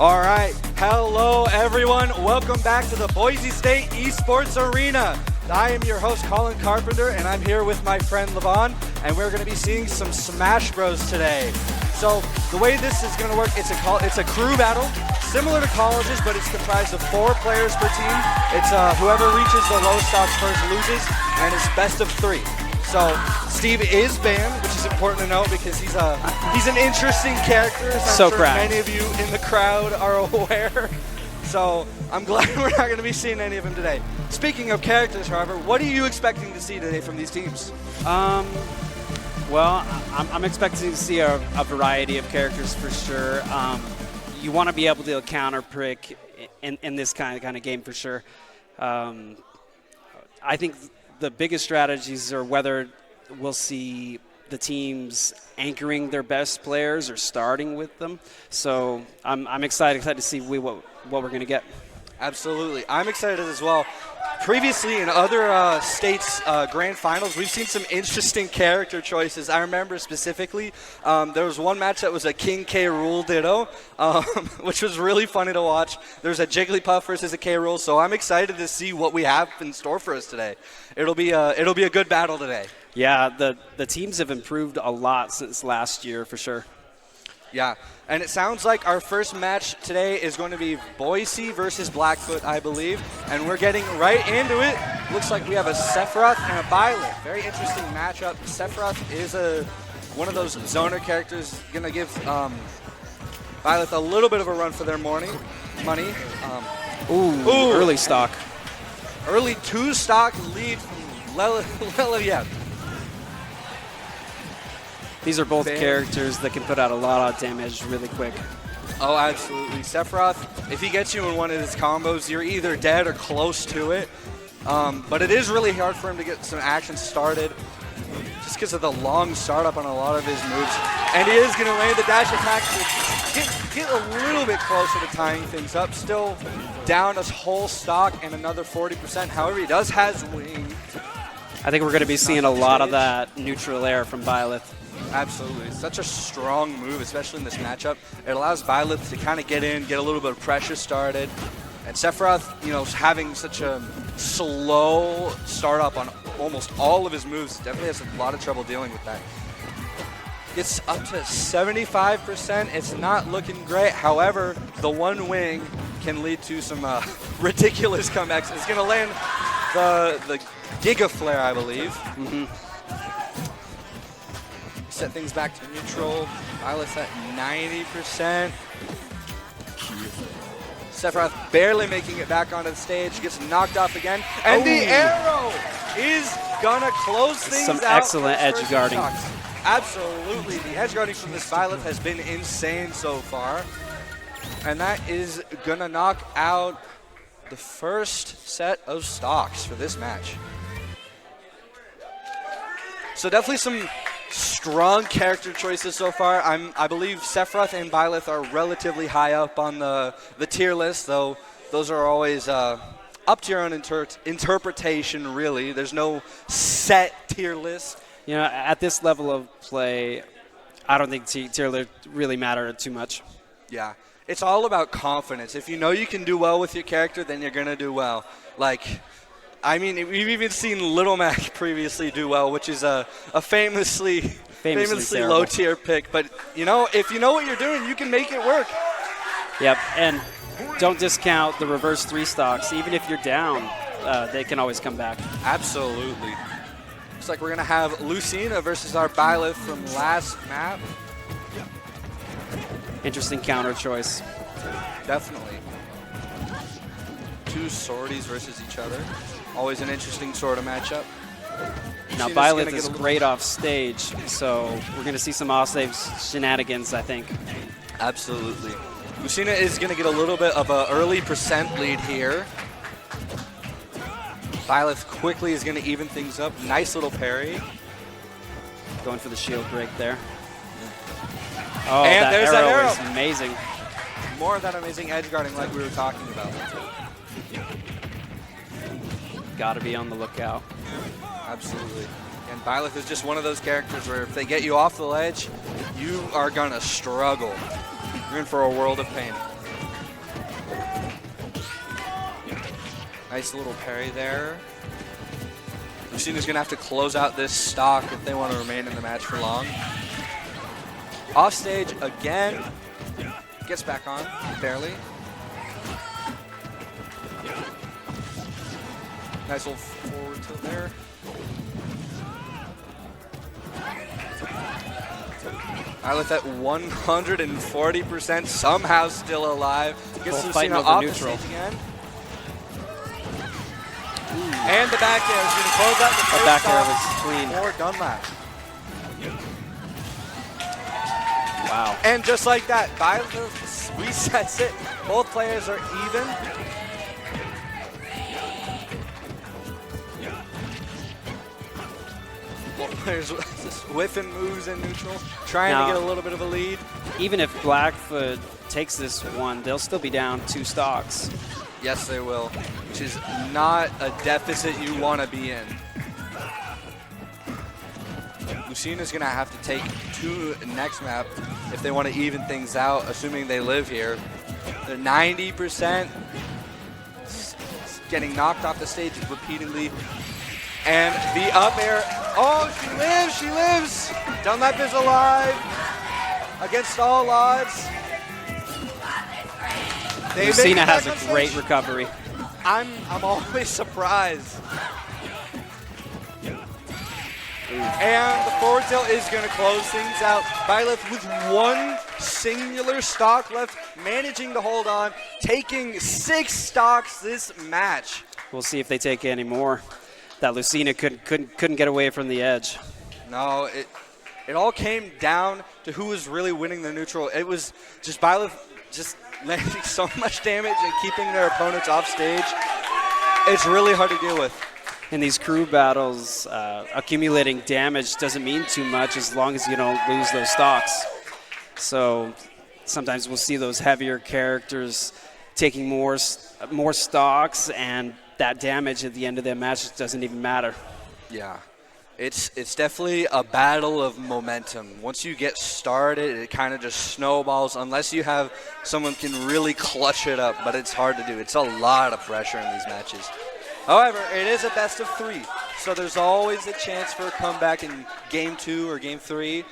All right, hello everyone. Welcome back to the Boise State Esports Arena. I am your host, Colin Carpenter, and I'm here with my friend Levon, and we're going to be seeing some Smash Bros today. So the way this is going to work, it's a crew battle, similar to colleges, but it's comprised of 4 players per team. It's whoever reaches the lowest stocks first loses, and it's best of 3. So Steve is banned, which is important to note because he's an interesting character, as I'm sure many of you in the crowd are aware. So I'm glad we're not going to be seeing any of them today. Speaking of characters, however, what are you expecting to see today from these teams? Well, I'm expecting to see a variety of characters for sure. You want to be able to counter prick in this kind of game for sure. I think the biggest strategies are whether we'll see the teams anchoring their best players or starting with them. So I'm excited to see what we're going to get. Absolutely. I'm excited as well. Previously in other states' grand finals, we've seen some interesting character choices. I remember specifically there was one match that was a King K. Rool Ditto, which was really funny to watch. There's a Jigglypuff versus a K. Rool, so I'm excited to see what we have in store for us today. It'll be a good battle today. Yeah, the teams have improved a lot since last year for sure. Yeah, and it sounds like our first match today is going to be Boise versus Blackfoot, I believe, and we're getting right into it. Looks like we have a Sephiroth and a Byleth. Very interesting matchup. Sephiroth is one of those zoner characters, going to give Byleth a little bit of a run for their money. Ooh, early stock. Early 2-stock lead from Leliev. These are both characters that can put out a lot of damage really quick. Oh, absolutely. Sephiroth, if he gets you in one of his combos, you're either dead or close to it. But it is really hard for him to get some action started just because of the long startup on a lot of his moves. And he is going to land the dash attack to get a little bit closer to tying things up. Still down a whole stock and another 40%. However, he does has wing. I think we're going to be seeing a lot of that neutral air from Byleth. Absolutely. It's such a strong move, especially in this matchup. It allows Byleth to kind of get in, get a little bit of pressure started. And Sephiroth, having such a slow startup on almost all of his moves, definitely has a lot of trouble dealing with that. Gets up to 75%. It's not looking great. However, the one wing can lead to some ridiculous comebacks. It's going to land the Giga Flare, I believe. Mm-hmm. Set things back to neutral. Byleth's at 90%. Sephiroth barely making it back onto the stage. Gets knocked off again. And the arrow is going to close things out. Some excellent edge guarding. Absolutely. The edge guarding from this Byleth has been insane so far. And that is going to knock out the first set of stocks for this match. So definitely some strong character choices so far. I believe Sephiroth and Byleth are relatively high up on the tier list, though those are always up to your own interpretation, really. There's no set tier list. At this level of play, I don't think tier list really matter too much. Yeah. It's all about confidence. If you know you can do well with your character, then you're going to do well. We've even seen Little Mac previously do well, which is a famously low-tier pick. But, if you know what you're doing, you can make it work. Yep, and don't discount the reverse 3 stocks. Even if you're down, they can always come back. Absolutely. Looks like we're going to have Lucina versus our Byleth from last map. Interesting counter choice. Definitely. 2 swordies versus each other. Always an interesting sort of matchup. Now, Byleth is great off stage, so we're going to see some off-stage shenanigans, I think. Absolutely. Lucina is going to get a little bit of an early percent lead here. Byleth quickly is going to even things up. Nice little parry. Going for the shield break there. Oh, and that there's arrow that arrow. is amazing. More of that amazing edge guarding like we were talking about. Got to be on the lookout. Absolutely. And Byleth is just one of those characters where if they get you off the ledge, you are going to struggle. You're in for a world of pain. Nice little parry there. Lucina's going to have to close out this stock if they want to remain in the match for long. Off stage again. Gets back on, barely. Nice little forward tilt there. Byleth at 140%, somehow still alive. Gets Lucina off the stage again. And the back air is going to close out the first back air stop was clean. for Dunlap. Wow. And just like that, Byleth resets it. Both players are even. Both players just whiffing moves in neutral, trying to get a little bit of a lead. Even if Blackfoot takes this one, they'll still be down 2 stocks. Yes, they will, which is not a deficit you want to be in. Lucina's going to have to take 2 next map if they want to even things out, assuming they live here. They're 90%, getting knocked off the stage repeatedly. And the up air, oh, she lives! Dunlap is alive against all odds. Lucina has a great recovery. I'm always surprised. And the forward tilt is going to close things out. Byleth with 1 singular stock left, managing to hold on, taking 6 stocks this match. We'll see if they take any more. That Lucina couldn't get away from the edge. No, it all came down to who was really winning the neutral. It was just Byleth just landing so much damage and keeping their opponents off stage. It's really hard to deal with. In these crew battles, accumulating damage doesn't mean too much as long as you don't lose those stocks. So sometimes we'll see those heavier characters taking more stocks, and that damage at the end of their match doesn't even matter. Yeah, it's definitely a battle of momentum. Once you get started, it kind of just snowballs unless you have someone who can really clutch it up, but it's hard to do. It's a lot of pressure in these matches. However, it is a best of 3, so there's always a chance for a comeback in Game 2 or Game 3.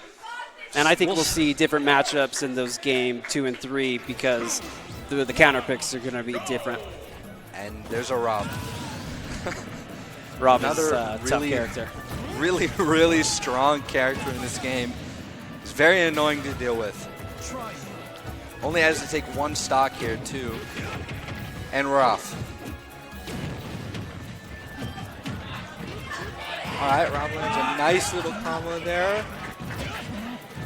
And I think we'll see different matchups in those Game 2 and 3 because the counter picks are going to be different. And there's a Rob. Rob is a tough character. Really strong character in this game. It's very annoying to deal with. Only has to take 1 stock here, too. And we're off. All right, Rob lands a nice little combo there.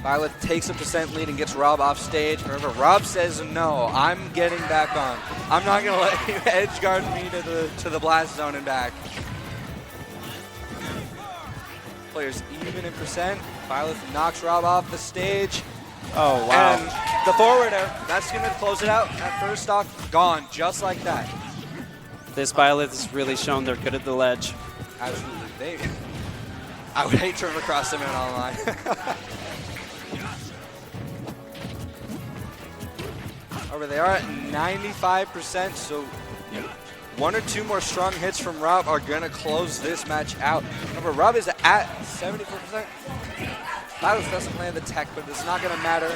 Byleth takes a % lead and gets Rob off stage. However, Rob says no, I'm getting back on. I'm not going to let you edge guard me to the blast zone and back. Players even in %. Byleth knocks Rob off the stage. Oh, wow. And the forward air, that's going to close it out. That first stock gone, just like that. This Byleth has really shown they're good at the ledge. Absolutely. I would hate to run across them in online. However, they are at 95%, so 1 or 2 more strong hits from Rob are going to close this match out. However, Rob is at 74%. Byleth doesn't land the tech, but it's not going to matter.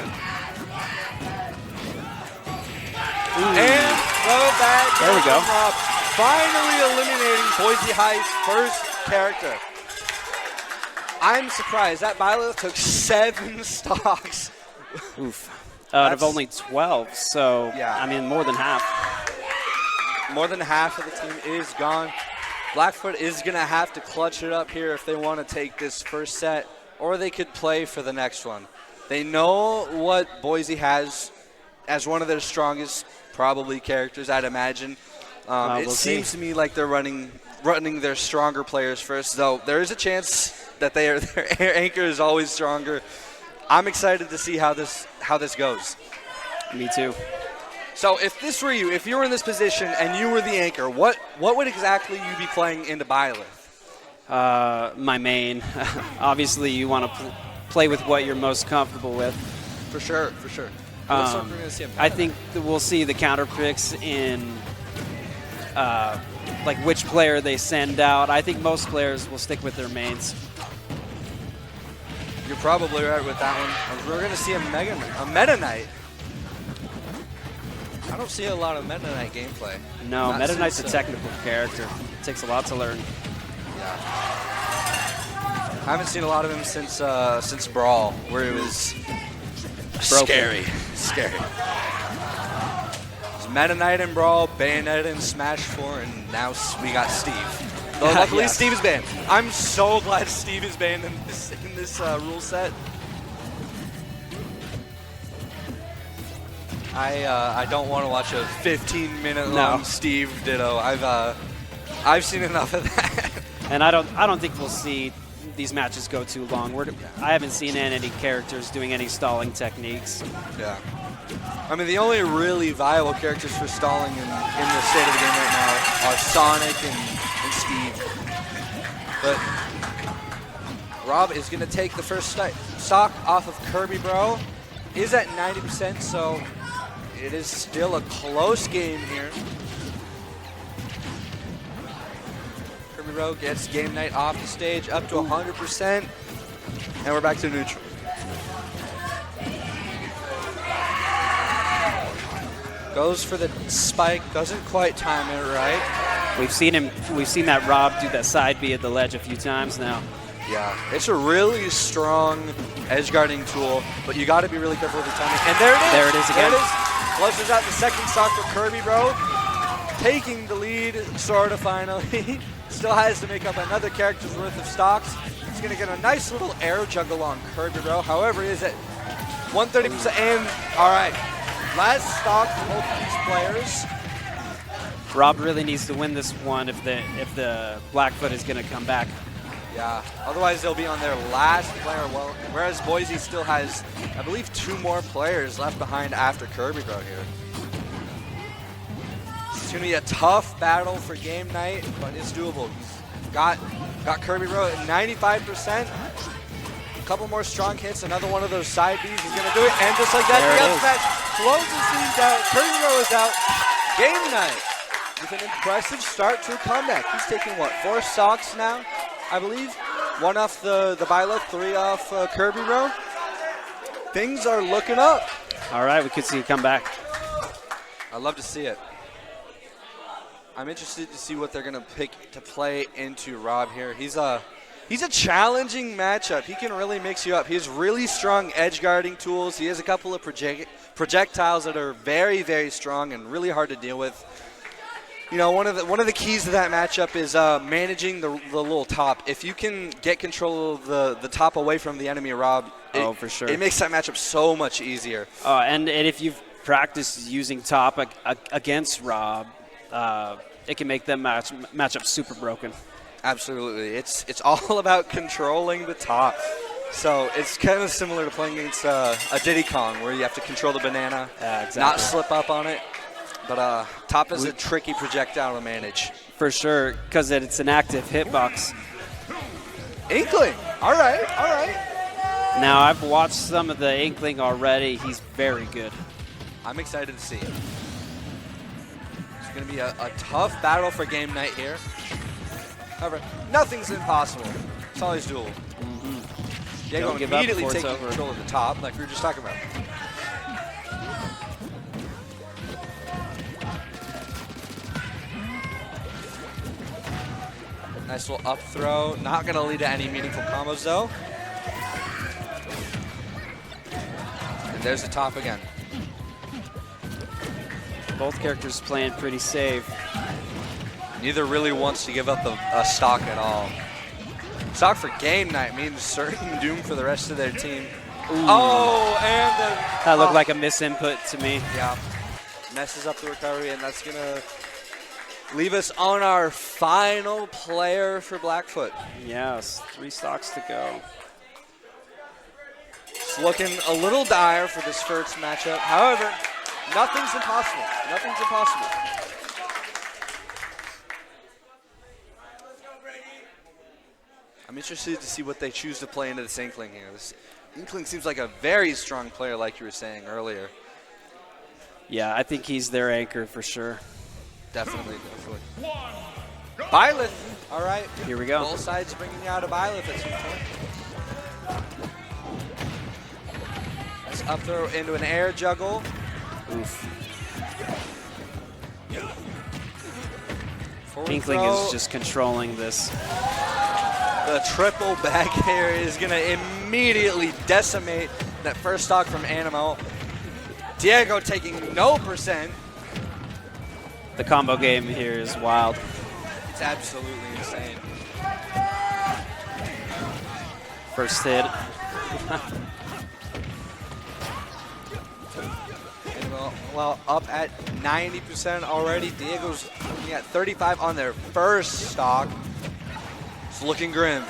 And throw back. There we go. Rob, finally eliminating Boise High's first character. I'm surprised that Byleth took 7 stocks. Oof. Out of only 12, so yeah. I mean more than half. More than half of the team is gone. Blackfoot is going to have to clutch it up here if they want to take this first set, or they could play for the next one. They know what Boise has as one of their strongest, probably, characters, I'd imagine. It seems to me like they're running their stronger players first, though there is a chance that their anchor is always stronger. I'm excited to see how this goes. Me too. So if this were you, if you were in this position and you were the anchor, what would exactly you be playing into Byleth? My main. Obviously, you want to play with what you're most comfortable with. For sure, for sure. I think that we'll see the counter picks in like which player they send out. I think most players will stick with their mains. You're probably right with that one. We're going to see a Meta Knight. I don't see a lot of Meta Knight gameplay. No, Meta Knight's a technical character. It takes a lot to learn. Yeah. I haven't seen a lot of him since Brawl, where it was scary. It's Meta Knight in Brawl, Bayonetta in Smash 4, and now we got Steve. Though luckily Yes. Steve is banned. I'm so glad Steve is banned in this rule set. I don't want to watch a 15-minute long Steve Ditto. I've seen enough of that. And I don't think we'll see these matches go too long. I haven't seen any characters doing any stalling techniques. Yeah. I mean, the only really viable characters for stalling in the state of the game right now are Sonic and Steve. But Rob is going to take the first stock off of Kirby Bro. Is at 90%, so it is still a close game here. Kirby Bro gets Game Night off the stage up to 100%, and we're back to neutral. Goes for the spike, doesn't quite time it right. We've seen that Rob do that side B at the ledge a few times now. Yeah, it's a really strong edge guarding tool, but you got to be really careful with your timing. And there it is. There it is again. There it is. Closes out the second stock for Kirby Bro, taking the lead sort of finally. Still has to make up another character's worth of stocks. He's going to get a nice little air juggle on Kirby Bro. However, he is at 130%. And all right, last stock for both of these players. Rob really needs to win this one if the Blackfoot is going to come back. Yeah, otherwise they'll be on their last player, whereas Boise still has, I believe, 2 more players left behind after Kirby Bro here. It's going to be a tough battle for Game Night, but it's doable. He's got Kirby Bro at 95%. A couple more strong hits, another one of those side Bs. He's going to do it, and just like that, the F match closes things out. Kirby Bro is out. Game Night with an impressive start to a comeback. He's taking, what, 4 stocks now, I believe? 1 off the Bila, 3 off Kirby Bro. Things are looking up. All right, we could see it come back. I'd love to see it. I'm interested to see what they're going to pick to play into Rob here. He's a challenging matchup. He can really mix you up. He has really strong edge guarding tools. He has a couple of projectiles that are very, very strong and really hard to deal with. You know, one of the keys to that matchup is managing the little top. If you can get control of the top away from the enemy, Rob, for sure, it makes that matchup so much easier. And if you've practiced using top against Rob, it can make them matchup super broken. Absolutely, it's all about controlling the top. So it's kind of similar to playing against a Diddy Kong, where you have to control the banana, exactly. Not slip up on it. But top is a tricky projectile to manage. For sure, because it's an active hitbox. Inkling, all right. Now, I've watched some of the Inkling already. He's very good. I'm excited to see it. It's going to be a tough battle for Game Night here. However, nothing's impossible. It's always doable. Mm-hmm. Diego immediately taking control of the top, like we were just talking about. Nice little up throw. Not going to lead to any meaningful combos, though. And there's the top again. Both characters playing pretty safe. Neither really wants to give up a stock at all. Stock for Game Night means certain doom for the rest of their team. Ooh. Oh, and that looked like a misinput to me. Yeah. Messes up the recovery, and that's going to leave us on our final player for Blackfoot. Yes, 3 stocks to go. It's looking a little dire for this first matchup. However, nothing's impossible. Nothing's impossible. I'm interested to see what they choose to play into this Inkling here. This Inkling seems like a very strong player, like you were saying earlier. Yeah, I think he's their anchor for sure. Definitely. Byleth. All right. Here we go. Both sides bringing out a Byleth at some point. Nice up throw into an air juggle. Oof. Forward Inkling throw. is just controlling this. The triple back air is going to immediately decimate that first stock from Animal. Diego taking no percent. The combo game here is wild. It's absolutely insane. First hit. Animal, well, up at 90% already. Diego's looking at 35 on their first stock. It's looking grim.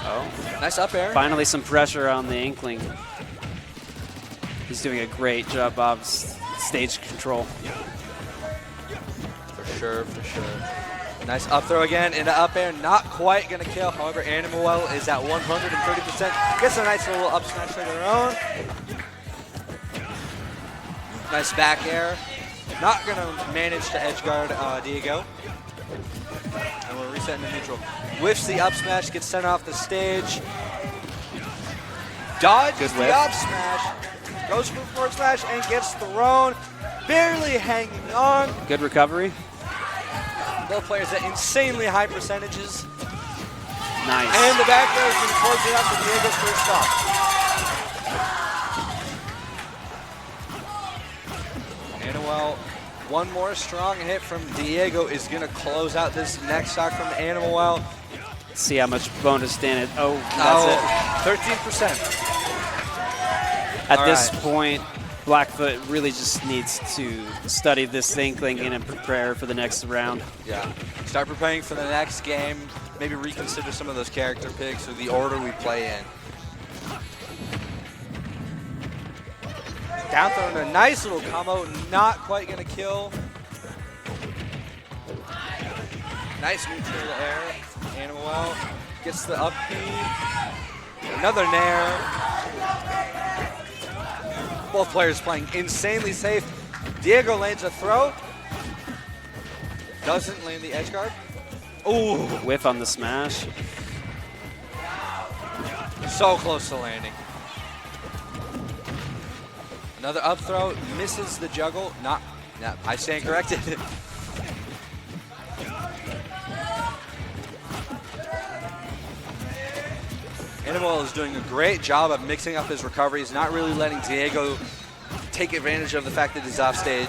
Oh. Nice up air. Finally some pressure on the Inkling. He's doing a great job of stage control. For sure, for sure. Nice up throw again into up air. Not quite going to kill. However, Animal is at 130%. Gets a nice little up smash of their own. Nice back air. Not going to manage to edge guard Diego. And we're resetting to neutral. Whiffs the up smash, gets sent off the stage. Dodges the up smash. Goes for forward smash and gets thrown. Barely hanging on. Good recovery. Both players at insanely high percentages. Nice. And the back throw is going to close it out for Diego's first stop. Animal, one more strong hit from Diego is going to close out this next stock from Animal. See how much bonus damage. Oh, that's it. 13%. At this point, Blackfoot really just needs to study this Inkling and prepare for the next round. Yeah. Start preparing for the next game. Maybe reconsider some of those character picks or the order we play in. Down throw in a nice little combo. Not quite going to kill. Nice neutral to air. Animal gets the up P. Another nair. Both players playing insanely safe. Diego lands a throw. Doesn't land the edge guard. Ooh. Whiff on the smash. So close to landing. Another up throw. Misses the juggle. Not, I stand corrected. Animal is doing a great job of mixing up his recoveries, not really letting Diego take advantage of the fact that he's off stage.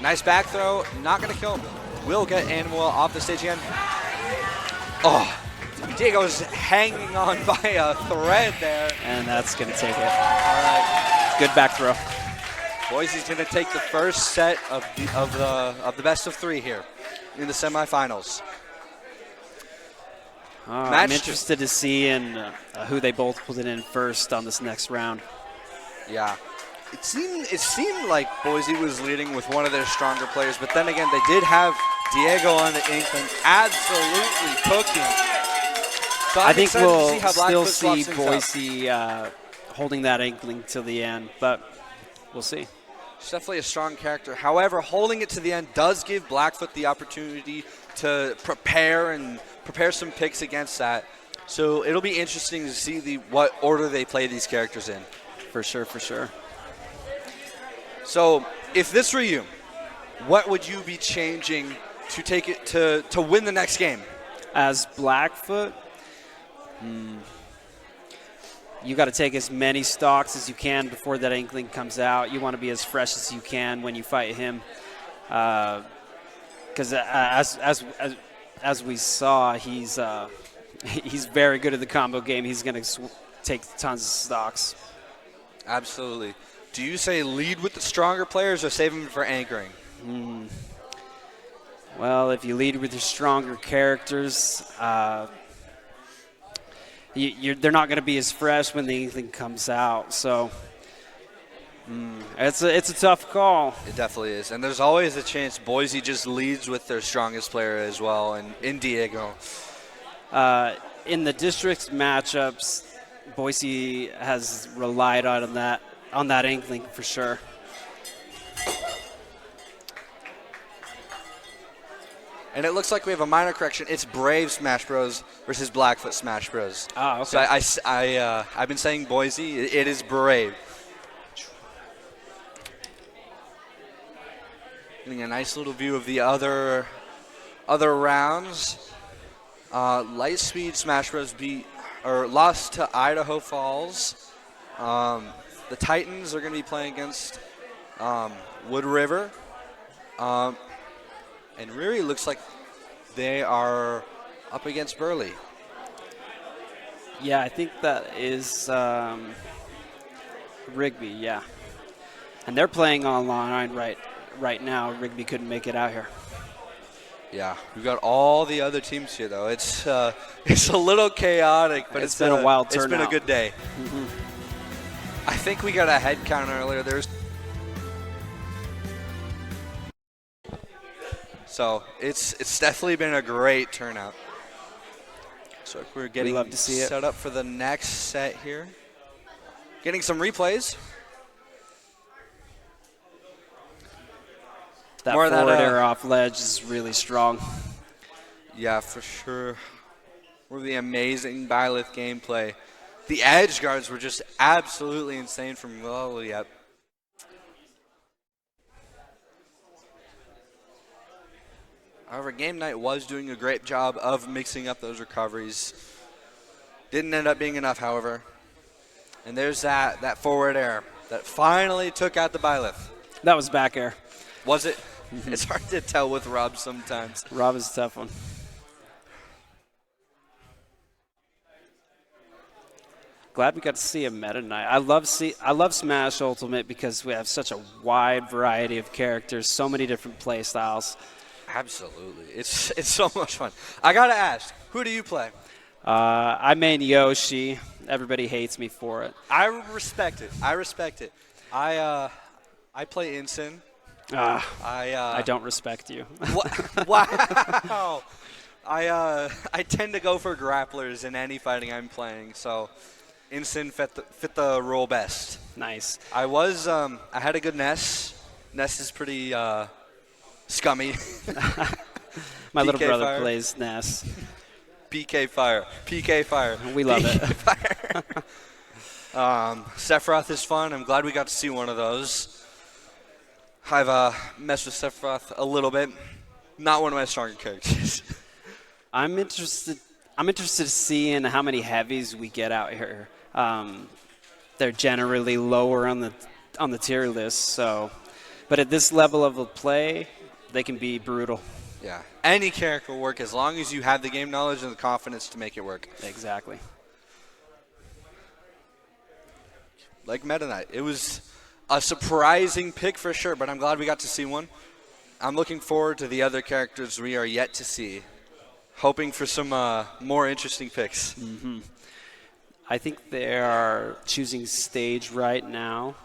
Nice back throw, not gonna kill him. Will get Animal off the stage again. Oh, Diego's hanging on by a thread there. And that's gonna take it. All right. Good back throw. Boise's gonna take the first set of the best of three here in the semifinals. I'm interested to see who they both put in first on this next round. Yeah. It seemed like Boise was leading with one of their stronger players, but then again, they did have Diego on the Inkling absolutely cooking. So I think we'll see how still Blackfoot see swaps things Boise holding that Inkling till the end, but we'll see. It's definitely a strong character. However, holding it to the end does give Blackfoot the opportunity to prepare some picks against that. So it'll be interesting to see what order they play these characters in. For sure, for sure. So if this were you, what would you be changing to take it to win the next game? As Blackfoot, you got to take as many stocks as you can before that Inkling comes out. You want to be as fresh as you can when you fight him. Because as we saw, he's very good at the combo game. He's going to take tons of stocks. Absolutely. Do you say lead with the stronger players or save them for anchoring? Well, if you lead with your stronger characters, they're not going to be as fresh when the Inkling comes out. So it's a tough call. It definitely is. And there's always a chance Boise just leads with their strongest player as well, and in Diego. In the district matchups, Boise has relied on that Inkling for sure. And it looks like we have a minor correction. It's Brave Smash Bros. Versus Blackfoot Smash Bros. Ah, okay. So I've been saying Boise. It is Brave. Getting a nice little view of the other rounds. Lightspeed Smash Bros. Lost to Idaho Falls. The Titans are going to be playing against Wood River. And really looks like they are up against Burley. Yeah, I think that is Rigby, yeah. And they're playing online right now. Rigby couldn't make it out here. Yeah, we've got all the other teams here, though. It's a little chaotic, but it's been a wild It's turnout. been a good day. Mm-hmm. I think we got a head count earlier. So it's definitely been a great turnout. So we're getting love to see it. set up for the next set here. Getting some replays. That More of forward that, air off ledge is really strong. Yeah, for sure. More of the amazing Byleth gameplay. The edge guards were just absolutely insane from Lowell. Yep. However, Game Night was doing a great job of mixing up those recoveries. Didn't end up being enough, however. And there's that forward air that finally took out the Byleth. That was back air. Was it? It's hard to tell with Rob sometimes. Rob is a tough one. Glad we got to see a meta night. I love Smash Ultimate because we have such a wide variety of characters, so many different play styles. Absolutely. It's so much fun. I got to ask, who do you play? I main Yoshi. Everybody hates me for it. I respect it. I play Ensign. I don't respect you. Wow. I tend to go for grapplers in any fighting I'm playing, so Ensign fit the role best. Nice. I had a good Ness. Ness is pretty scummy. My little PK brother Fire. plays Ness. PK Fire. We love it. Sephiroth is fun. I'm glad we got to see one of those. I've messed with Sephiroth a little bit. Not one of my stronger characters. I'm interested to see in how many heavies we get out here. They're generally lower on the tier list, so but at this level of play, they can be brutal. Yeah. Any character will work as long as you have the game knowledge and the confidence to make it work. Exactly. Like Meta Knight. It was a surprising pick for sure, but I'm glad we got to see one. I'm looking forward to the other characters we are yet to see. Hoping for some more interesting picks. Mm-hmm. I think they are choosing stage right now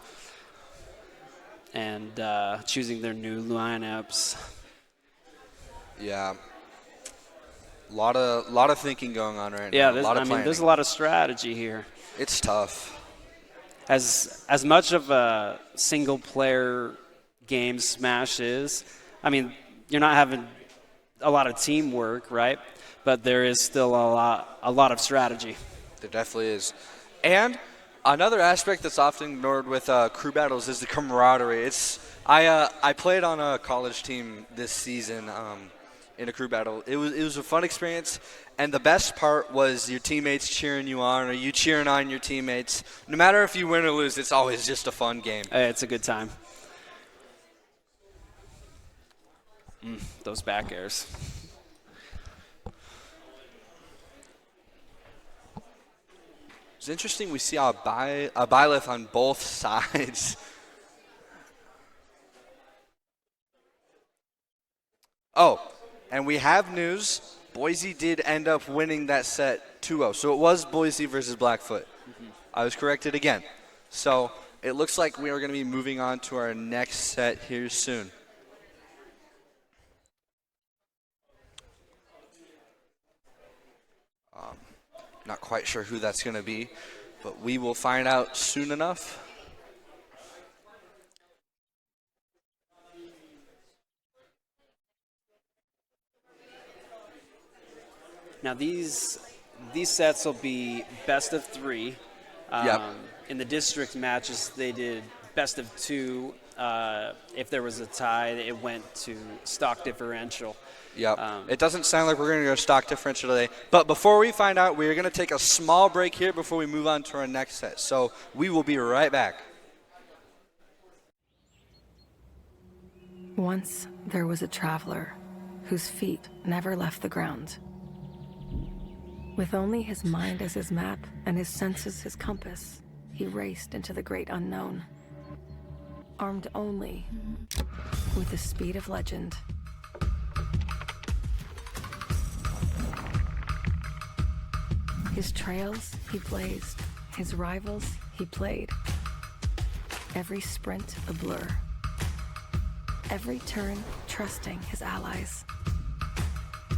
and choosing their new lineups. Yeah. A lot of thinking going on right now. Yeah, there's a lot of strategy here. It's tough. As much of a single player game Smash is, you're not having a lot of teamwork, right? But there is still a lot of strategy. There definitely is. And another aspect that's often ignored with crew battles is the camaraderie. I played on a college team this season in a crew battle. It was a fun experience, and the best part was your teammates cheering you on or you cheering on your teammates. No matter if you win or lose, it's always just a fun game. It's a good time. Those back airs. It's interesting we see a Byleth on both sides. Oh, and we have news. Boise did end up winning that set 2-0. So it was Boise versus Blackfoot. Mm-hmm. I was corrected again. So it looks like we are going to be moving on to our next set here soon. Not quite sure who that's going to be, but we will find out soon enough. Now these sets will be best of 3. Yep. In the district matches, they did best of 2. If there was a tie, it went to stock differential. Yep. It doesn't sound like we're going to go stock differential today. But before we find out, we're going to take a small break here before we move on to our next set. So we will be right back. Once there was a traveler whose feet never left the ground. With only his mind as his map and his senses his compass, he raced into the great unknown. Armed only with the speed of legend. His trails he blazed, his rivals he played. Every sprint a blur. Every turn trusting his allies.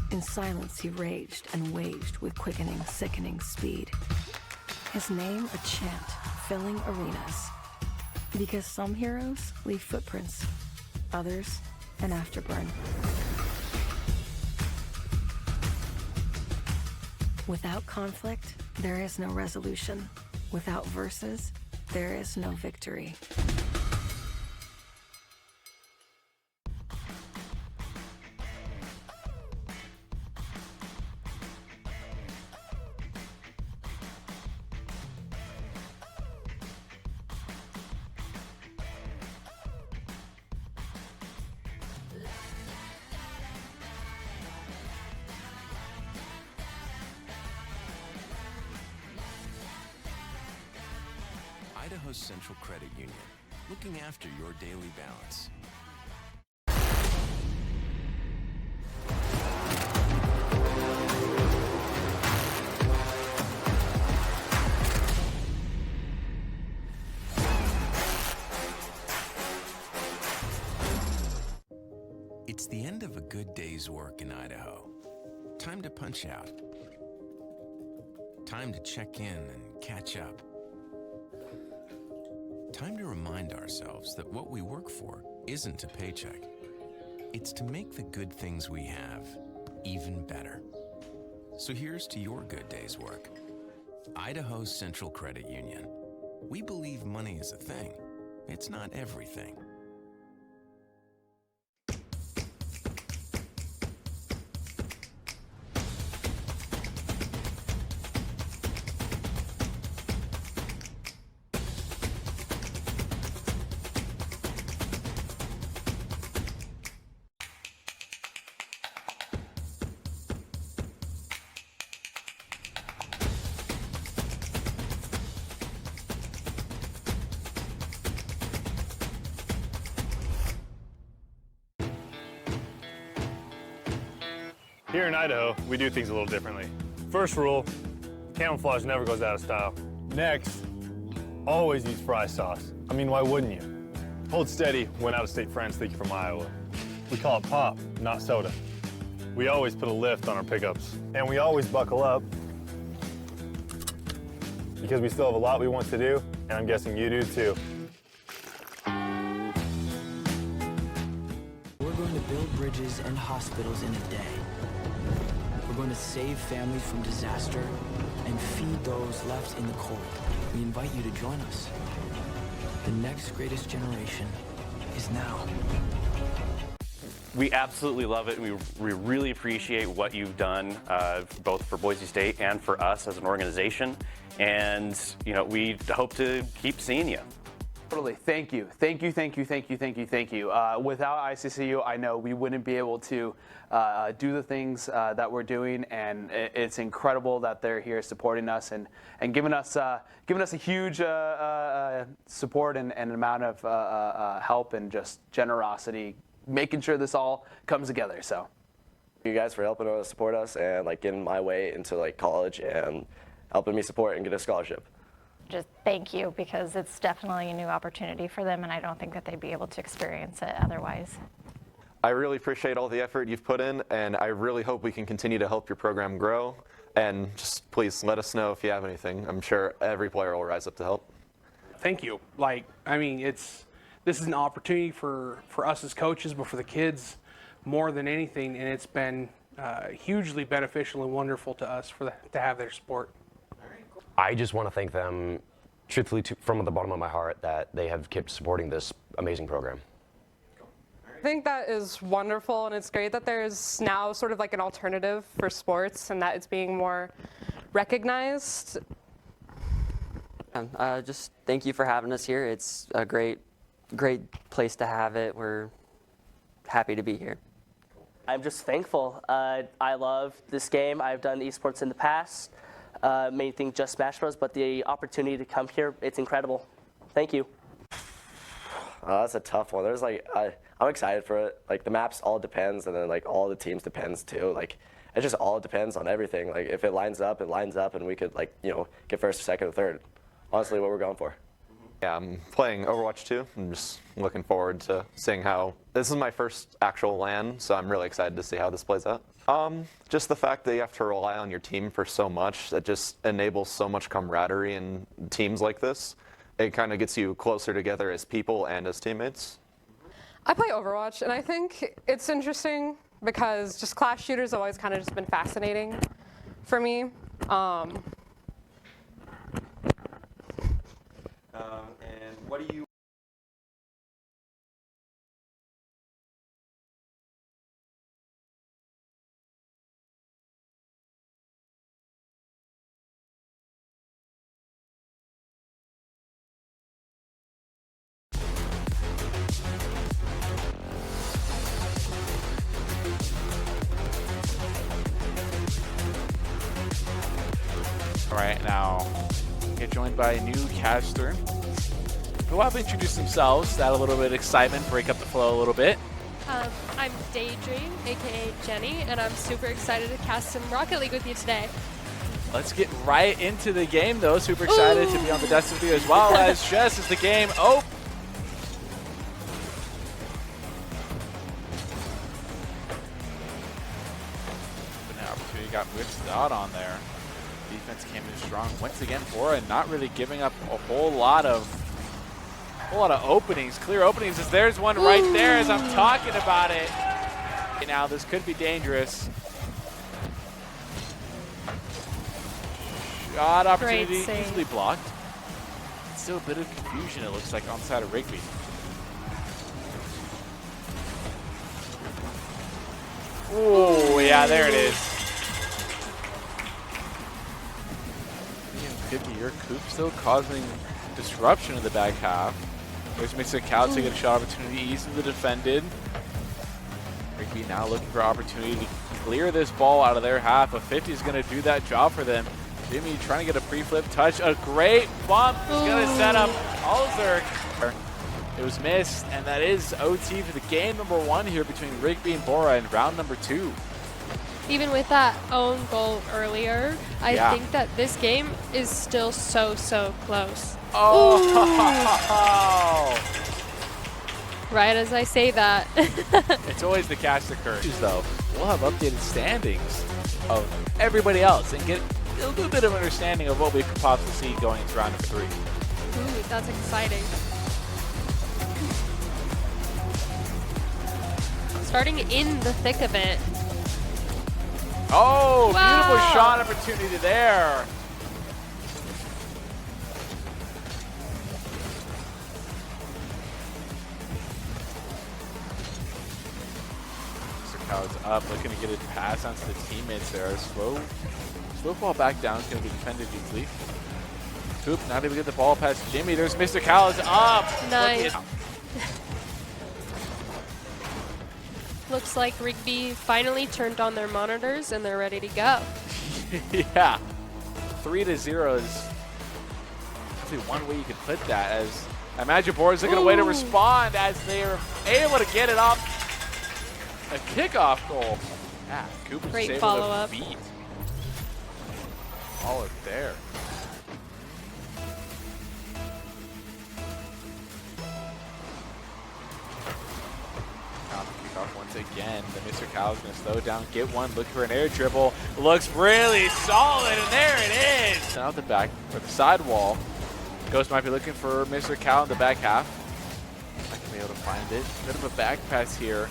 In silence he raged and waged with quickening, sickening speed. His name a chant filling arenas. Because some heroes leave footprints, others an afterburn. Without conflict, there is no resolution. Without verses, there is no victory. Idaho's Central Credit Union, looking after your daily balance. It's the end of a good day's work in Idaho. Time to punch out. Time to check in and catch up. Time to remind ourselves that what we work for isn't a paycheck. It's to make the good things we have even better. So here's to your good day's work. Idaho's Central Credit Union. We believe money is a thing. It's not everything. Here in Idaho, we do things a little differently. First rule, camouflage never goes out of style. Next, always use fry sauce. I mean, why wouldn't you? Hold steady when out-of-state friends think you're from Iowa. We call it pop, not soda. We always put a lift on our pickups. And we always buckle up because we still have a lot we want to do, and I'm guessing you do too. We're going to build bridges and hospitals in a day. We're going to save families from disaster and feed those left in the cold. We invite you to join us. The next greatest generation is now. We absolutely love it. We really appreciate what you've done, both for Boise State and for us as an organization. And, you know, we hope to keep seeing you. Totally. Thank you. Thank you, thank you, thank you, thank you, thank you. Without ICCU, I know we wouldn't be able to do the things that we're doing, and it's incredible that they're here supporting us and giving us a huge support and amount of help and just generosity, making sure this all comes together. So, you guys for helping us support us and like getting my way into like college and helping me support and get a scholarship. Just thank you, because it's definitely a new opportunity for them, and I don't think that they'd be able to experience it otherwise. I really appreciate all the effort you've put in, and I really hope we can continue to help your program grow. And just please let us know if you have anything. I'm sure every player will rise up to help. Thank you. This is an opportunity for us as coaches, but for the kids more than anything, and it's been hugely beneficial and wonderful to us to have their support. I just want to thank them, truthfully, from the bottom of my heart, that they have kept supporting this amazing program. I think that is wonderful, and it's great that there's now sort of like an alternative for sports and that it's being more recognized. Just thank you for having us here. It's a great place to have it. We're happy to be here. I'm just thankful. I love this game. I've done esports in the past, many things just Smash Bros, but the opportunity to come here, it's incredible. Thank you. That's a tough one. There's I'm excited for it. Like the maps all depends, and then like all the teams depends too. Like it just all depends on everything. Like if it lines up, and we could get first, second, or third. Honestly, what we're going for. Yeah, I'm playing Overwatch 2. I'm just looking forward to seeing how. This is my first actual LAN, so I'm really excited to see how this plays out. Just the fact that you have to rely on your team for so much, that just enables so much camaraderie in teams like this. It kind of gets you closer together as people and as teammates. I play Overwatch, and I think it's interesting because just class shooters have always kind of just been fascinating for me. And what do you? All right, now get joined by a new caster who will have introduced themselves, add a little bit of excitement, break up the flow a little bit. I'm Daydream, aka Jenny, and I'm super excited to cast some Rocket League with you today. Let's get right into the game, though. Super excited to be on the desk with you as well as Jess as the game. Oh! But now opportunity got whipped out on there. Defense came in strong once again for it, not really giving up a whole lot of openings, clear openings. As there's one right there as I'm talking about it. Now this could be dangerous. Shot opportunity easily blocked. Still a bit of confusion, it looks like, on the side of Rigby. Oh, yeah, there it is. Could be your Coop still causing disruption in the back half. There's Mr. Cow to get a shot opportunity, easily defended. Rigby now looking for opportunity to clear this ball out of their half. A 50 is going to do that job for them. Jimmy trying to get a pre-flip touch. A great bump is going to set up Alzerk. It was missed, and that is OT for the game number 1 here between Rigby and Bora in round number 2. Even with that own goal earlier, I think that this game is still so close. Oh! Right as I say that. It's always the caster curse, though. We'll have updated standings of everybody else and get a little bit of understanding of what we could possibly see going into round number 3. Ooh, that's exciting. Starting in the thick of it. Oh, wow. Beautiful shot opportunity there. Mr. Cow's up, looking to get a pass onto the teammates there. Slow ball back down, is going to be defended easily. Coop not able to get the ball past Jimmy. There's Mr. Cow's up. Nice. Looks like Rigby finally turned on their monitors and they're ready to go. Yeah, 3-0 is actually one way you could put that. As I imagine Bora's looking a way to respond as they are able to get it off a kickoff goal. Yeah, Cooper's Great able follow-up. to beat all it there. Once again, the Mr. Cow's going to slow down, get one, look for an air dribble. Looks really solid, and there it is. Now the back, or the side wall. Ghost might be looking for Mr. Cow in the back half. Not going to be able to find it. Bit of a back pass here.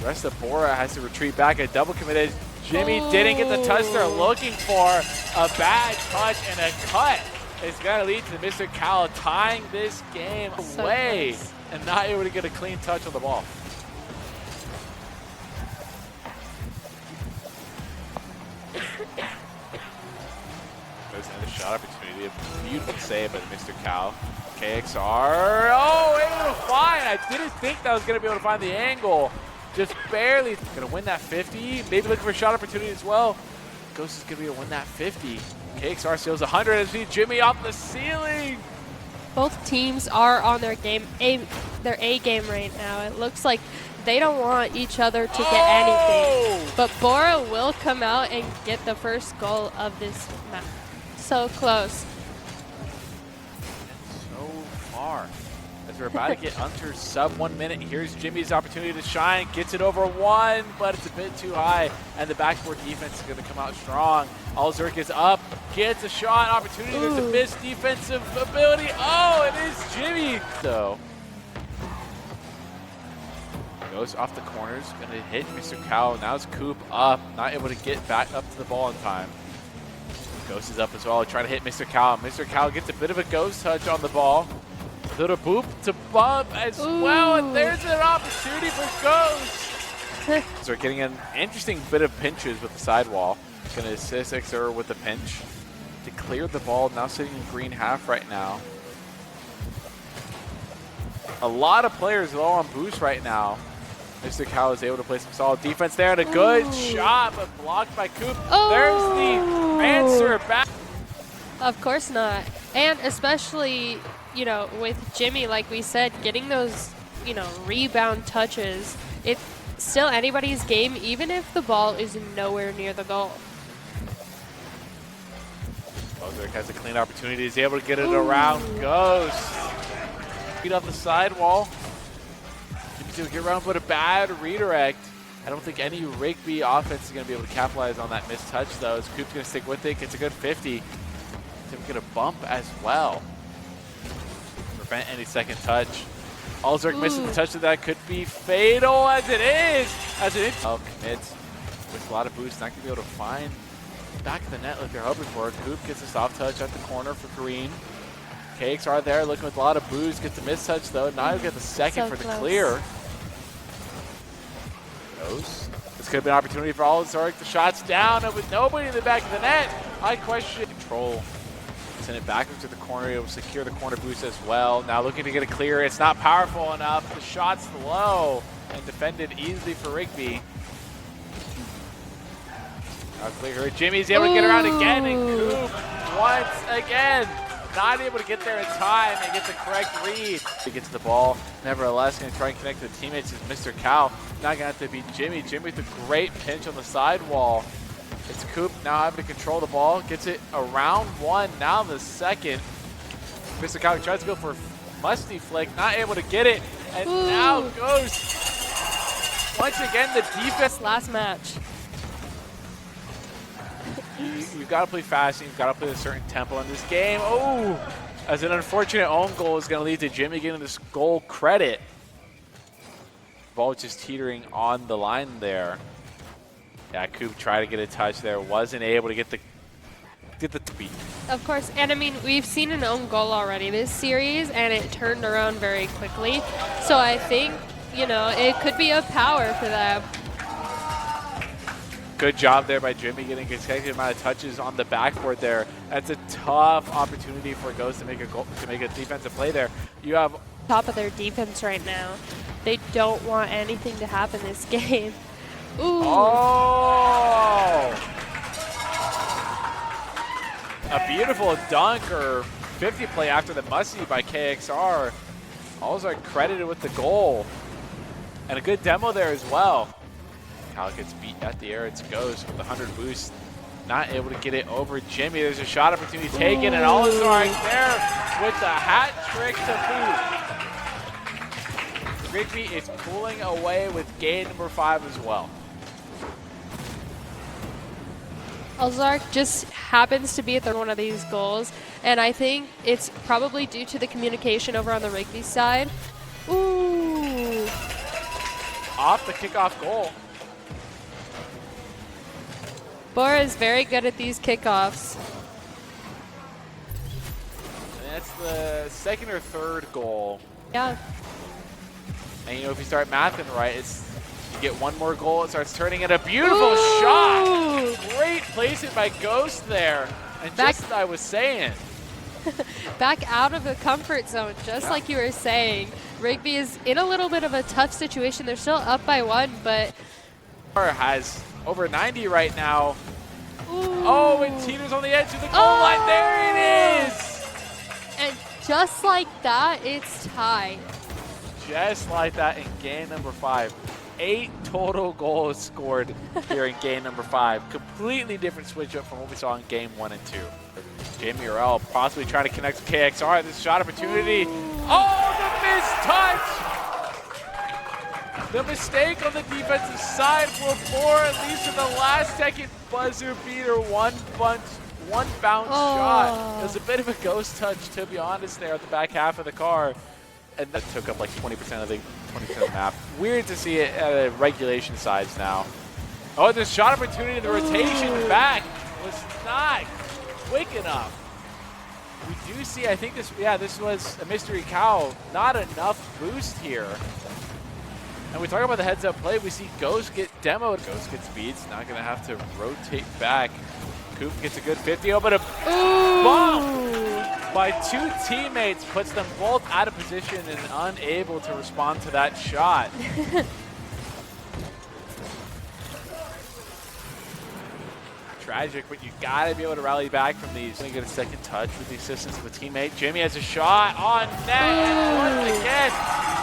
The rest of Bora has to retreat back. A double committed. Jimmy didn't get the touch they're looking for. A bad touch and a cut is going to lead to Mr. Cal tying this game away and not able to get a clean touch on the ball. There's another shot opportunity. A beautiful save by Mr. Cal. KXR. Oh, able to find. I didn't think that was going to be able to find the angle. Just barely going to win that 50. Maybe looking for a shot opportunity as well. Ghost is going to be able to win that 50. KXR steals 100 and see Jimmy off the ceiling. Both teams are on their their A game right now. It looks like they don't want each other to get anything. But Bora will come out and get the first goal of this match. So close. So far. As we're about to get under sub 1 minute, here's Jimmy's opportunity to shine. Gets it over one, but it's a bit too high. And the backboard defense is going to come out strong. Alzurk is up, gets a shot opportunity. There's a missed defensive ability. Oh, it is Jimmy. So goes off the corners, going to hit Mr. Cal. Now it's Coop up, not able to get back up to the ball in time. Ghost is up as well, trying to hit Mr. Cal. Mr. Cal gets a bit of a ghost touch on the ball. Little boop to bump as well, and there's an opportunity for Ghost. So we're getting an interesting bit of pinches with the sidewall. Going to assist XR with the pinch to clear the ball. Now sitting in green half right now. A lot of players low on boost right now. Mr. Cal is able to play some solid defense there, and a good shot, but blocked by Coop. There's the answer back. Of course not. And especially, you know, with Jimmy, like we said, getting those, you know, rebound touches, it's still anybody's game, even if the ball is nowhere near the goal. Ozark has a clean opportunity. He's able to get it around. Ghost. Feet off the sidewall. Jimmy's able to get around, but a bad redirect. I don't think any Rigby offense is going to be able to capitalize on that missed touch, though. As Coop's going to stick with it. Gets a good 50. He's going to bump as well. Prevent any second touch. Alzurk missing the touch of that could be fatal, as it is. As it commits with a lot of boost, not going to be able to find back of the net like they're hoping for. Coop gets a soft touch at the corner for Kareem. KXR there looking with a lot of boost, gets the miss touch though. Now he'll get the second for the clear. Goes. This could have been an opportunity for Alzurk. The shot's down, and with nobody in the back of the net, I question control. Send it back into the corner. It will secure the corner boost as well. Now looking to get a clear. It's not powerful enough. The shot's low and defended easily for Rigby. Now clear. Jimmy's able to get around again, and Coop once again not able to get there in time and get the correct read. He gets the ball. Nevertheless, going to try and connect to the teammates is Mr. Cal. Not going to have to be Jimmy. Jimmy with a great pinch on the sidewall. It's Coop now having to control the ball. Gets it around one. Now the second. Mr. Cal tries to go for a musty flick. Not able to get it. And now goes. Once again, the defense. Last match. You've got to play fast. You've got to play a certain tempo in this game. Oh, as an unfortunate own goal is going to lead to Jimmy getting this goal credit. Ball just teetering on the line there. Yeah, Coop tried to get a touch there, wasn't able to get the beat. Of course, and I mean, we've seen an own goal already this series, and it turned around very quickly. So I think, you know, it could be a power for them. Good job there by Jimmy getting a consecutive amount of touches on the backboard there. That's a tough opportunity for Ghost to make a goal, to make a defensive play there. You have top of their defense right now. They don't want anything to happen this game. Ooh. Oh! A beautiful dunk or 50 play after the musty by KXR. Also credited with the goal. And a good demo there as well. Cal gets beat at the air. It's Ghost with the 100 boost. Not able to get it over Jimmy. There's a shot opportunity taken, and Alzurk there with the hat trick to boot. Rigby is pulling away with game number 5 as well. Alzurk just happens to be at one of these goals, and I think it's probably due to the communication over on the Rigby side. Ooh. off the kickoff goal. Bora is very good at these kickoffs. And that's the second or third goal. Yeah. And you know, if you start mathing right, you get one more goal, it starts turning into a beautiful shot. Great placement by Ghost there. And just as I was saying. Back out of the comfort zone, just like you were saying. Rigby is in a little bit of a tough situation. They're still up by 1, but has over 90 right now. Oh, and teeters on the edge of the goal line. There it is. And just like that, it's tied. Just like that in game number 5. 8 total goals scored here in game number 5. Completely different switch up from what we saw in game 1 and 2. Jamie Urel possibly trying to connect to KXR. This shot opportunity. Oh, the missed touch! The mistake on the defensive side for Bora leads to the last second buzzer beater. One bounce shot. It was a bit of a ghost touch, to be honest, there at the back half of the car. And that took up like 20% of the map. Weird to see it at a regulation size now. Oh, the shot opportunity, the rotation back was not quick enough. We do see, I think this was a mystery cow. Not enough boost here. And we talk about the heads up play. We see Ghost get demoed. Ghost gets speeds, not gonna have to rotate back. Coop gets a good 50, but a bump by 2 teammates puts them both out of position and unable to respond to that shot. Tragic, but you gotta be able to rally back from these. You get a second touch with the assistance of a teammate. Jimmy has a shot on net, and once again,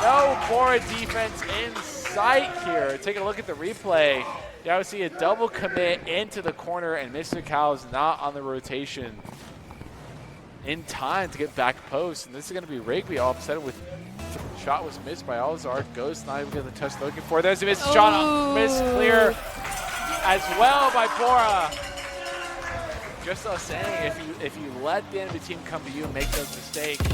no Bora defense in sight here. Taking a look at the replay, you obviously see a double commit into the corner, and Mr. Cow's not on the rotation in time to get back post. And this is gonna be Rigby all of a sudden with shot was missed by Alzar. Ghost not even getting the touch looking for. There's a missed shot, missed clear as well by Bora. Just as I was saying, if you let the enemy team come to you and make those mistakes,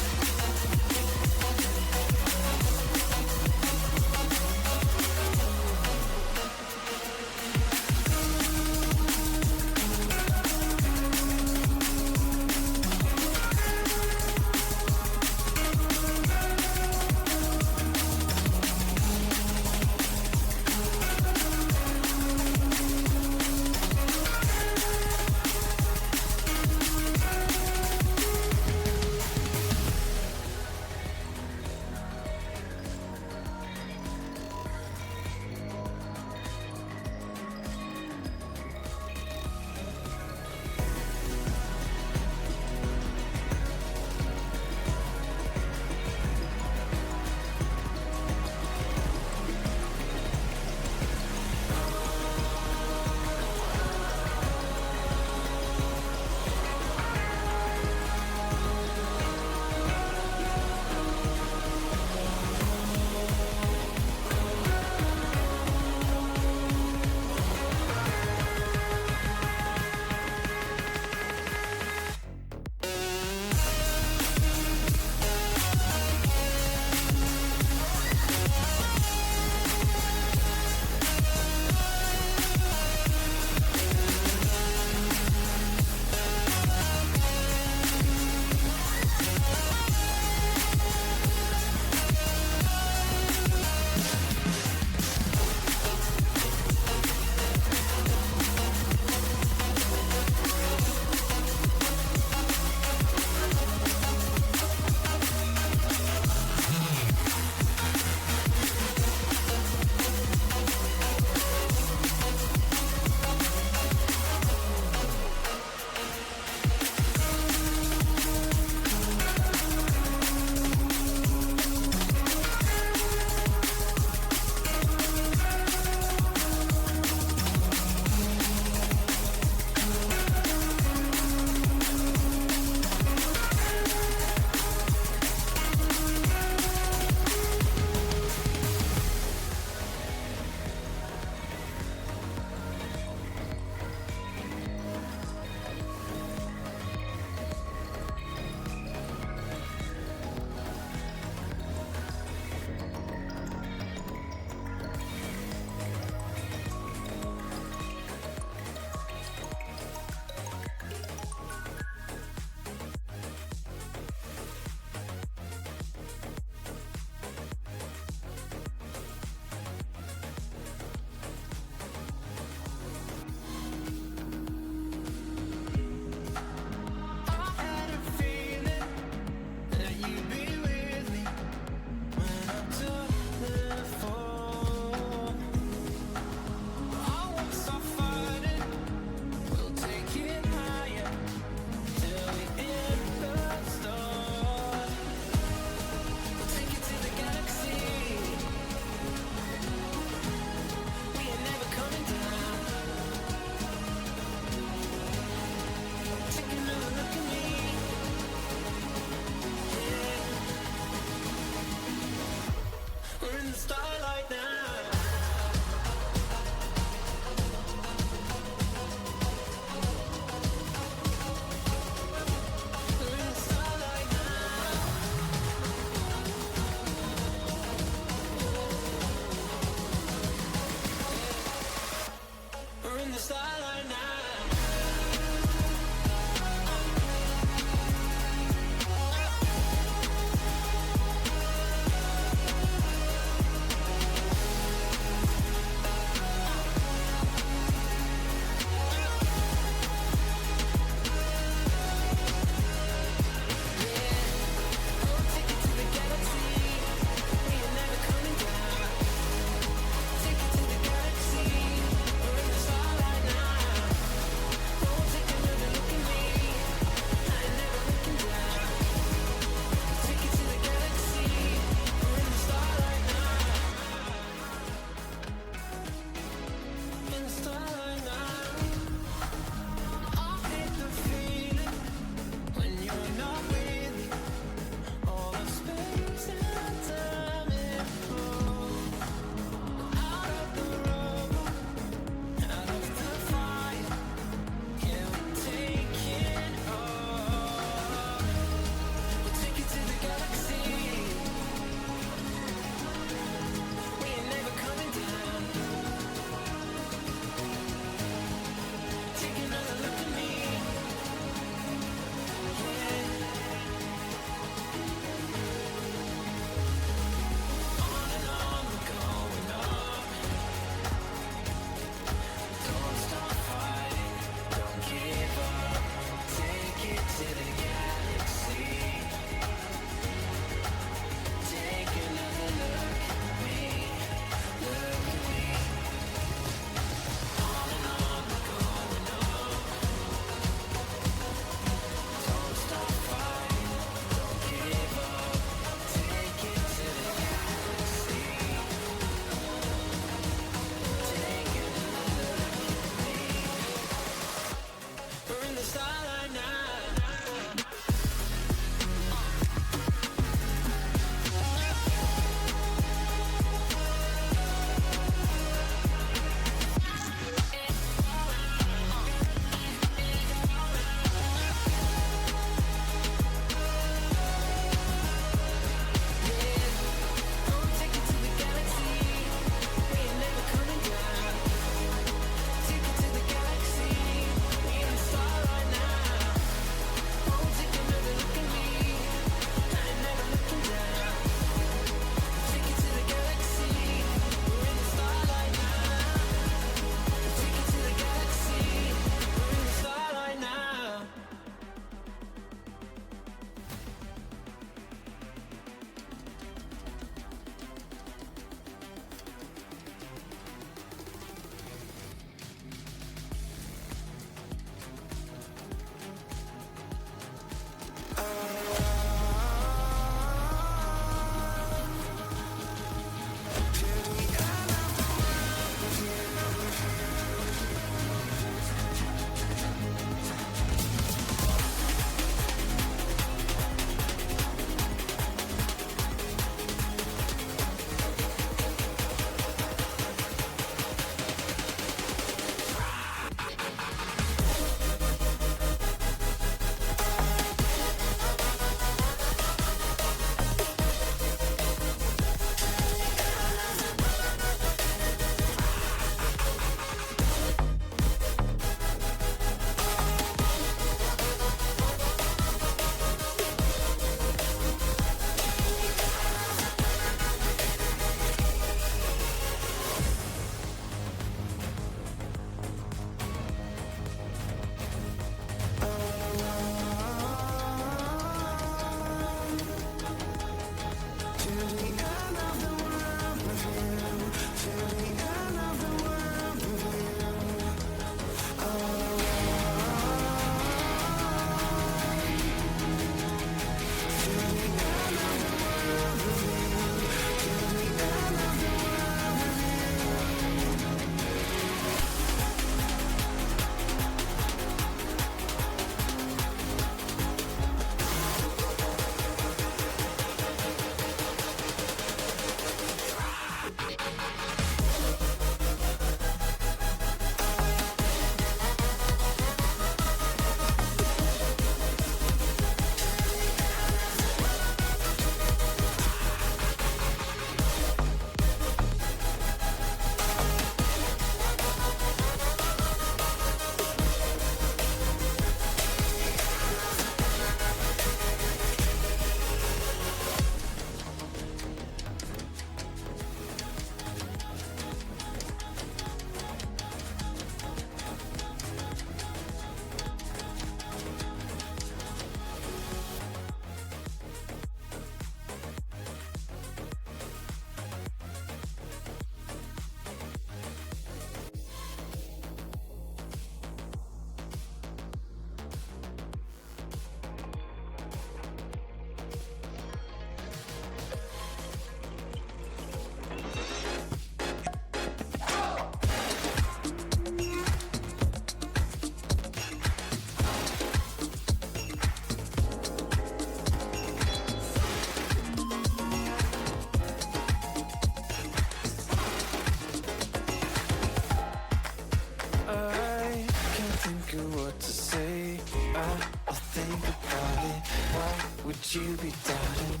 you be doubting?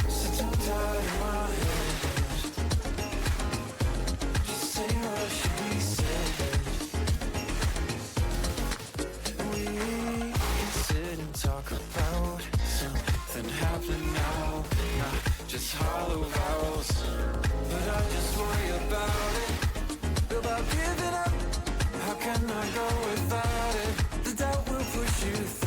Sit down tight in my head. Just say what should be said. We can sit and talk about something happening now, not just hollow vowels. But I just worry about giving up. How can I go without it? The doubt will push you through.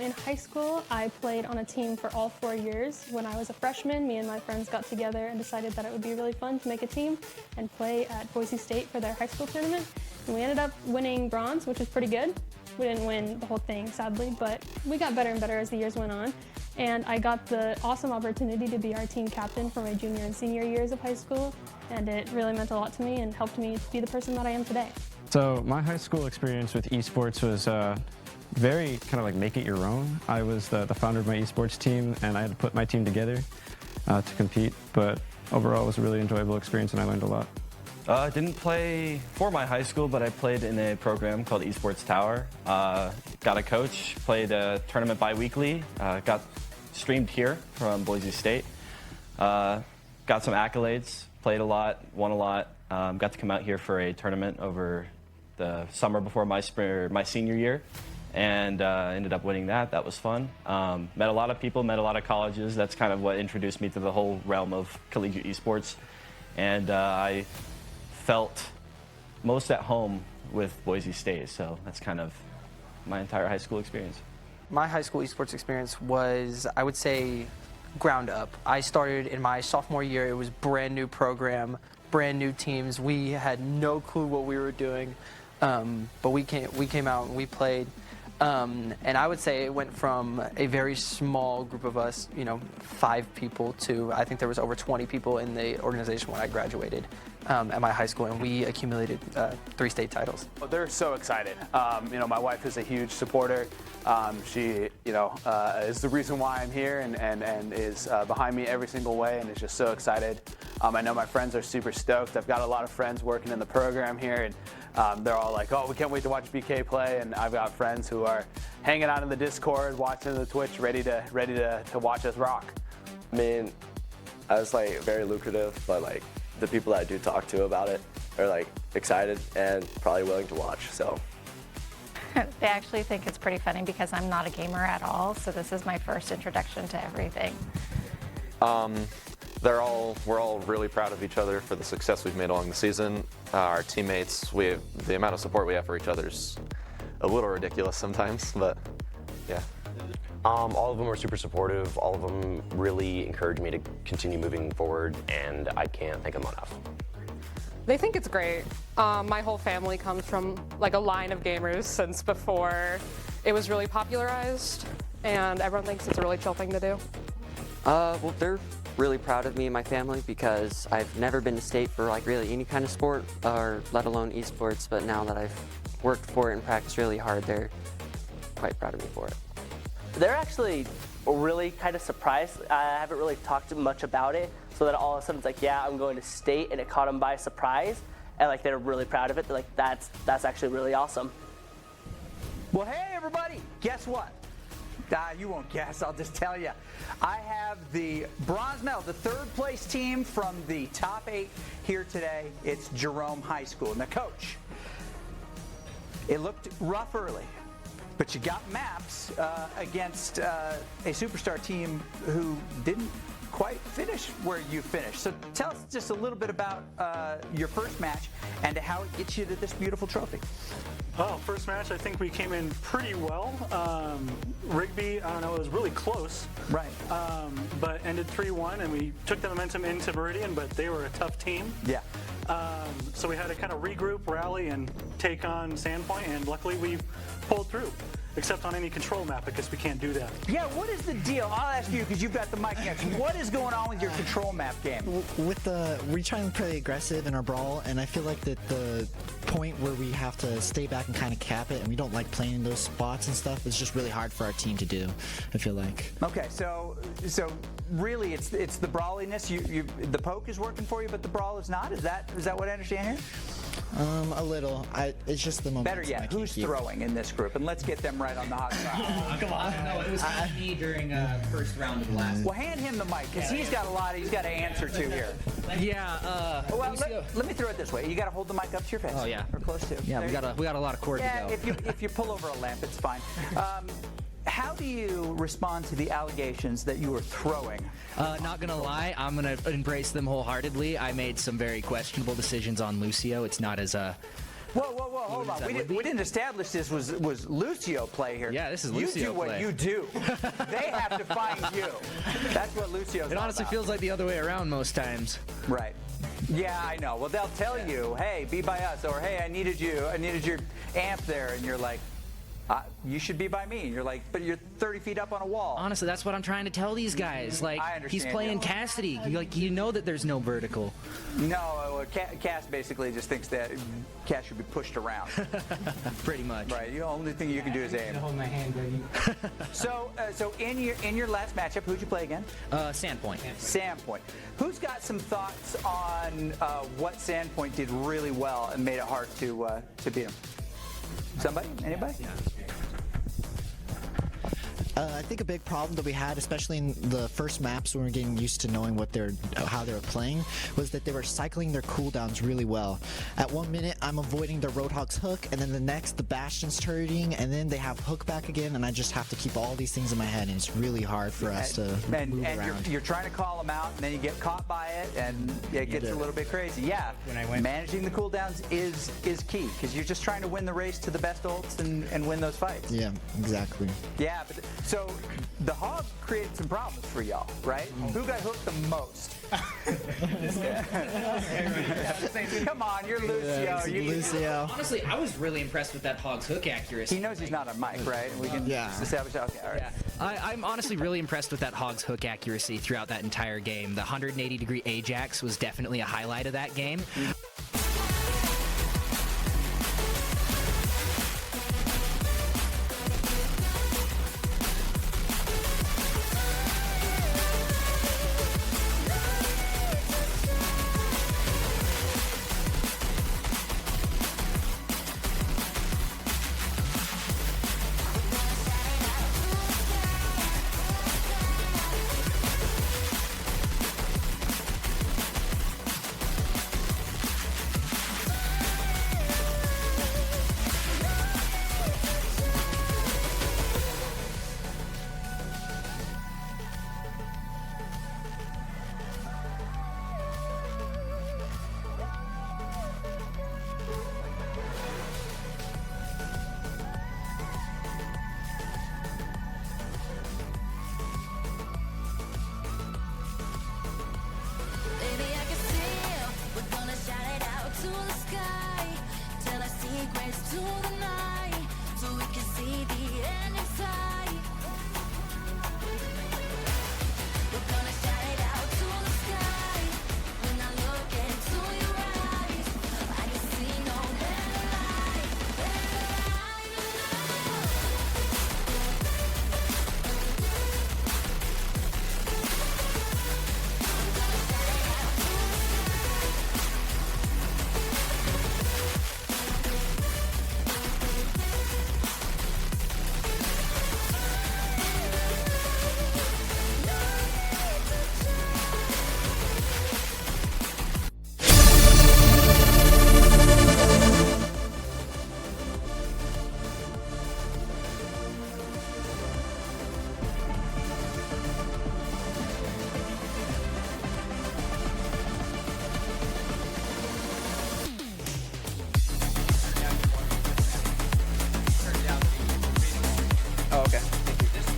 In high school, I played on a team for all 4 years. When I was a freshman, me and my friends got together and decided that it would be really fun to make a team and play at Boise State for their high school tournament. And we ended up winning bronze, which was pretty good. We didn't win the whole thing, sadly, but we got better and better as the years went on. And I got the awesome opportunity to be our team captain for my junior and senior years of high school, and it really meant a lot to me and helped me be the person that I am today. So my high school experience with esports was very kind of like make it your own. I was the founder of my esports team, and I had to put my team together to compete, but overall it was a really enjoyable experience and I learned a lot. I didn't play for my high school, but I played in a program called Esports Tower. Got a coach, played a tournament bi-weekly, got streamed here from Boise State. Got some accolades, played a lot, won a lot. Got to come out here for a tournament over the summer before my senior year, and ended up winning that. That was fun. Met a lot of people, met a lot of colleges. That's kind of what introduced me to the whole realm of collegiate esports. And I felt most at home with Boise State, so that's kind of my entire high school experience. My high school esports experience was, I would say, ground up. I started in my sophomore year. It was brand new program, brand new teams. We had no clue what we were doing, but we came out and we played. And I would say it went from a very small group of us, 5 people, to I think there was over 20 people in the organization when I graduated at my high school, and we accumulated 3 state titles. They're so excited. My wife is a huge supporter. She, is the reason why I'm here and is behind me every single way, and is just so excited. I know my friends are super stoked. I've got a lot of friends working in the program here, and they're all like, "Oh, we can't wait to watch BK play." And I've got friends who are hanging out in the Discord, watching the Twitch, ready to watch us rock. I mean, I was very lucrative, but the people that I do talk to about it are excited and probably willing to watch. So They actually think it's pretty funny because I'm not a gamer at all, so this is my first introduction to everything. We're all really proud of each other for the success we've made along the season. Our teammates, the amount of support we have for each other is a little ridiculous sometimes, but yeah. All of them are super supportive. All of them really encourage me to continue moving forward, and I can't thank them enough. They think it's great. My whole family comes from a line of gamers since before it was really popularized, and everyone thinks it's a really chill thing to do. Well, they're really proud of me and my family because I've never been to state for really any kind of sport, or let alone esports, but now that I've worked for it and practiced really hard, they're quite proud of me for it. They're actually really kind of surprised. I haven't really talked much about it, so that all of a sudden it's like, yeah, I'm going to state, and it caught them by surprise, and they're really proud of it. They're like, that's actually really awesome. Well, hey everybody, guess what? You won't guess. I'll just tell you. I have the bronze medal, the third place team from the top 8 here today. It's Jerome High School. Now, Coach, it looked rough early, but you got maps against a superstar team who didn't quite finish where you finished. So tell us just a little bit about your first match and how it gets you to this beautiful trophy. Well, first match, I think we came in pretty well. Rigby, I don't know, it was really close. Right. But ended 3-1, and we took the momentum into Meridian, but they were a tough team. Yeah. So we had to kind of regroup, rally, and take on Sandpoint, and luckily we pulled through. Except on any control map, because we can't do that. Yeah, what is the deal? I'll ask you because you've got the mic next. What is going on with your control map game? We try and play aggressive in our brawl, and I feel like that the point where we have to stay back and kind of cap it, and we don't like playing in those spots and stuff, is just really hard for our team to do, I feel like. Okay, so really it's the brawliness. The poke is working for you, but the brawl is not? Is that what I understand here? A little. It's just the momentum. Better yet, who's throwing in this group? And let's get them right on the hot side. Come on. No, it was me during first round of the last. Well, hand him the mic, because he's got a lot he's got to answer to here. Yeah. Well, let me throw it this way. You got to hold the mic up to your face. Oh, yeah. Or close to. Yeah, we got a lot of cord to go. If you pull over a lamp, it's fine. How do you respond to the allegations that you were throwing? Not gonna lie, I'm gonna embrace them wholeheartedly. I made some very questionable decisions on Lucio. It's not as Whoa, hold on. We didn't establish this was Lucio play here. Yeah, this is Lucio play. You do what you do. They have to find you. That's what Lucio's It honestly feels like the other way around most times. Right. Yeah, I know. Well, they'll tell you, hey, be by us, or hey, I needed your amp there, and you're like, you should be by me. And you're like, but you're 30 feet up on a wall. Honestly, that's what I'm trying to tell these guys. Like, he's playing Cassidy. You know that there's no vertical. No, Cass basically just thinks that Cass should be pushed around. Pretty much. Right. The only thing you can do is aim. Hold my hand, baby. So in your last matchup, who'd you play again? Sandpoint. Sandpoint. Who's got some thoughts on what Sandpoint did really well and made it hard to beat him? Somebody? Anybody? Yeah. I think a big problem that we had, especially in the first maps when we were getting used to knowing how they were playing, was that they were cycling their cooldowns really well. At 1 minute, I'm avoiding the Roadhog's hook, and then the next, the Bastion's turreting, and then they have hook back again, and I just have to keep all these things in my head, and it's really hard for us to move around. You're trying to call them out, and then you get caught by it, and it gets a little bit crazy. Yeah, managing the cooldowns is key, because you're just trying to win the race to the best ults and win those fights. Yeah, exactly. Yeah, but so the Hog created some problems for y'all, right? Who got hooked the most? Come on, you're Lucio. Lucio. Honestly, I was really impressed with that Hog's hook accuracy. He knows he's not on mic, right? We can establish that. Okay, all right. Yeah. I'm honestly really impressed with that Hog's hook accuracy throughout that entire game. The 180-degree Ajax was definitely a highlight of that game.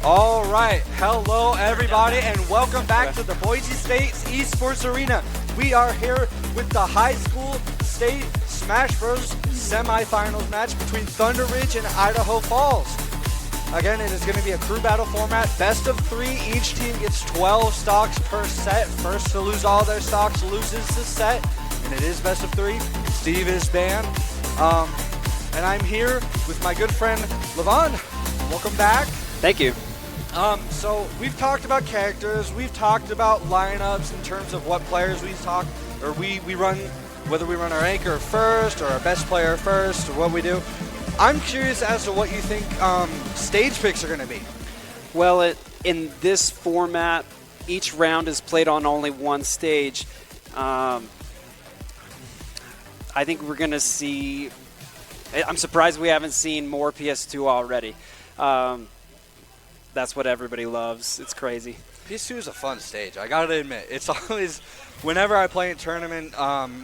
All right, hello everybody, and welcome back to the Boise State Esports Arena. We are here with the high school state Smash Bros. Semifinals match between Thunder Ridge and Idaho Falls. Again, it is going to be a crew battle format, best of 3. Each team gets 12 stocks per set. First to lose all their stocks loses the set, and it is best of 3. Steve is banned, and I'm here with my good friend Levon. Welcome back. Thank you. So we've talked about characters, we've talked about lineups in terms of what players we run, whether we run our anchor first or our best player first or what we do. I'm curious as to what you think stage picks are going to be. Well, in this format, each round is played on only one stage. I think we're going to see... I'm surprised we haven't seen more PS2 already. That's what everybody loves. It's crazy. PS2 is a fun stage, I gotta admit. It's always, whenever I play in tournament,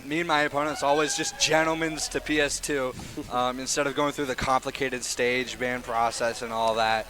me and my opponents always just gentlemen's to PS2 instead of going through the complicated stage ban process and all that.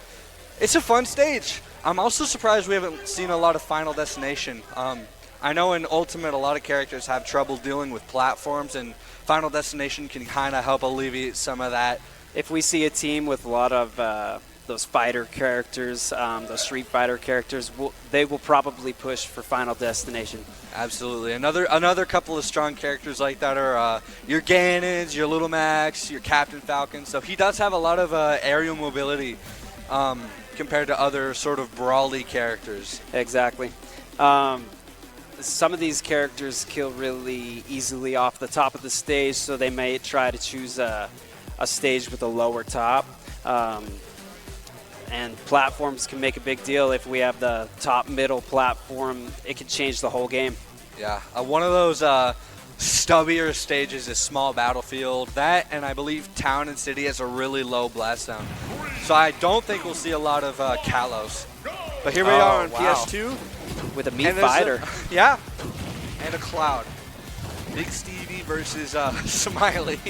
It's a fun stage. I'm also surprised we haven't seen a lot of Final Destination. I know in Ultimate a lot of characters have trouble dealing with platforms, and Final Destination can kind of help alleviate some of that. If we see a team with a lot of those fighter characters, those Street Fighter characters, they will probably push for Final Destination. Absolutely. Another couple of strong characters like that are your Ganons, your Little Max, your Captain Falcon. So he does have a lot of aerial mobility compared to other sort of brawly characters. Exactly. Some of these characters kill really easily off the top of the stage, so they may try to choose a stage with a lower top. And platforms can make a big deal. If we have the top middle platform, it can change the whole game. Yeah, one of those stubbier stages is Small Battlefield. That, and I believe Town and City has a really low blast zone. So I don't think we'll see a lot of Kalos. But here we are on PS2. With a Mii Fighter. Yeah, and a Cloud. Big Stevie versus Smiley.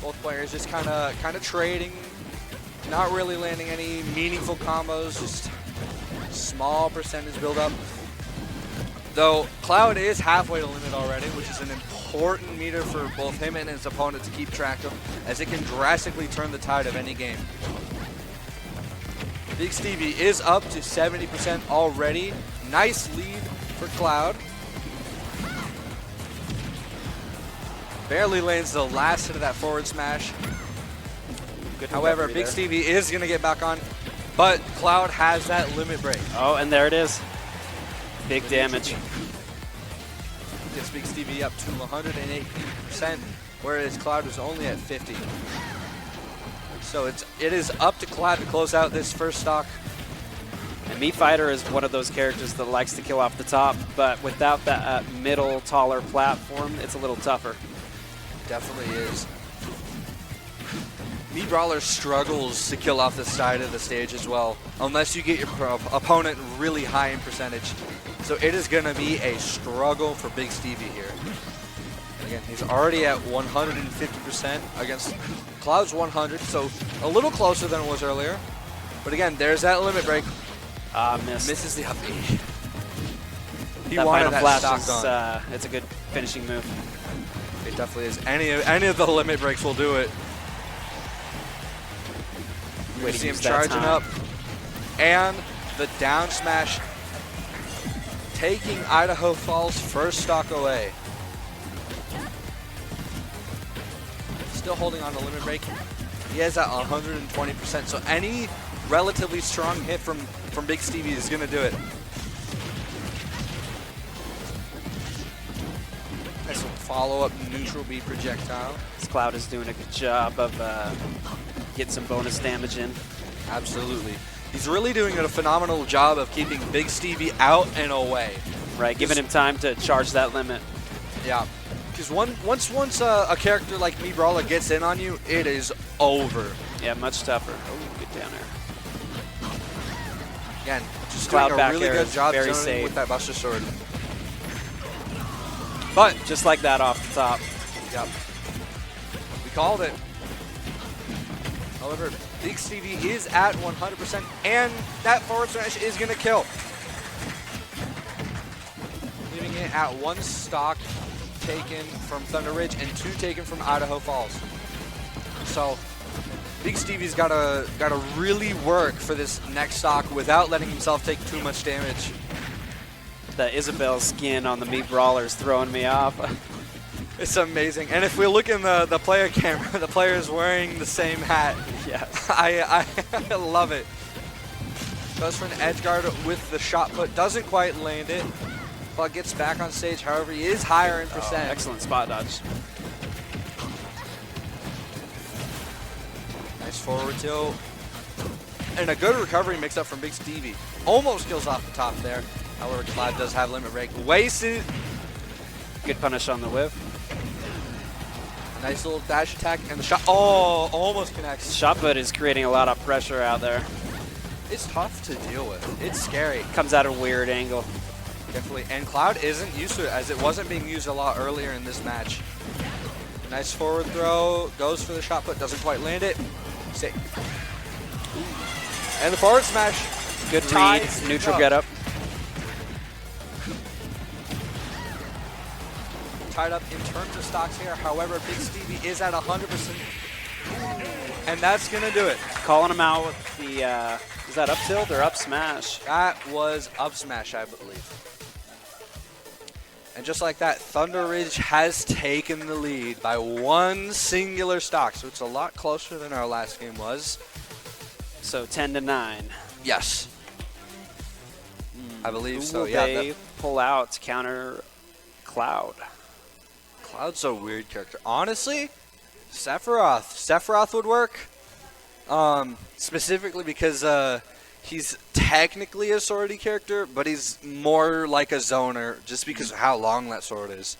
Both players just kind of trading, not really landing any meaningful combos, just small percentage build up. Though Cloud is halfway to limit already, which is an important meter for both him and his opponent to keep track of, as it can drastically turn the tide of any game. Big Stevie is up to 70% already. Nice lead for Cloud. Barely lands the last hit of that forward smash. However, Big Stevie is going to get back on, but Cloud has that limit break. Oh, and there it is. Big damage. Gets Big Stevie up to 118%, whereas Cloud is only at 50. So it is up to Cloud to close out this first stock. And Mii Fighter is one of those characters that likes to kill off the top, but without that middle, taller platform, it's a little tougher. Definitely is. Mii Brawler struggles to kill off the side of the stage as well, unless you get your opponent really high in percentage. So it is going to be a struggle for Big Stevie here. And again, he's already at 150% against Cloud's 100, so a little closer than it was earlier. But again, there's that limit break. Misses the up B. He that wanted final that flash stock is, gone. it's a good finishing move. It definitely is. Any of the limit breaks will do it. We see him charging up. And the down smash taking Idaho Falls' first stock away. Still holding on to limit break. He has that 120%. So any relatively strong hit from Big Stevie is going to do it. Nice follow-up neutral B projectile. This Cloud is doing a good job of getting some bonus damage in. Absolutely. He's really doing a phenomenal job of keeping Big Stevie out and away. Right, giving him time to charge that limit. Yeah, because once a character like Mii Brawler gets in on you, it is over. Yeah, much tougher. Oh, good down air. Again, just Cloud doing a back really air good is job very zoning safe. with that Buster Sword. But just like that off the top. Yep. We called it. However, Big Stevie is at 100%, and that forward smash is going to kill. Leaving it at 1 stock taken from Thunder Ridge and 2 taken from Idaho Falls. So Big Stevie's gotta really work for this next stock without letting himself take too much damage. The Isabel skin on the Meat Brawler is throwing me off. It's amazing. And if we look in the player camera, the player is wearing the same hat. Yes. I love it. Goes for an edge guard with the shot put. Doesn't quite land it. But gets back on stage. However, he is higher in percent. Excellent spot dodge. Nice forward tilt. And a good recovery mix up from Big Stevie. Almost kills off the top there. However, Cloud does have limit break. Wasted. Good punish on the whip. Nice little dash attack, and the shot, oh, almost connects. Shot put is creating a lot of pressure out there. It's tough to deal with. It's scary. Comes at a weird angle. Definitely, and Cloud isn't used to it, as it wasn't being used a lot earlier in this match. Nice forward throw, goes for the shot put, doesn't quite land it. Safe. And the forward smash. Good read, neutral get up. Tied up in terms of stocks here. However, Big Stevie is at 100%. And that's going to do it. Calling him out with the, is that up tilt or up smash? That was up smash, I believe. And just like that, Thunder Ridge has taken the lead by 1 singular stock. So it's a lot closer than our last game was. So 10-9. Yes. I believe Who so, will yeah. they pull out to counter Cloud? Cloud's a weird character. Honestly, Sephiroth. Sephiroth would work. Specifically because he's technically a swordy character, but he's more like a zoner just because of how long that sword is.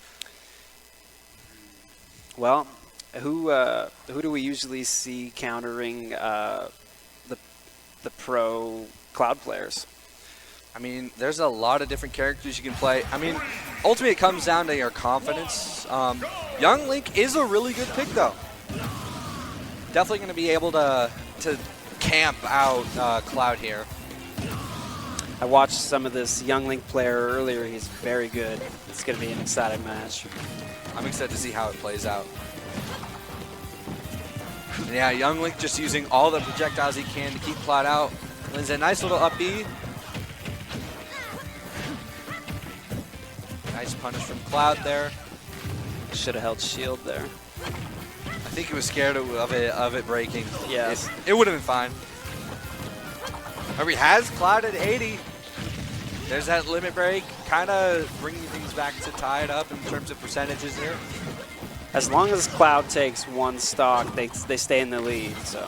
Well, who do we usually see countering the pro Cloud players? I mean, there's a lot of different characters you can play. I mean, ultimately it comes down to your confidence. Young Link is a really good pick, though. Definitely going to be able to camp out Cloud here. I watched some of this Young Link player earlier. He's very good. It's going to be an exciting match. I'm excited to see how it plays out. And yeah, Young Link just using all the projectiles he can to keep Cloud out. Lands a nice little up B. Nice punish from Cloud there. Should have held shield there. I think he was scared of it breaking. Yes. It would have been fine. However, he has Cloud at 80. There's that limit break, kind of bringing things back to tie it up in terms of percentages here. As long as Cloud takes 1 stock, they stay in the lead. So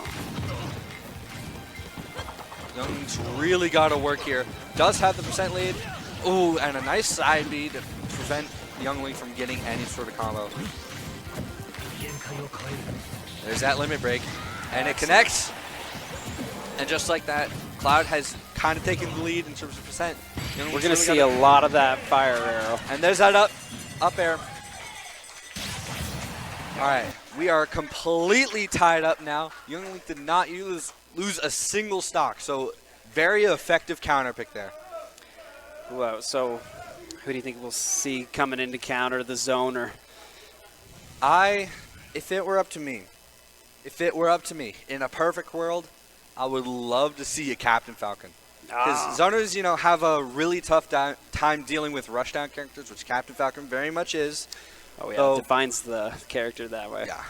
Young's really got to work here. Does have the percent lead. Ooh, and a nice side B to prevent Young Link from getting any sort of combo. There's that limit break, and it connects. And just like that, Cloud has kind of taken the lead in terms of percent. we're going to see a lot of that fire arrow. And there's that up air. All right, we are completely tied up now. Young Link did not lose a single stock, so very effective counter pick there. Whoa, so who do you think we'll see coming in to counter the zoner? If it were up to me, in a perfect world, I would love to see a Captain Falcon. Because zoners, have a really tough time dealing with rushdown characters, which Captain Falcon very much is. Oh yeah, defines the character that way. Yeah.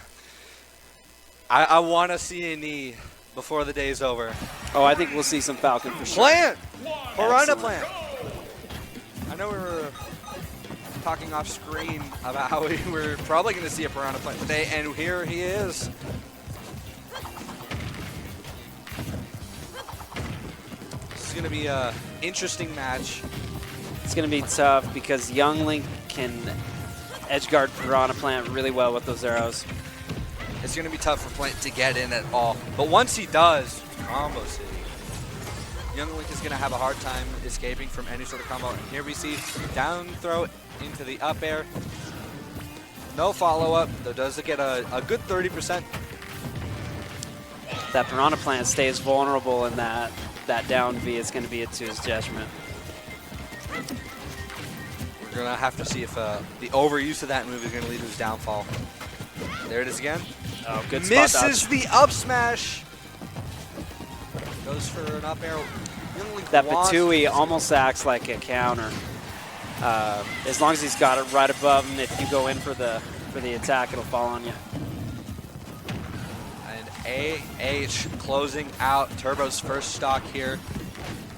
I want to see a knee before the day's over. Oh, I think we'll see some Falcon for sure. Plant! Piranha Plant! I know we were talking off screen about how we were probably going to see a Piranha Plant today, and here he is. This is going to be an interesting match. It's going to be tough because Young Link can edgeguard Piranha Plant really well with those arrows. It's going to be tough for Plant to get in at all. But once he does, combo city. Young Link is going to have a hard time escaping from any sort of combo. And here we see down throw into the up air. No follow-up, though does get a good 30%. that Piranha Plant stays vulnerable and that down V is going to be to his detriment. We're going to have to see if the overuse of that move is going to lead to his downfall. There it is again. Oh, good spot dodge. Misses the up smash. Goes for an up air. That Patui almost acts like a counter. As long as he's got it right above him, if you go in for the attack, it'll fall on you. And AH closing out Turbo's first stock here.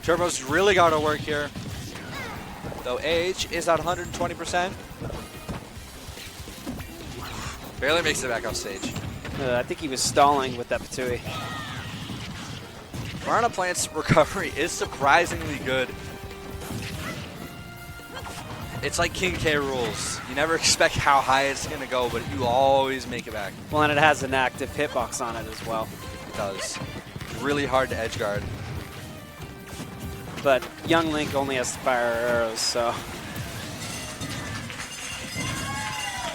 Turbo's really got to work here. Though AH is at 120%. Barely makes it back off stage. I think he was stalling with that Patui. Piranha Plant's recovery is surprisingly good. It's like King K rules. You never expect how high it's going to go, but you always make it back. Well, and it has an active hitbox on it as well. It does. Really hard to edge guard. But Young Link only has to fire arrows, so.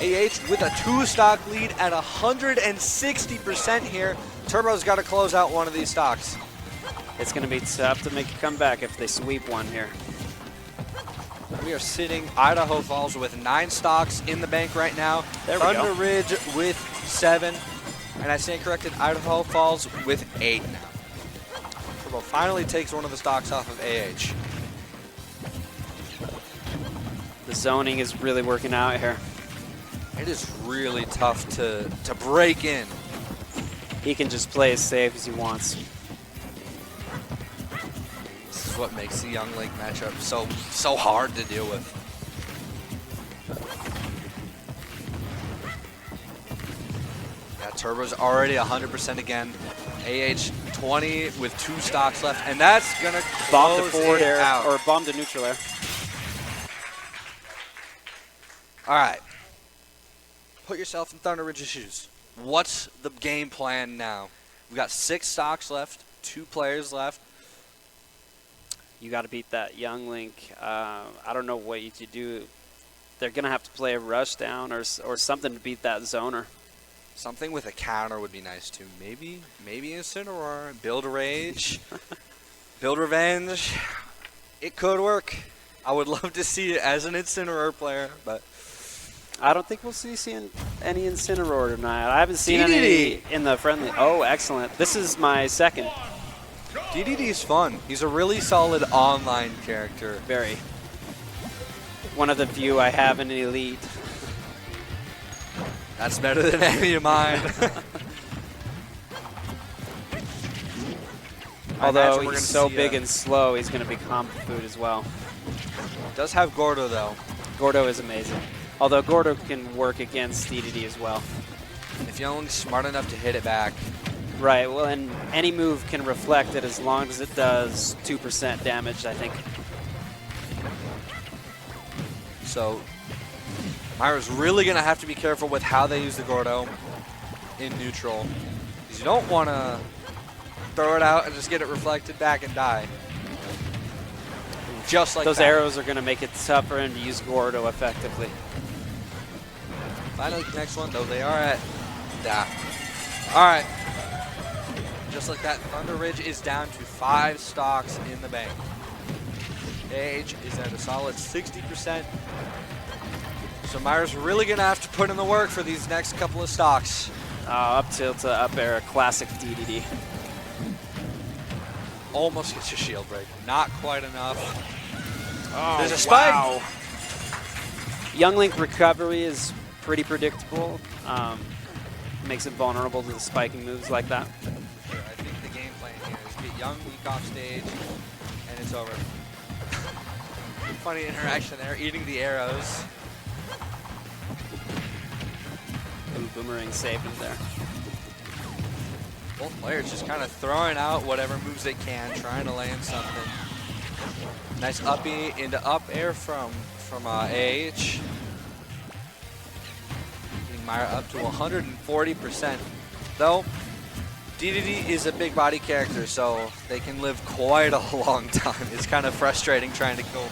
AH with a 2-stock lead at 160% here. Turbo's got to close out one of these stocks. It's going to be tough to make a comeback if they sweep one here. We are sitting Idaho Falls with 9 stocks in the bank right now. There we Thunder go. Ridge with 7. And I stand corrected, Idaho Falls with 8 now. Turbo finally takes one of the stocks off of AH. The zoning is really working out here. It is really tough to break in. He can just play as safe as he wants. This is what makes the Young Link matchup so hard to deal with. Yeah, Turbo's already 100% again. AH 20 with 2 stocks left, and that's gonna Bomb to close forward it air, out. or bomb to neutral air. All right. Put yourself in Thunder Ridge's shoes. What's the game plan now? We got 6 stocks left, 2 players left. You got to beat that Young Link. I don't know what you do. They're going to have to play a rush down or something to beat that zoner. Something with a counter would be nice too. Maybe Incineroar, build Rage, build Revenge. It could work. I would love to see it as an Incineroar player, but I don't think we'll see any Incineroar tonight. I haven't seen any in the friendly. Oh, excellent. This is my second. DDD is fun. He's a really solid online character. Very. One of the few I have in Elite. That's better than any of mine. Although he's so big and slow, he's going to be comp food as well. Does have Gordo, though. Gordo is amazing. Although Gordo can work against DDD as well. If Young Link's smart enough to hit it back. Right, well, and any move can reflect it as long as it does 2% damage, I think. So Myra's really going to have to be careful with how they use the Gordo in neutral. Because you don't want to throw it out and just get it reflected back and die. Just like those that. arrows are going to make it tough for him to use Gordo effectively. Finally, next one, though, they are at that. All right. Just like that, Thunder Ridge is down to 5 stocks in the bank. AH is at a solid 60%. So Myra's really going to have to put in the work for these next couple of stocks. Up tilt to up air, classic DDD. Almost gets a shield break. Not quite enough. Oh, there's a spike. Wow. Young Link recovery is pretty predictable. Makes it vulnerable to the spiking moves like that. Sure, I think the game plan here is get Young Link off stage, and it's over. Funny interaction there, eating the arrows. Ooh, Boomerang saved him there. Both players just kind of throwing out whatever moves they can, trying to land something. Nice uppie into up air from AH. Getting Myra up to 140%. Though, DDD is a big body character, so they can live quite a long time. It's kind of frustrating trying to kill.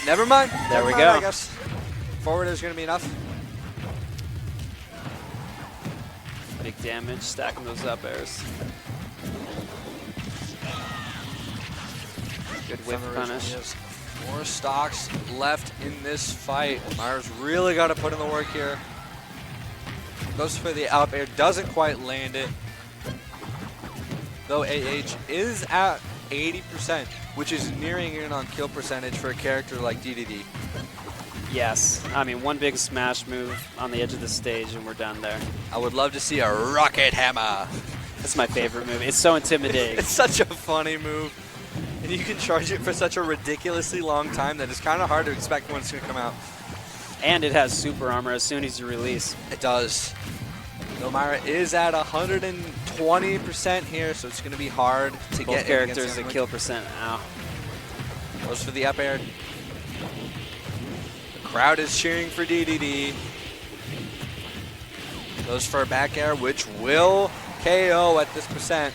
Never mind. There we go. go. I guess forward is going to be enough. Big damage, stacking those up airs. Good whip Thunder Ridge punish. has 4 stocks left in this fight. Myers really got to put in the work here. Goes for the up air, doesn't quite land it. Though AH is at 80%, which is nearing in on kill percentage for a character like DDD. Yes. I mean, one big smash move on the edge of the stage and we're done there. I would love to see a rocket hammer. That's my favorite move. It's so intimidating. It's such a funny move. And you can charge it for such a ridiculously long time that it's kind of hard to expect when it's going to come out. And it has super armor as soon as you release. It does. Nomira is at 120% here, so it's going to be hard to Both get characters at kill percent now. Goes for the up air. The crowd is cheering for DDD. Goes for a back air, which will KO at this percent.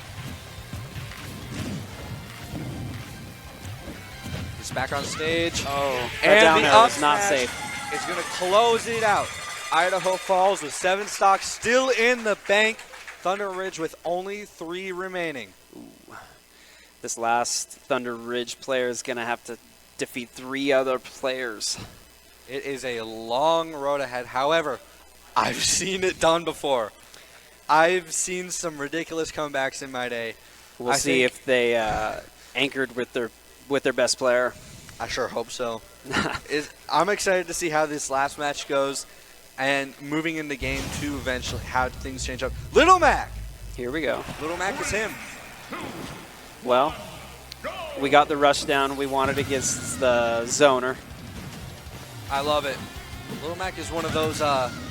He's back on stage. Oh, and down the air up was not smash safe. is going to close it out. Idaho Falls with 7 stocks still in the bank. Thunder Ridge with only 3 remaining. Ooh. This last Thunder Ridge player is going to have to defeat 3 other players. It is a long road ahead. However, I've seen it done before. I've seen some ridiculous comebacks in my day. We'll see if they anchored with their best player. I sure hope so. I'm excited to see how this last match goes. And moving into game 2 eventually, how things change up. Little Mac! Here we go. Little Mac is him. Well, we got the rush down we wanted against the zoner. I love it. Little Mac is one of those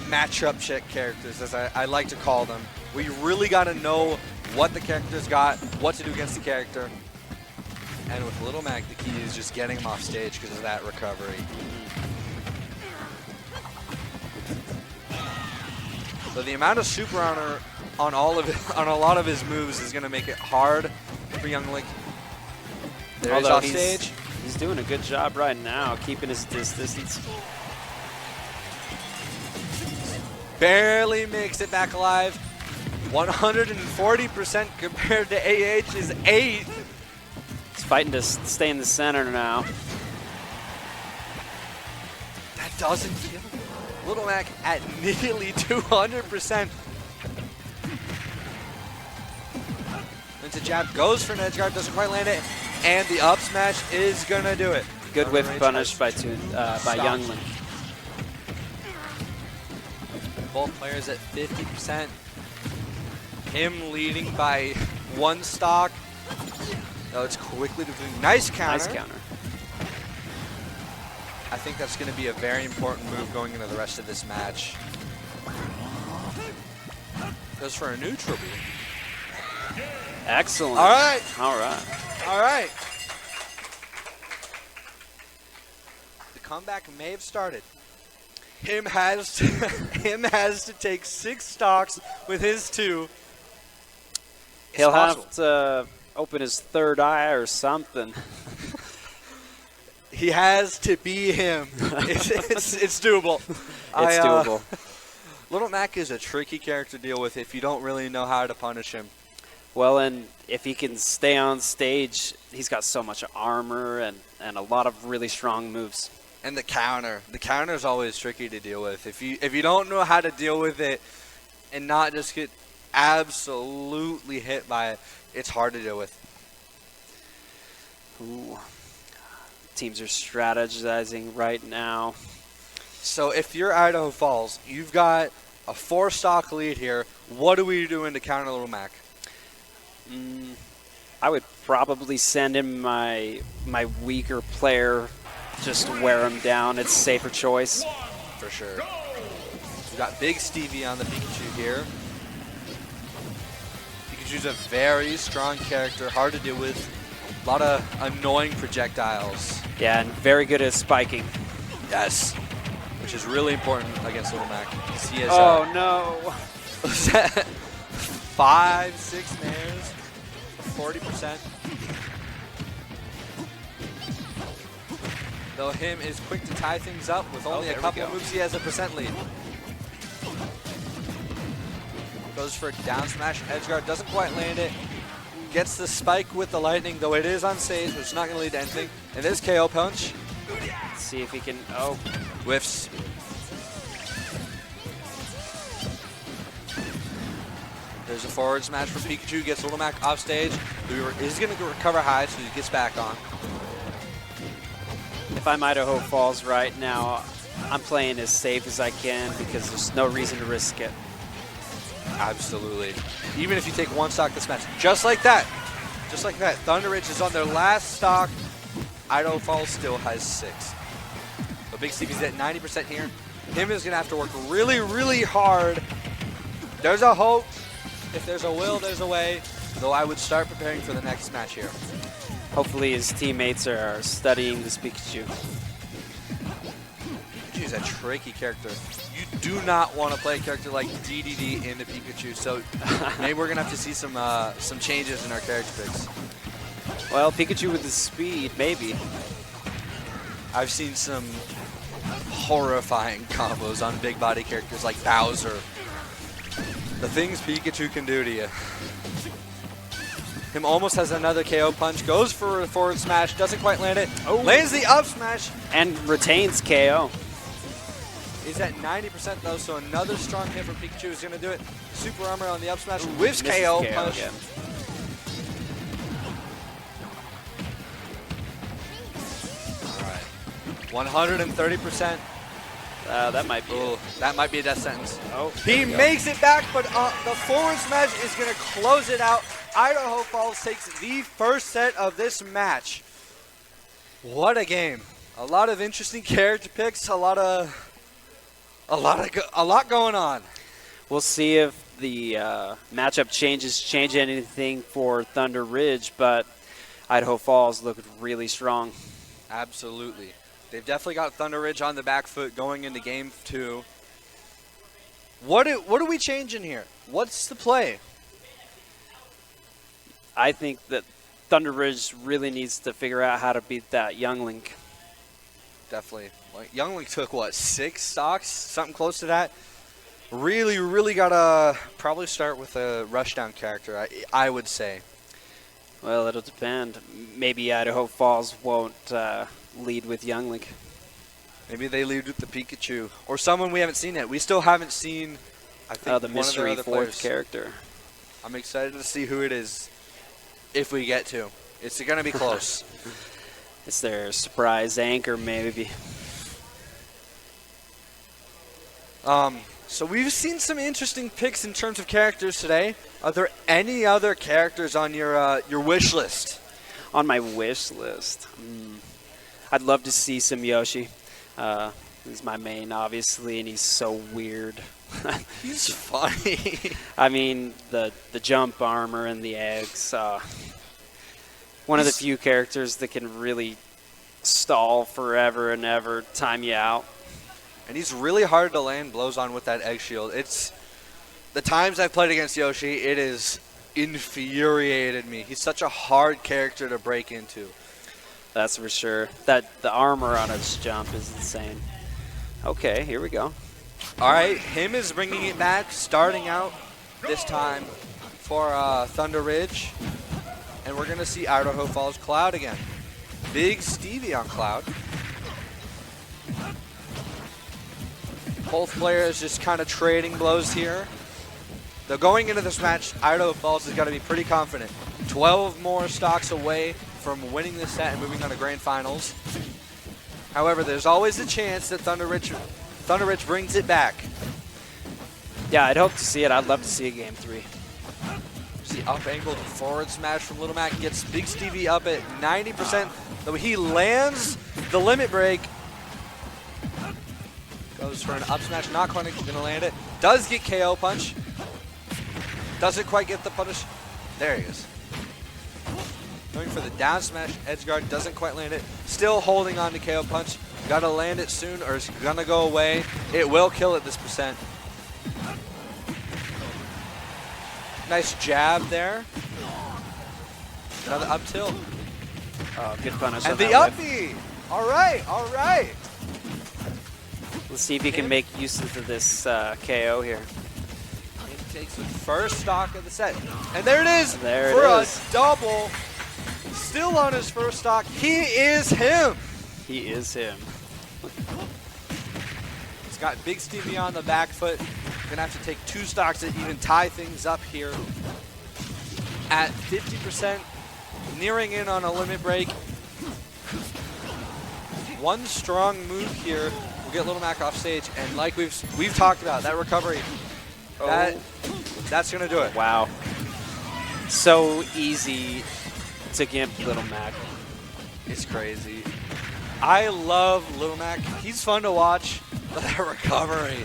matchup check characters, as I like to call them, where you really got to know what the character's got, what to do against the character. And with Little Mac, the key is just getting him off stage because of that recovery. So the amount of super honor on a lot of his moves is going to make it hard for Young Link. There he's off stage. He's doing a good job right now, keeping his distance. Barely makes it back alive. 140% compared to AH is 8. He's fighting to stay in the center now. That doesn't kill him. Little Mac at nearly 200%. Into jab, goes for an edge guard, doesn't quite land it, and the up smash is gonna do it. Good whiff punish by Young Link. Both players at 50%. Him leading by 1 stock. Now it's quickly defeating. Nice counter. Nice counter. I think that's going to be a very important move going into the rest of this match. Goes for a neutral beat. Excellent. All right. All right. All right. The comeback may have started. Him has to take 6 stocks with his 2. He'll have to open his third eye or something. He has to be him. It's doable. It's doable. Little Mac is a tricky character to deal with if you don't really know how to punish him. Well, and if he can stay on stage, he's got so much armor and a lot of really strong moves. And the counter is always tricky to deal with. If you don't know how to deal with it and not just get absolutely hit by it, it's hard to deal with. Ooh. Teams are strategizing right now. So if you're Idaho Falls, you've got a 4-stock lead here. What are we doing to counter Little Mac? I would probably send in my weaker player, just wear him down. It's a safer choice. For sure. We've got Big Stevie on the Pikachu here. Pikachu's a very strong character, hard to deal with. A lot of annoying projectiles. Yeah, and very good at spiking. Yes. Which is really important against Little Mac. He has, no. 5, 6 nairs, 40%. Though him is quick to tie things up with only a couple of moves, he has a percent lead. Goes for a down smash, edge guard, doesn't quite land it. gets the spike with the lightning, though it is on stage, but it's not going to lead to anything. And there's KO punch. Let's see if he can, oh. Whiffs. There's a forward smash for Pikachu, gets Little Mac off stage. He's going to recover high, so he gets back on. If I'm Idaho Falls right now, I'm playing as safe as I can because there's no reason to risk it. Absolutely. Even if you take one stock this match, just like that. Just like that. Thunder Ridge is on their last stock. Idaho Falls still has 6. So Big Stevie's at 90% here. Him is going to have to work really, really hard. There's a hope. If there's a will, there's a way. Though I would start preparing for the next match here. Hopefully his teammates are studying this Pikachu. Pikachu's a tricky character. You do not want to play a character like DDD into Pikachu, so maybe we're going to have to see some changes in our character picks. Well, Pikachu with the speed, maybe. I've seen some horrifying combos on big body characters like Bowser. The things Pikachu can do to you. Him almost has another KO punch, goes for a forward smash, doesn't quite land it, lands the up smash. And retains KO. Is at 90% though, so another strong hit from Pikachu is going to do it. Super armor on the up smash, whiffs KO punch. Again. All right, 130%. That might be it. That might be a death sentence. Oh, he makes it back, but the forward smash is going to close it out. Idaho Falls takes the first set of this match. What a game! A lot of interesting character picks. A lot going on. We'll see if the matchup changes change anything for Thunder Ridge, but Idaho Falls looked really strong. Absolutely. They've definitely got Thunder Ridge on the back foot going into game 2. What do we change in here? What's the play? I think that Thunder Ridge really needs to figure out how to beat that Youngling. Definitely. Like Youngling took, what, 6 stocks? Something close to that. Really, really got to probably start with a rushdown character, I would say. Well, it'll depend. Maybe Idaho Falls won't lead with Youngling. Maybe they lead with the Pikachu. Or someone we haven't seen yet. We still haven't seen, I think, the one mystery of their other fourth players. character. I'm excited to see who it is if we get to. It's going to be close. It's their surprise anchor, maybe. So we've seen some interesting picks in terms of characters today. Are there any other characters on your wish list? On my wish list? I'd love to see some Yoshi. He's my main, obviously, and he's so weird. He's funny. I mean, the jump armor and the eggs. One of the few characters that can really stall forever and ever, time you out. And he's really hard to land blows on with that egg shield. It's the times I've played against Yoshi, it has infuriated me. He's such a hard character to break into. That's for sure. The armor on its jump is insane. Okay, here we go. All right, him is bringing it back, starting out this time for Thunder Ridge. And we're going to see Idaho Falls Cloud again. Big Stevie on Cloud. Both players just kind of trading blows here. Though going into this match, Idaho Falls has got to be pretty confident. 12 more stocks away from winning this set and moving on to grand finals. However, there's always a chance that Thunder Ridge brings it back. Yeah, I'd hope to see it. I'd love to see a game 3. See up-angled forward smash from Little Mac gets Big Stevie up at 90%. Though he lands the limit break. Goes for an up smash, not quite going to land it. Does get KO punch. Doesn't quite get the punish. There he is. Going for the down smash, edge guard, doesn't quite land it. Still holding on to KO punch. Got to land it soon or it's going to go away. It will kill at this percent. Nice jab there. Another up tilt. Oh, good punish. And the uppy. All right, all right. Let's see if he can make use of this KO here. Him takes the first stock of the set. And there it is There for it is. a double. Still on his first stock. He is him. He is him. He's got Big Stevie on the back foot. Gonna have to take 2 stocks to even tie things up here. At 50%, nearing in on a limit break. One strong move here will get Little Mac off stage, and like we've talked about, that recovery, that's gonna do it. Wow. So easy to gimp Little Mac. It's crazy. I love Little Mac. He's fun to watch, but that recovery.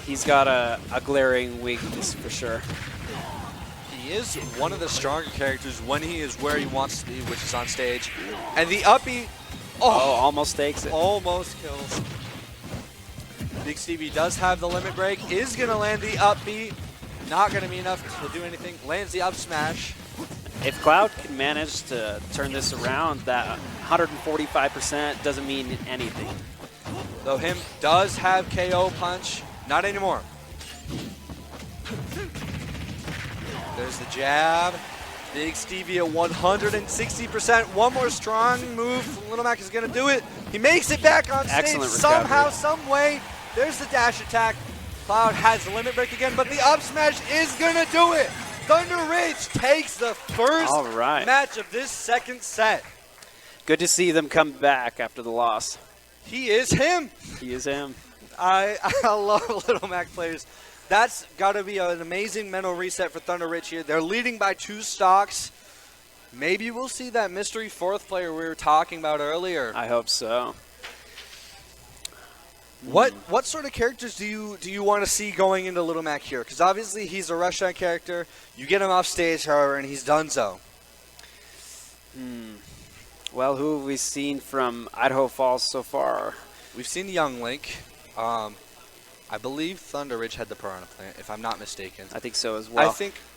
He's got a glaring weakness for sure. He is one of the stronger characters when he is where he wants to be, which is on stage. And the uppy, almost takes it. Almost kills. Big Stevie does have the limit break, is going to land the up B. Not going to be enough to do anything. Lands the up smash. If Cloud can manage to turn this around, that 145% doesn't mean anything. Though him does have KO punch. Not anymore. There's the jab. Big Stevie at 160%. One more strong move from Little Mac is going to do it. He makes it back on stage Excellent somehow, recovery. some way. There's the dash attack. Cloud has the limit break again, but the up smash is going to do it. Thunder Ridge takes the first All right. match of this second set. Good to see them come back after the loss. He is him. He is him. I love Little Mac players. That's got to be an amazing mental reset for Thunder Ridge here. They're leading by 2 stocks. Maybe we'll see that mystery 4th player we were talking about earlier. I hope so. What sort of characters do you want to see going into Little Mac here? Because obviously he's a rushdown character. You get him off stage, however, and he's done so. Well, who have we seen from Idaho Falls so far? We've seen Young Link. I believe Thunder Ridge had the Piranha Plant, if I'm not mistaken. I think so as well.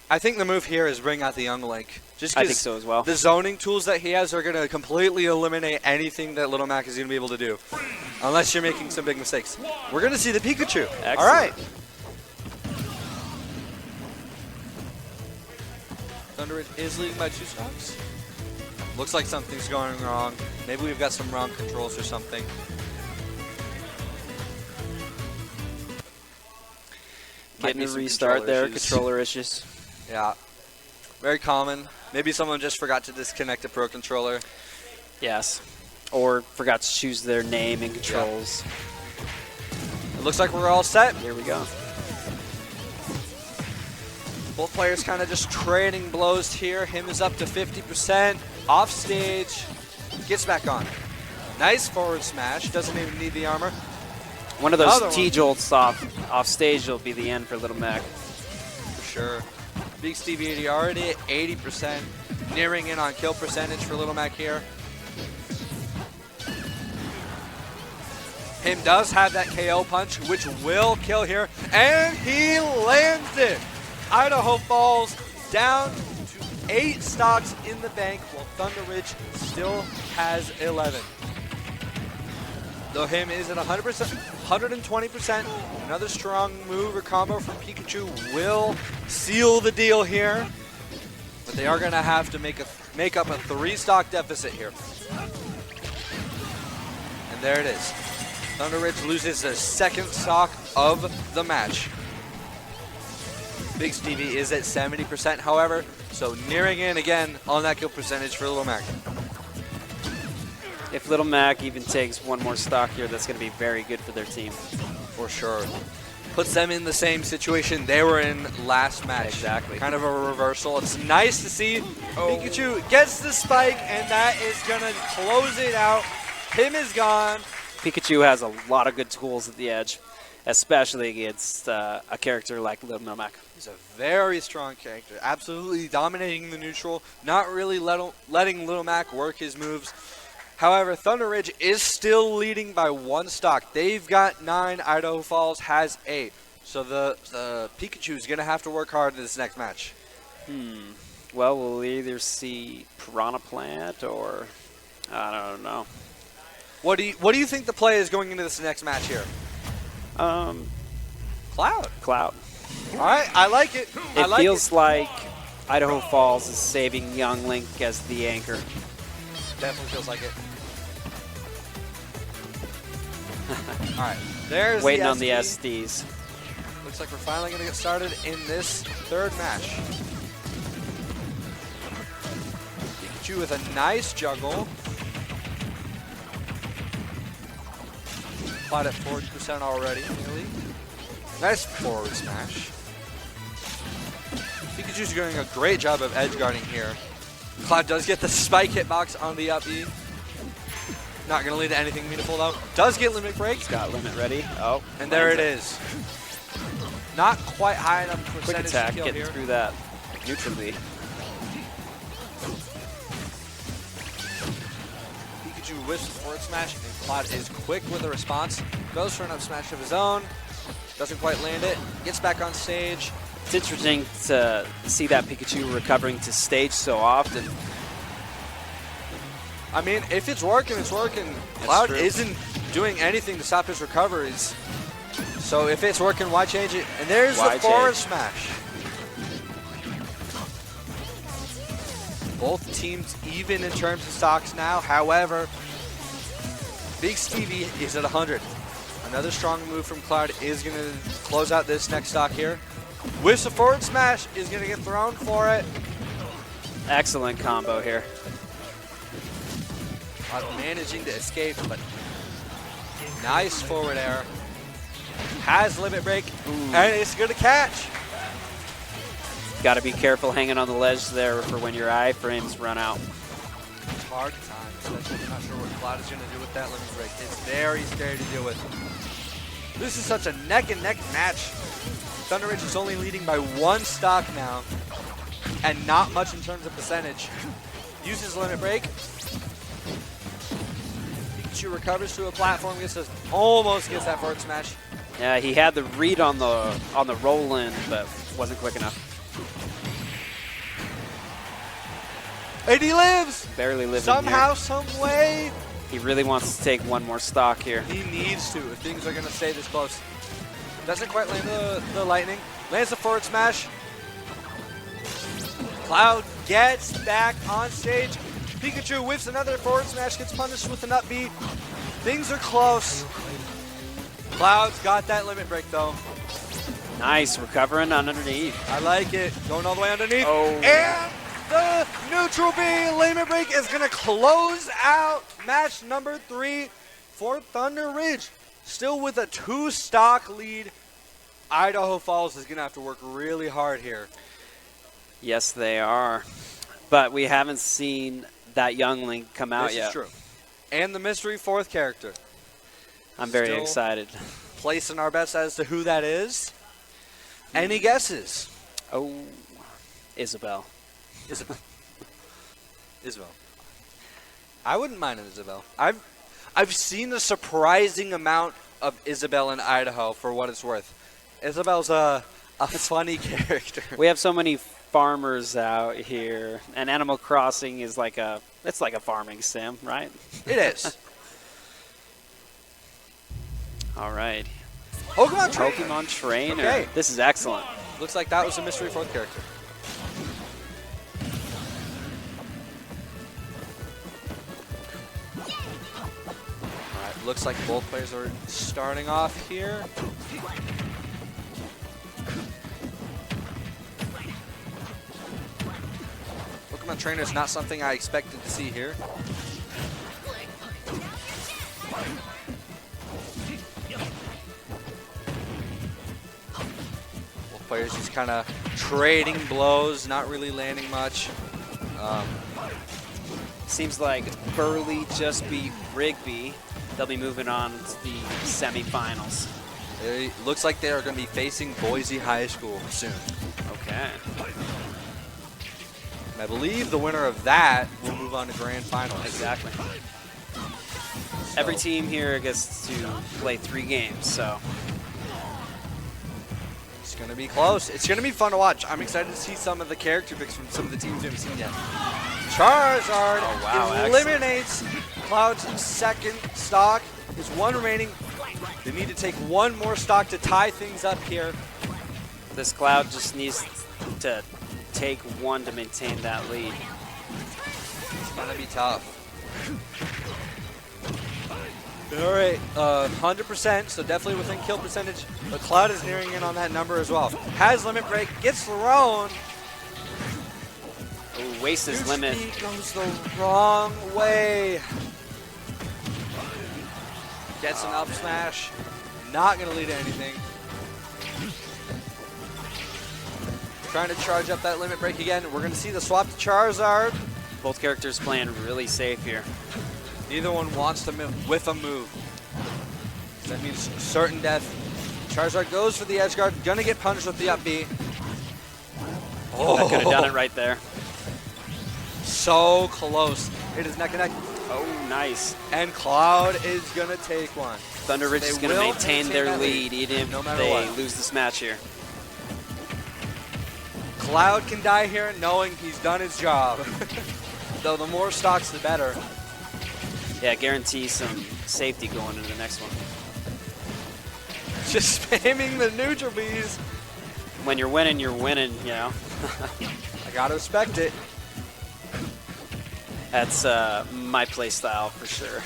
I think the move here is bring out the Young Link. Just I think so as well. The zoning tools that he has are going to completely eliminate anything that Little Mac is going to be able to do. Unless you're making some big mistakes. We're going to see the Pikachu. Excellent. All right. Thunder Ridge is leading by 2 stocks. Looks like something's going wrong. Maybe we've got some wrong controls or something. Getting a restart there, controller issues. Yeah, very common. Maybe someone just forgot to disconnect a Pro Controller. Yes, or forgot to choose their name and controls. Yeah. It looks like we're all set. Here we go. Both players kind of just trading blows here. Him is up to 50%. Off stage, gets back on. Nice forward smash. Doesn't even need the armor. One of those T-jolts off stage will be the end for Little Mac. For sure. Big Stevie 80 already at 80%. Nearing in on kill percentage for Little Mac here. Him does have that KO punch, which will kill here. And he lands it. Idaho Falls down to 8 stocks in the bank, while Thunder Ridge still has 11. Though him is at 100%, 120%. Another strong move or combo from Pikachu will seal the deal here. But they are going to have to make up a 3-stock deficit here. And there it is. Thunder Ridge loses their 2nd stock of the match. Big Stevie is at 70%, however, so nearing in again on that kill percentage for Little Mac. If Little Mac even takes one more stock here, that's going to be very good for their team. For sure. Puts them in the same situation they were in last match. Exactly. Kind of a reversal. It's nice to see Pikachu gets the spike, and that is going to close it out. Him is gone. Pikachu has a lot of good tools at the edge, especially against a character like Little Mac. He's a very strong character, absolutely dominating the neutral, not really letting Little Mac work his moves. However, Thunder Ridge is still leading by 1 stock. They've got 9, Idaho Falls has 8. So the Pikachu is going to have to work hard in this next match. Well, we'll either see Piranha Plant or I don't know. What do you think the play is going into this next match here? Cloud Cloud. Cloud. All right, I like it. It feels like Idaho Falls is saving Young Link as the anchor. Definitely feels like it. All right, there's Waiting the on the SD. SDs. Looks like we're finally going to get started in this third match. Pikachu with a nice juggle. Cloud at 40% already, nearly. Nice forward smash. Pikachu's doing a great job of edge guarding here. Cloud does get the spike hitbox on the up E. Not going to lead to anything meaningful though. Does get limit break. He's got limit ready. Oh, and there it is. Not quite high enough Quick percentage attack, to kill getting here. through that neutrally. Pikachu whiffs the forward smash, and Cloud is quick with the response. Goes for an up smash of his own. Doesn't quite land it. Gets back on stage. It's interesting to see that Pikachu recovering to stage so often. I mean, if it's working, it's working. Cloud isn't doing anything to stop his recoveries. So if it's working, why change it? And there's the forward smash. Both teams even in terms of stocks now. However, Big Stevie is at 100. Another strong move from Cloud is going to close out this next stock here. With the forward smash, is going to get thrown for it. Excellent combo here. Managing to escape, but nice forward air. Has limit break, and it's going to catch. Got to be careful hanging on the ledge there for when your iframes run out. It's hard time, especially if you're not sure what Cloud is going to do with that limit break. It's very scary to deal with. This is such a neck and neck match. Thunder Ridge is only leading by 1 stock now, and not much in terms of percentage. Uses limit break. Pikachu recovers to a platform, almost gets that forward smash. Yeah, he had the read on the roll in, but wasn't quick enough. And he lives! Barely living Somehow, here. some way. He really wants to take one more stock here. He needs to if things are going to stay this close. Doesn't quite land the lightning. Lands the forward smash. Cloud gets back on stage. Pikachu whiffs another forward smash, gets punished with an up B. Things are close. Cloud's got that limit break though. Nice, recovering underneath. I like it. Going all the way underneath. Oh. And the neutral B limit break is going to close out match number 3 for Thunder Ridge. Still with a 2-stock lead. Idaho Falls is going to have to work really hard here. Yes, they are. But we haven't seen that Young Link come out yet. This is true. And the mystery 4th character. I'm very Still excited. Placing our bets as to who that is. Any guesses? Oh, Isabel. Isabel. I wouldn't mind an Isabel. I've seen a surprising amount of Isabel in Idaho for what it's worth. Isabel's a funny character. We have so many farmers out here, and Animal Crossing is like it's like a farming sim, right? It is. All right. Pokemon Trainer. Okay. This is excellent. Looks like that was a mystery 4th character. All right, looks like both players are starting off here. Pokemon Trainer is not something I expected to see here. Both players just kind of trading blows, not really landing much. Seems like Burley just beat Rigby. They'll be moving on to the semifinals. It looks like they are going to be facing Boise High School soon. Okay. And I believe the winner of that will move on to grand finals. Exactly. Every team here gets to play 3 games, so it's going to be close. It's going to be fun to watch. I'm excited to see some of the character picks from some of the teams we haven't seen yet. Charizard eliminates Cloud's 2nd stock. His 1 remaining. They need to take one more stock to tie things up here. This Cloud just needs to take one to maintain that lead. It's gonna be tough. All right, 100%, so definitely within kill percentage, but Cloud is nearing in on that number as well. Has limit break, gets thrown. Ooh, waste his limit. Goes the wrong way. Gets an up smash, not gonna lead to anything. Trying to charge up that limit break again. We're gonna see the swap to Charizard. Both characters playing really safe here. Neither one wants to whiff a move. That means certain death. Charizard goes for the edge guard, gonna get punished with the up B. Oh, I could have done it right there. So close. It is neck and neck. Oh, nice. And Cloud is gonna take one. Thunder Ridge is going to maintain their lead even if no matter they what. lose this match here. Cloud can die here knowing he's done his job. Though the more stocks, the better. Yeah, guarantee some safety going into the next one. Just spamming the neutral bees. When you're winning, you know. I gotta respect it. That's my play style for sure.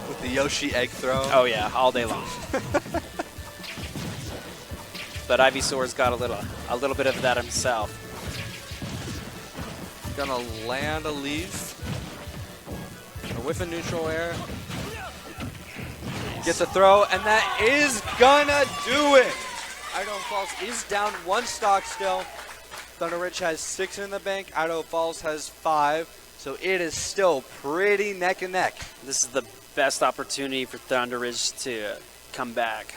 With the Yoshi egg throw. Oh yeah, all day long. But Ivysaur's got a little bit of that himself. Gonna land a leaf. With a neutral air. Gets a throw, and that is gonna do it. Idaho Falls is down one stock still. Thunder Ridge has 6 in the bank. Idaho Falls has 5. So it is still pretty neck and neck. This is the best opportunity for Thunder Ridge to come back.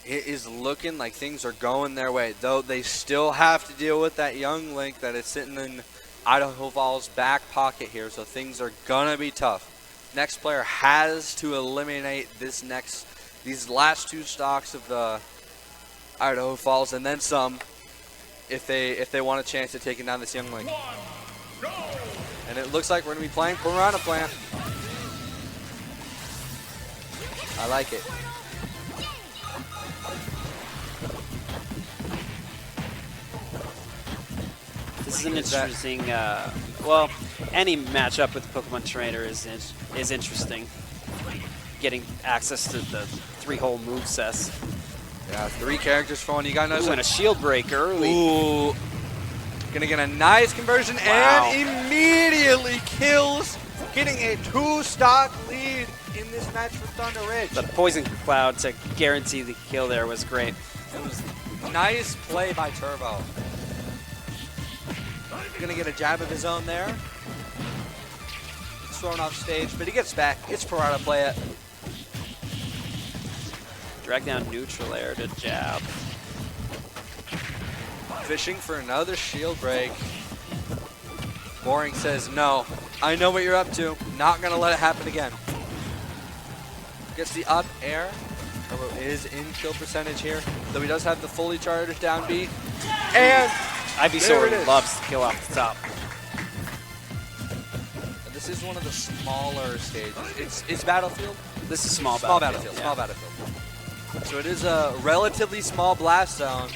It is looking like things are going their way, though they still have to deal with that young Link that is sitting in Idaho Falls' back pocket here, so things are gonna be tough. Next player has to eliminate these last 2 stocks of the Idaho Falls, and then some, if they want a chance at taking down this young Link. And it looks like we're gonna be playing Piranha Plant. I like it. This is an interesting, well, any matchup with Pokemon Trainer is interesting. Getting access to the 3-hole movesets. Yeah, 3 characters for one. You got and a shield break early. Ooh. Gonna get a nice conversion and immediately kills, getting a 2-stock lead in this match for Thunder Ridge. The Poison Cloud to guarantee the kill there was great. It was nice play by Turbo. Gonna get a jab of his own there. It's thrown off stage, but he gets back. It's Piranha play it. Drag down neutral air to jab. Fishing for another shield break. Boring says, no, I know what you're up to. Not gonna let it happen again. Gets the up air. Turbo is in kill percentage here, though he does have the fully charged down B. And Ivysaur loves to kill off the top. This is one of the smaller stages. It's Battlefield. This is small Battlefield. Yeah. Small Battlefield. So it is a relatively small blast zone.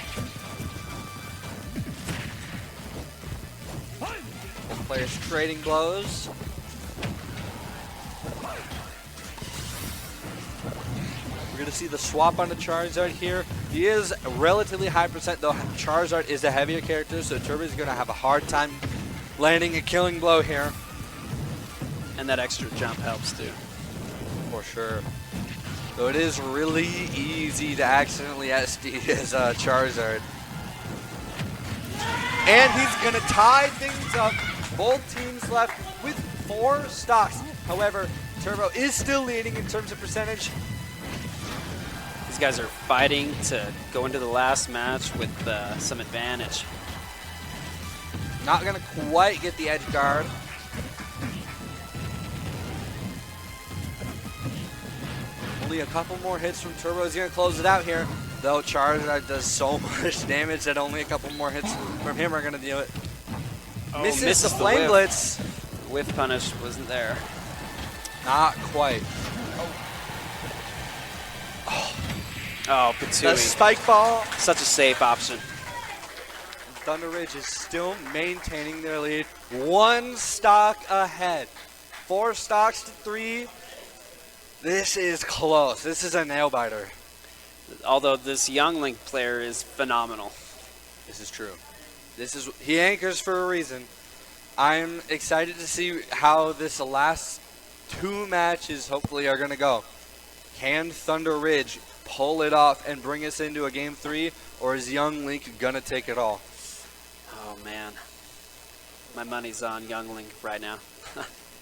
Players trading blows. We're going to see the swap on the Charizard here. He is a relatively high percent, though Charizard is a heavier character, so Turbo is going to have a hard time landing a killing blow here. And that extra jump helps too. For sure. So it is really easy to accidentally SD as Charizard. And he's going to tie things up. Both teams left with 4 stocks. However, Turbo is still leading in terms of percentage. These guys are fighting to go into the last match with some advantage. Not going to quite get the edge guard. Only a couple more hits from Turbo is going to close it out here. Though Charizard does so much damage that only a couple more hits from him are going to do it. Oh, misses the Flame Blitz. Whiff punish wasn't there. Not quite. Oh, Patui. The spike ball. Such a safe option. Thunder Ridge is still maintaining their lead. 1 stock ahead. 4 stocks to 3. This is close. This is a nail biter. Although this Young Link player is phenomenal. This is true. He anchors for a reason. I'm excited to see how this last 2 matches hopefully are going to go. Can Thunder Ridge pull it off and bring us into a game 3, or is Young Link going to take it all? Oh, man. My money's on Young Link right now.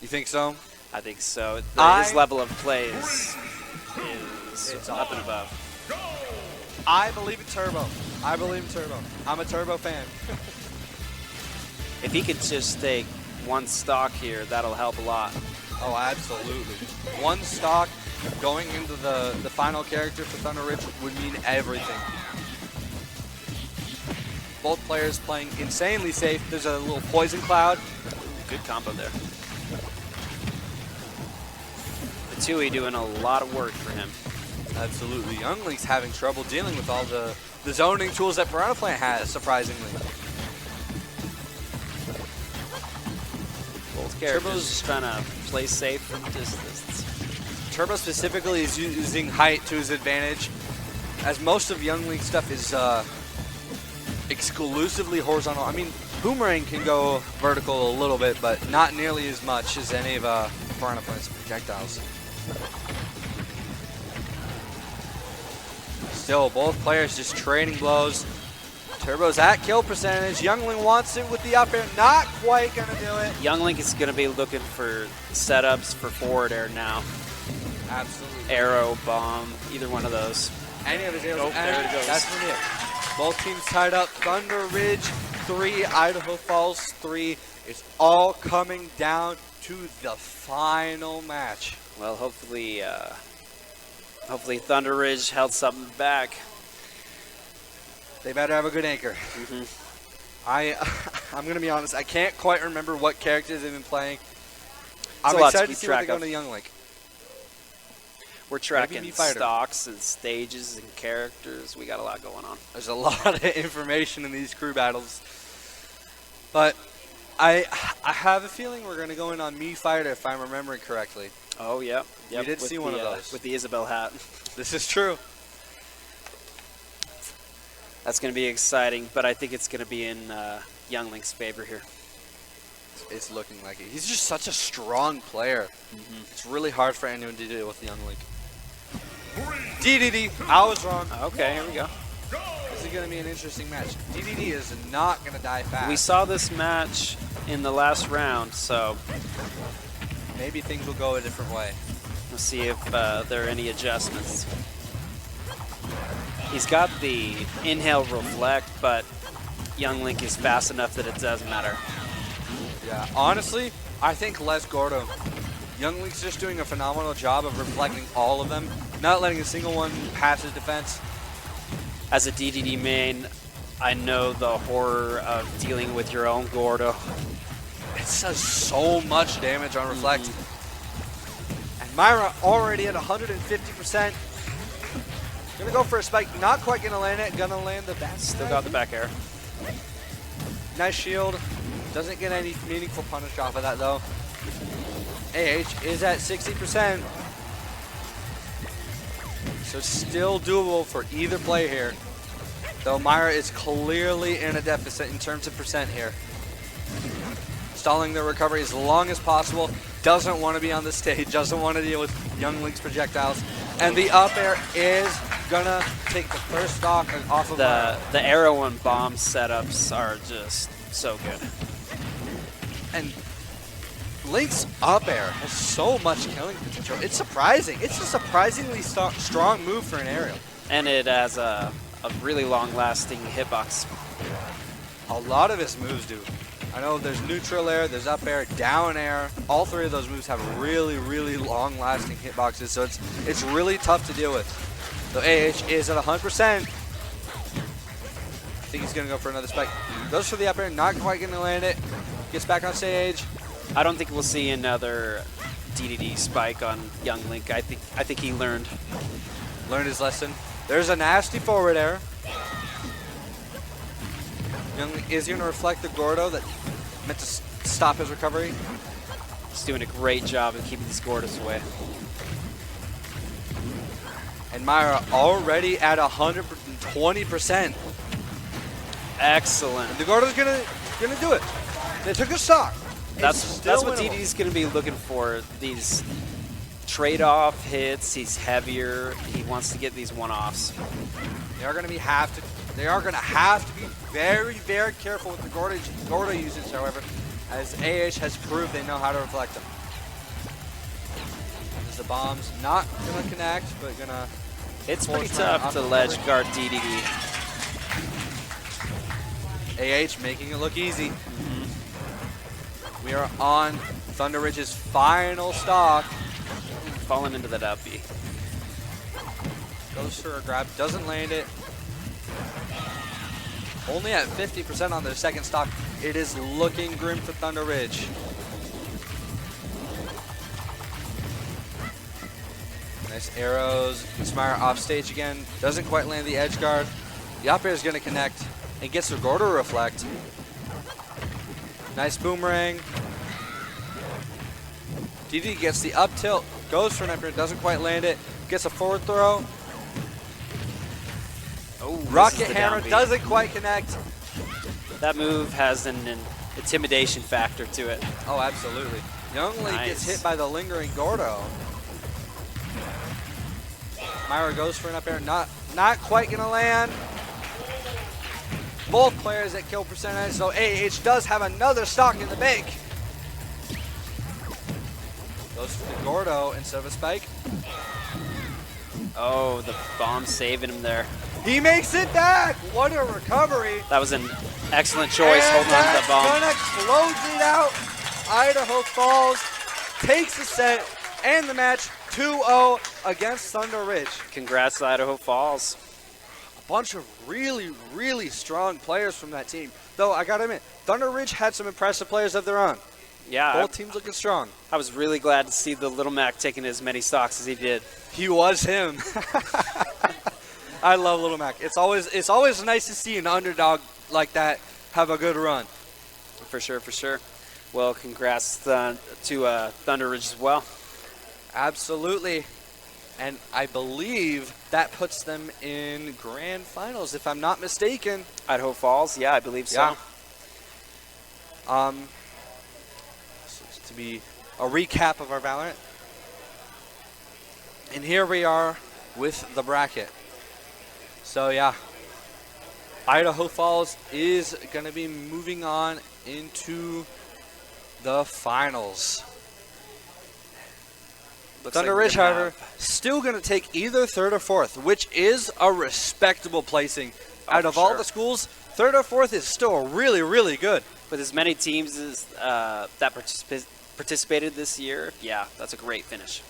You think so? I think so. His level of play is up and above. I believe in Turbo. I'm a Turbo fan. If he could just take 1 stock here, that'll help a lot. Oh, absolutely. 1 stock going into the final character for Thunder Ridge would mean everything. Both players playing insanely safe. There's a little poison cloud. Good combo there. Patui doing a lot of work for him. Absolutely. Young Link's having trouble dealing with all the zoning tools that Piranha Plant has, surprisingly. Both characters just trying to play safe from distance. Turbo specifically is using height to his advantage, as most of Young Link's stuff is exclusively horizontal. I mean, Boomerang can go vertical a little bit, but not nearly as much as any of Piranha Plant's projectiles. Still, both players just trading blows. Turbo's at kill percentage. Young Link wants it with the up air. Not quite going to do it. Young Link is going to be looking for setups for forward air now. Absolutely. Arrow, bomb, either one of those. Any of his arrows. Nope, there it goes. That's really it. Both teams tied up. Thunder Ridge 3, Idaho Falls 3. It's all coming down to the final match. Well, hopefully Thunder Ridge held something back. They better have a good anchor. I'm going to be honest. I can't quite remember what characters they've been playing. I'm excited to see what they go to Young Link. We're tracking stocks and stages and characters. We got a lot going on. There's a lot of information in these crew battles. But I have a feeling we're going to go in on Me Fighter if I'm remembering correctly. Oh, yeah. We did see one of those. With the Isabel hat. This is true. That's going to be exciting, but I think it's going to be in Young Link's favor here. It's looking like it. He's just such a strong player. It's really hard for anyone to deal with Young Link. DDD. I was wrong. Okay, here we go. This is going to be an interesting match. DDD is not going to die fast. We saw this match in the last round, so maybe things will go a different way. We'll see if there are any adjustments. He's got the inhale reflect, but Young Link is fast enough that it doesn't matter. Yeah, honestly, I think Les Gordo. Young Link's just doing a phenomenal job of reflecting all of them, not letting a single one pass his defense. As a DDD main, I know the horror of dealing with your own Gordo. It does so much damage on reflect. And Myra already at 150%. Gonna go for a spike, not quite gonna land it, gonna land the back. Still got the back air. Nice shield. Doesn't get any meaningful punish off of that though. AH is at 60%. So still doable for either play here. Though Myra is clearly in a deficit in terms of percent here. Stalling their recovery as long as possible. Doesn't want to be on the stage. Doesn't want to deal with Young Link's projectiles. And the up air is gonna take the first stock off of Myra. The arrow and bomb setups are just so good. And Link's up air has so much killing potential. It's surprising. It's a surprisingly strong move for an aerial. And it has a really long-lasting hitbox. A lot of his moves do. I know there's neutral air, there's up air, down air. All 3 of those moves have really, really long-lasting hitboxes, so it's really tough to deal with. So AH is at 100%. I think he's going to go for another spike. Goes for the up air, not quite going to land it. Gets back on stage. I don't think we'll see another DDD spike on Young Link. I think he learned his lesson. There's a nasty forward error. Young is going to reflect the Gordo that meant to stop his recovery. He's doing a great job of keeping these Gordos away. And Myra already at 120%. Excellent. And the Gordo's gonna do it. They took a stock. That's what DD's going to be looking for. These trade-off hits. He's heavier. He wants to get these one-offs. They are going to have to be very, very careful with the Gordo usage, however, as AH has proved they know how to reflect them. As the bomb's not going to connect, but going to... It's pretty tough to ledge guard DDD. AH making it look easy. We are on Thunder Ridge's final stock. Falling into that up B. Goes for a grab, doesn't land it. Only at 50% on their second stock. It is looking grim for Thunder Ridge. Nice arrows. Smire off stage again. Doesn't quite land the edge guard. The up air is going to connect and gets the Gordo to reflect. Nice boomerang. DD gets the up tilt. Goes for an up air. Doesn't quite land it. Gets a forward throw. Oh, Rocket hammer doesn't quite connect. That move has an intimidation factor to it. Oh, absolutely. Youngly gets hit by the lingering Gordo. Myra goes for an up air, not quite gonna land. Both players at kill percentage, so AH does have another stock in the bank. Goes for the Gordo instead of a spike. Oh, the bomb saving him there. He makes it back! What a recovery! That was an excellent choice, holding on to that bomb. Gonna close it out. Idaho Falls takes the set and the match 2-0 against Thunder Ridge. Congrats to Idaho Falls. A bunch of really, really strong players from that team. Though, I gotta admit, Thunder Ridge had some impressive players of their own. Yeah. Both teams looking strong. I was really glad to see the Little Mac taking as many stocks as he did. He was him. I love Little Mac. It's always nice to see an underdog like that have a good run. For sure, for sure. Well, congrats to Thunder Ridge as well. Absolutely. And I believe that puts them in grand finals, if I'm not mistaken. Idaho Falls, yeah, I believe so. Yeah. To be a recap of our Valorant. And here we are with the bracket. So yeah, Idaho Falls is going to be moving on into the finals. Thunder Ridge, however, still going to take either third or fourth, which is a respectable placing. Out of all the schools, third or fourth is still really, really good. With as many teams as that participated this year, yeah, that's a great finish.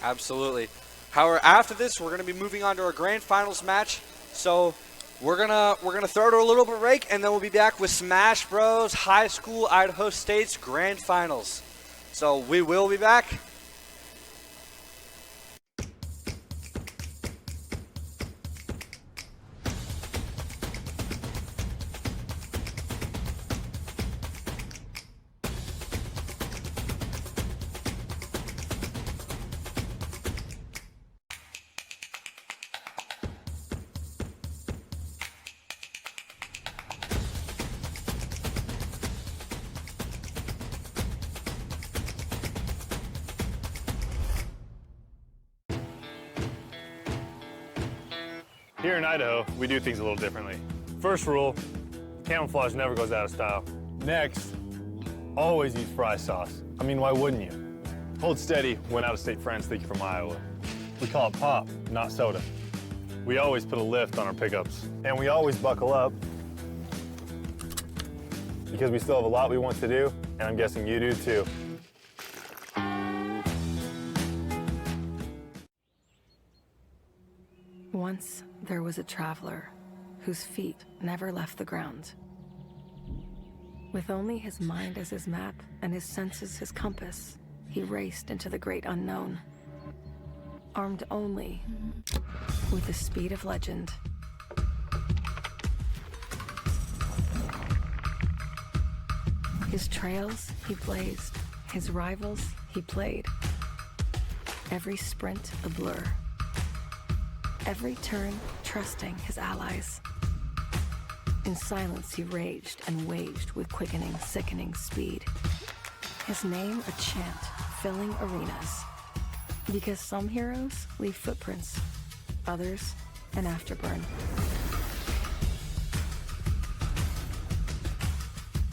Absolutely. However, after this, we're going to be moving on to our grand finals match. So we're gonna throw it a little break, and then we'll be back with Smash Bros. High School Idaho State's grand finals. So we will be back. Here in Idaho, we do things a little differently. First rule, camouflage never goes out of style. Next, always use fry sauce. I mean, why wouldn't you? Hold steady when out-of-state friends think you're from Iowa. We call it pop, not soda. We always put a lift on our pickups. And we always buckle up because we still have a lot we want to do, and I'm guessing you do too. Once there was a traveler whose feet never left the ground. With only his mind as his map and his senses his compass, he raced into the great unknown. Armed only with the speed of legend. His trails, he blazed. His rivals, he played. Every sprint, a blur. Every turn, trusting his allies. In silence, he raged and waged with quickening, sickening speed. His name, a chant, filling arenas. Because some heroes leave footprints, others, an afterburn.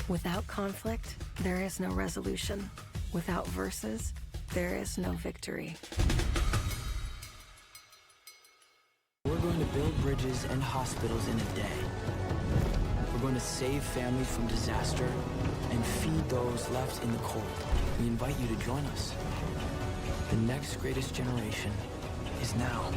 Without conflict, there is no resolution. Without verses, there is no victory. We're going to build bridges and hospitals in a day. We're going to save families from disaster and feed those left in the cold. We invite you to join us. The next greatest generation is now.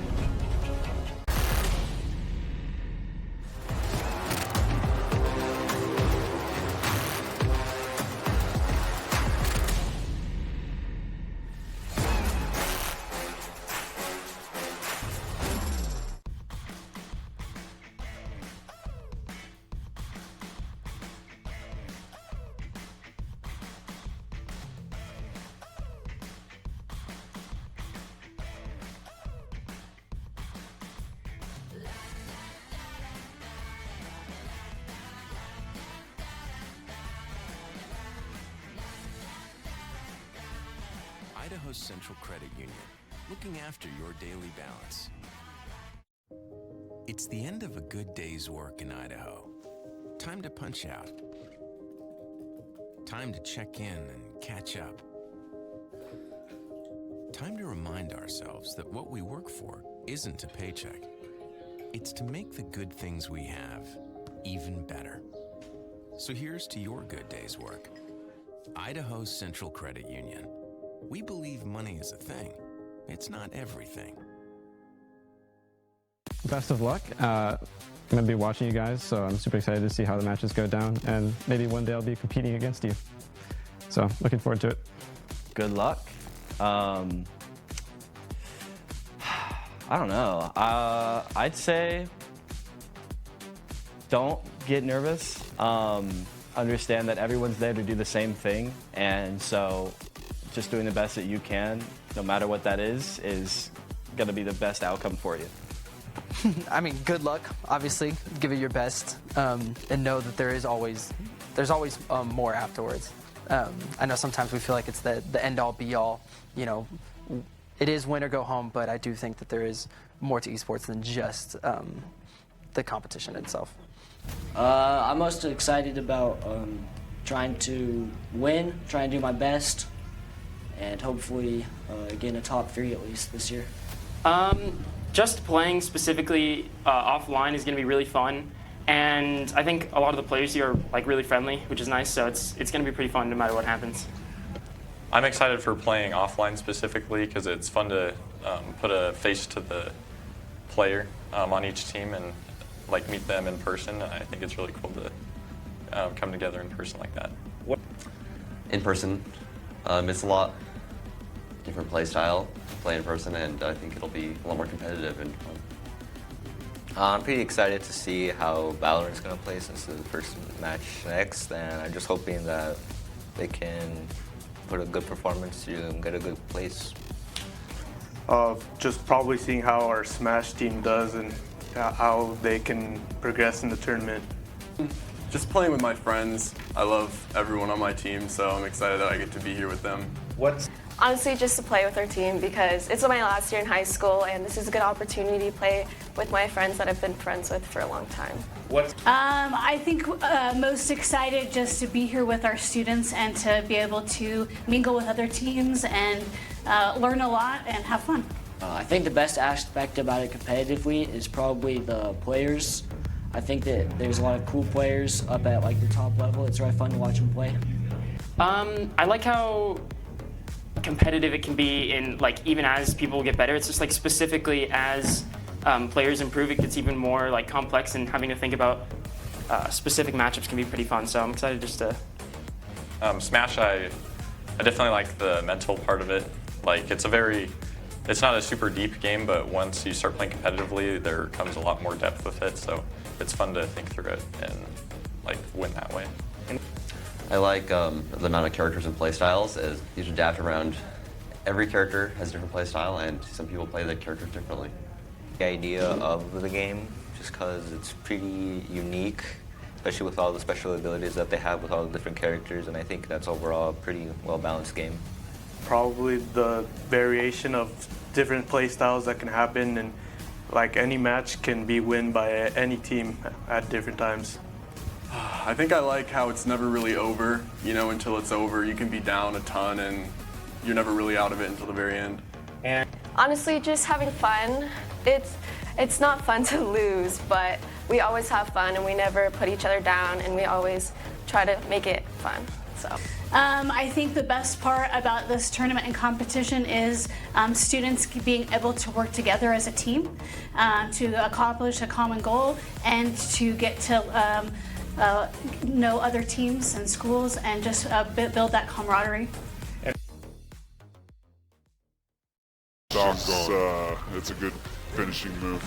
Idaho's Central Credit Union, looking after your daily balance. It's the end of a good day's work in Idaho. Time to punch out. Time to check in and catch up. Time to remind ourselves that what we work for isn't a paycheck. It's to make the good things we have even better. So here's to your good day's work. Idaho's Central Credit Union. We believe money is a thing. It's not everything. Best of luck. I'm going to be watching you guys, so I'm super excited to see how the matches go down, and maybe one day I'll be competing against you. So looking forward to it. Good luck. I don't know. I'd say don't get nervous. Understand that everyone's there to do the same thing, and so just doing the best that you can, no matter what that is going to be the best outcome for you. I mean, good luck, obviously. Give it your best, and know that there's always more afterwards. I know sometimes we feel like it's the end-all, be-all. You know, it is win or go home, but I do think that there is more to esports than just the competition itself. I'm most excited about trying to win, trying to do my best, and hopefully get in a top 3 at least this year. Just playing specifically offline is going to be really fun, and I think a lot of the players here are like really friendly, which is nice. So it's going to be pretty fun no matter what happens. I'm excited for playing offline specifically because it's fun to put a face to the player on each team and like meet them in person. I think it's really cool to come together in person like that. In person, it's a lot different play style to play in person, and I think it'll be a lot more competitive and fun. I'm pretty excited to see how Valorant's going to play since it's the first match next, and I'm just hoping that they can put a good performance to get a good place. Just probably seeing how our Smash team does and how they can progress in the tournament. Just playing with my friends. I love everyone on my team, so I'm excited that I get to be here with them. Honestly, just to play with our team because it's my last year in high school, and this is a good opportunity to play with my friends that I've been friends with for a long time. I think most excited just to be here with our students and to be able to mingle with other teams and learn a lot and have fun. I think the best aspect about it competitively is probably the players. I think that there's a lot of cool players up at like the top level. It's really fun to watch them play. I like how competitive it can be in like even as people get better. It's just like specifically as players improve, it gets even more like complex, and having to think about specific matchups can be pretty fun. So I'm excited just to. Smash, I definitely like the mental part of it. Like it's a very it's not a super deep game, but once you start playing competitively, there comes a lot more depth with it. So it's fun to think through it and like win that way. I like the amount of characters and play styles, as you should adapt around. Every character has a different play style, and some people play the characters differently. The idea of the game, just because it's pretty unique, especially with all the special abilities that they have with all the different characters, and I think that's overall a pretty well-balanced game. Probably the variation of different play styles that can happen, and like any match can be won by any team at different times. I think I like how it's never really over, you know, until it's over. You can be down a ton and you're never really out of it until the very end. Honestly, just having fun. It's not fun to lose, but we always have fun and we never put each other down and we always try to make it fun. So. I think the best part about this tournament and competition is students being able to work together as a team to accomplish a common goal and to get to know other teams and schools and just build that camaraderie. It's a good finishing move.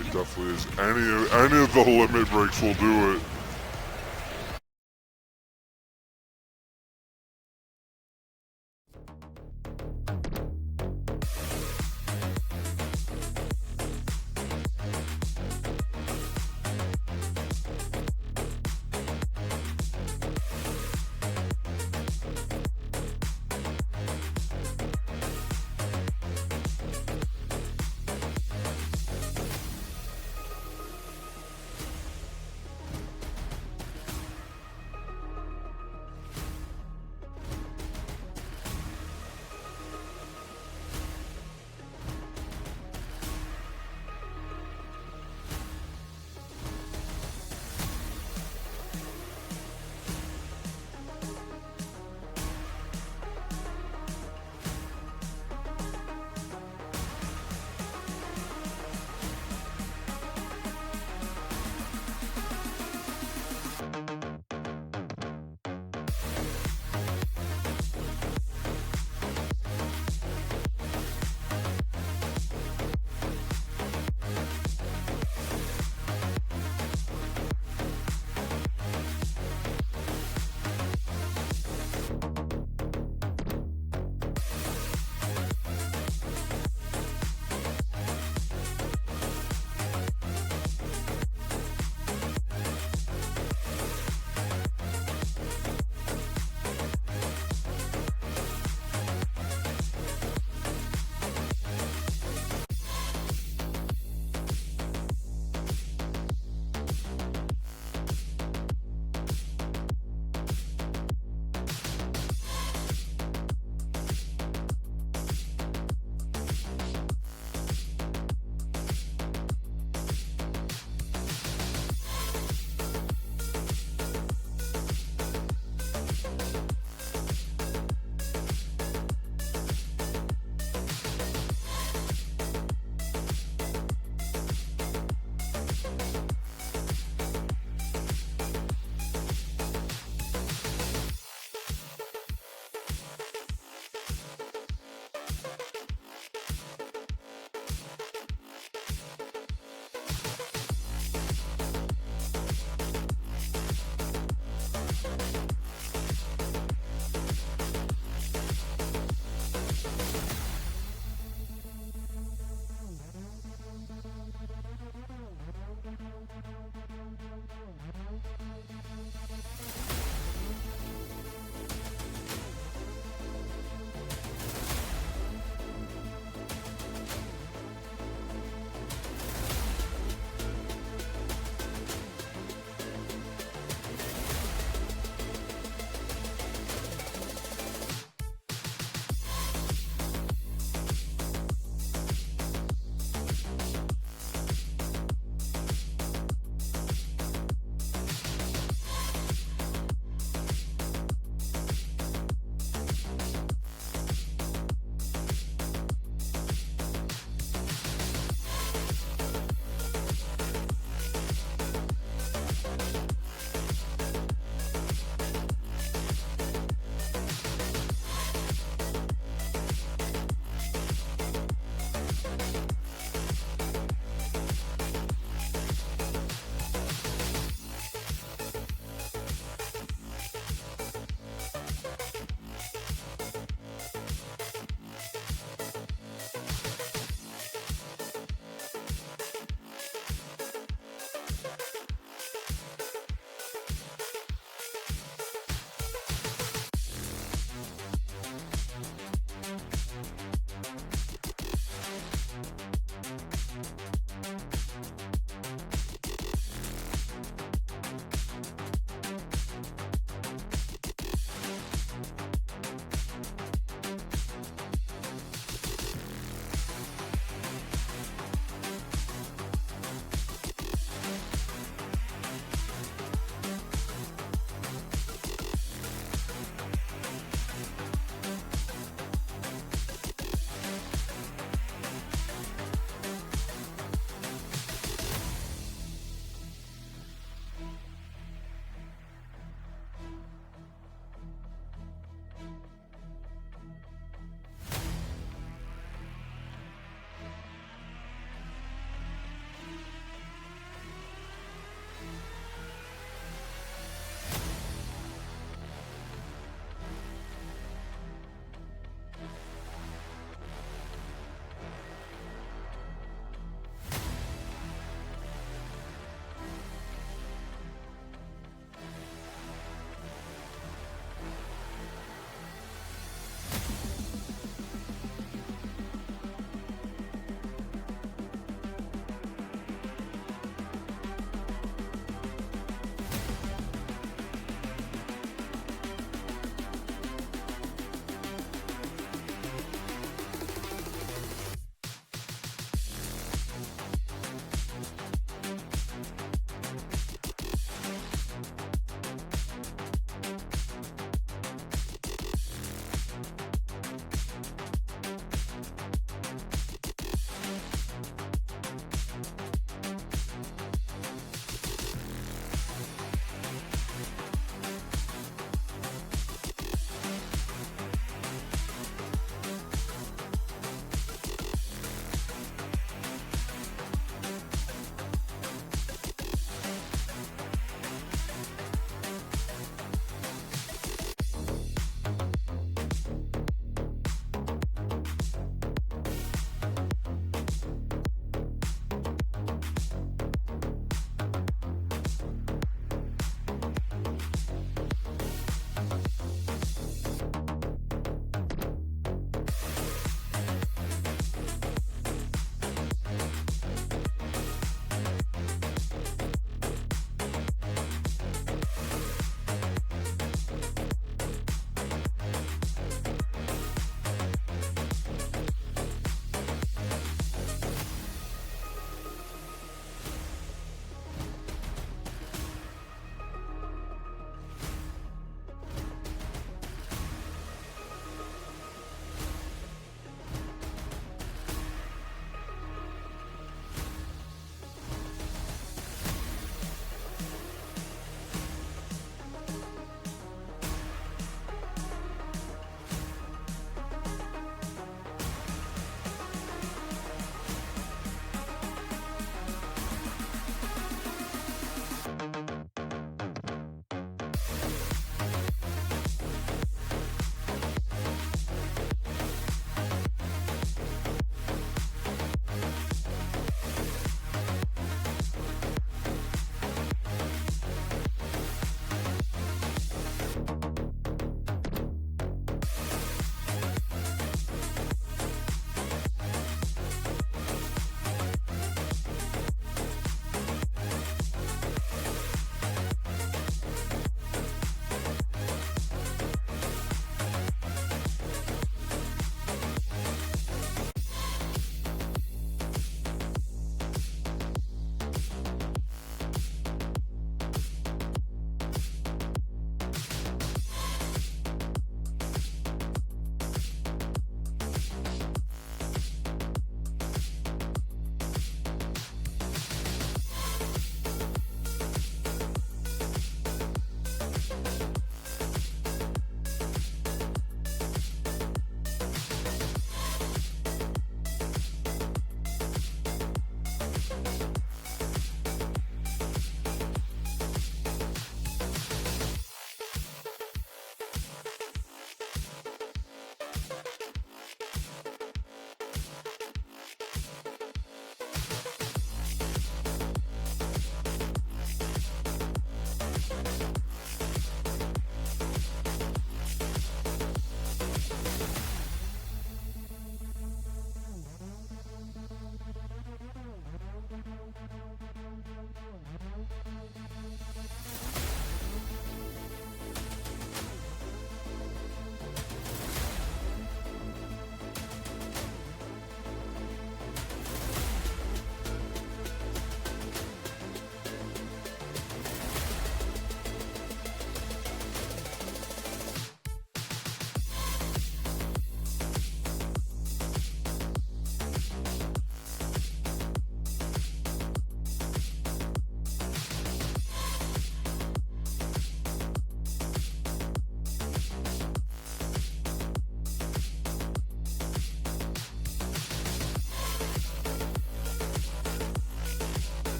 It definitely is. Any of the limit breaks will do it.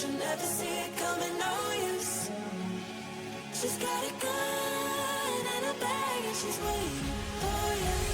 she'll never see it coming, no use. She's got a gun and a bag and she's waiting for you.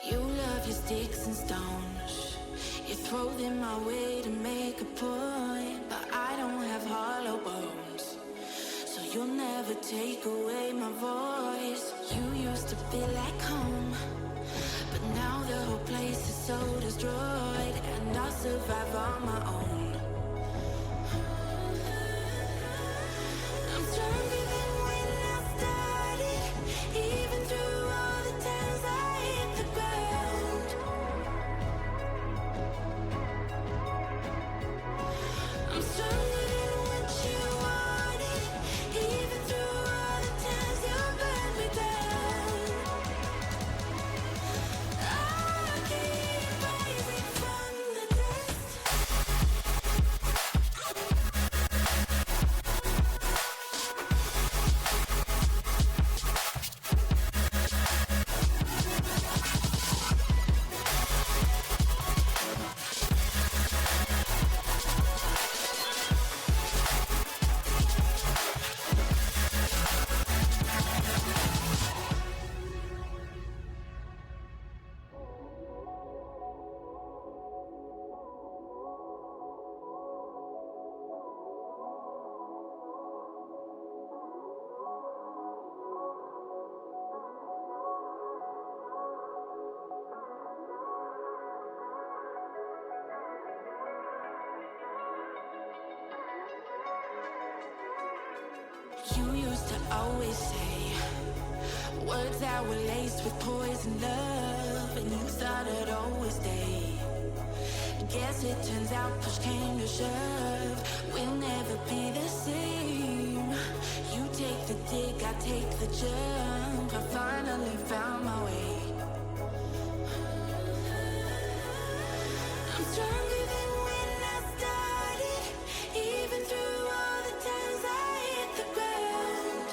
You love your sticks and stones. You throw them my way to make a point, but I don't have hollow bones, so you'll never take away my voice. You used to feel like home, but now the whole place is so destroyed, and I'll survive on my own. I'm stronger than when I started, even through all the times I hit the ground. I'm stronger than what you wanted, even through all the times you burned me down. I keep rising from the dust. You used to always say words that were laced with poison love, and you thought I'd always stay. Guess it turns out push came to shove, we'll never be the same. You take the dig, I take the jump, I finally found my way. I'm stronger than when I started, even through all the times I hit the ground.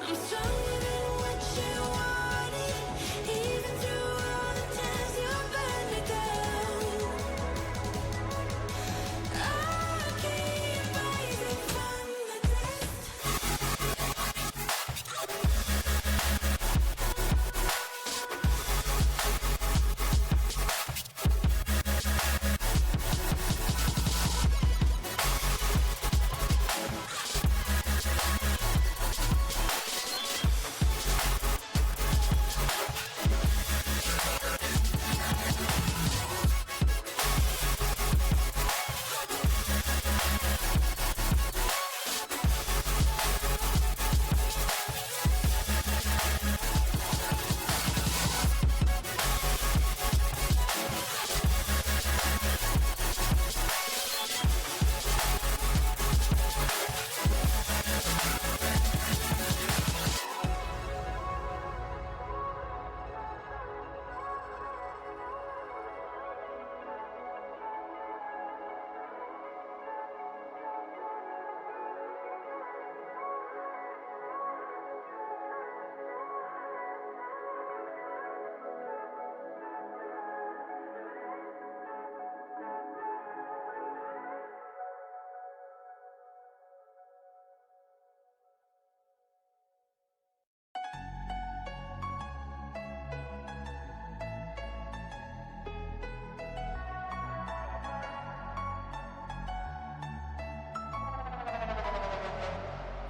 I'm stronger than what you wanted, even through all the times you burned me down. I keep rising from the dust.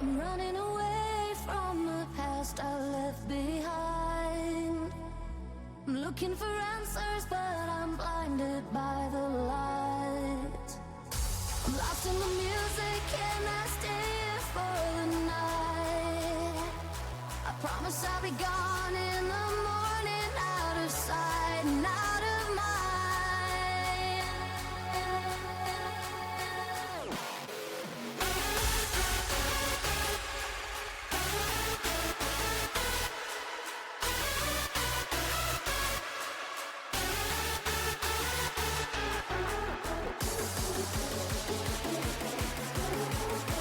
I'm running away from the past I left behind. I'm looking for answers, but I'm blinded by the light. I'm lost in the music and I stay here for the night. I promise I'll be gone in the morning, out of sight and out of mind.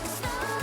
Stop.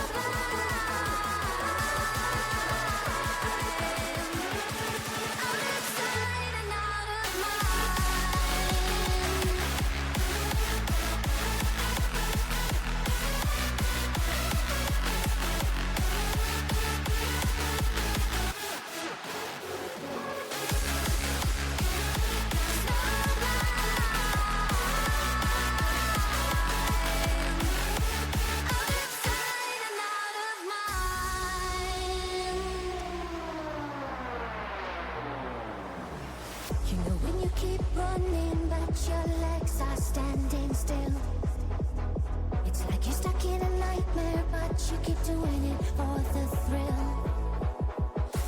but your legs are standing still. It's like you're stuck in a nightmare, but you keep doing it for the thrill.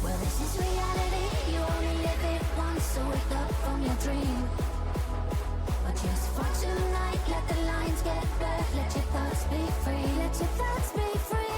Well, this is reality, you only live it once, so wake up from your dream. But just for tonight, let the lines get blurred, let your thoughts be free, let your thoughts be free.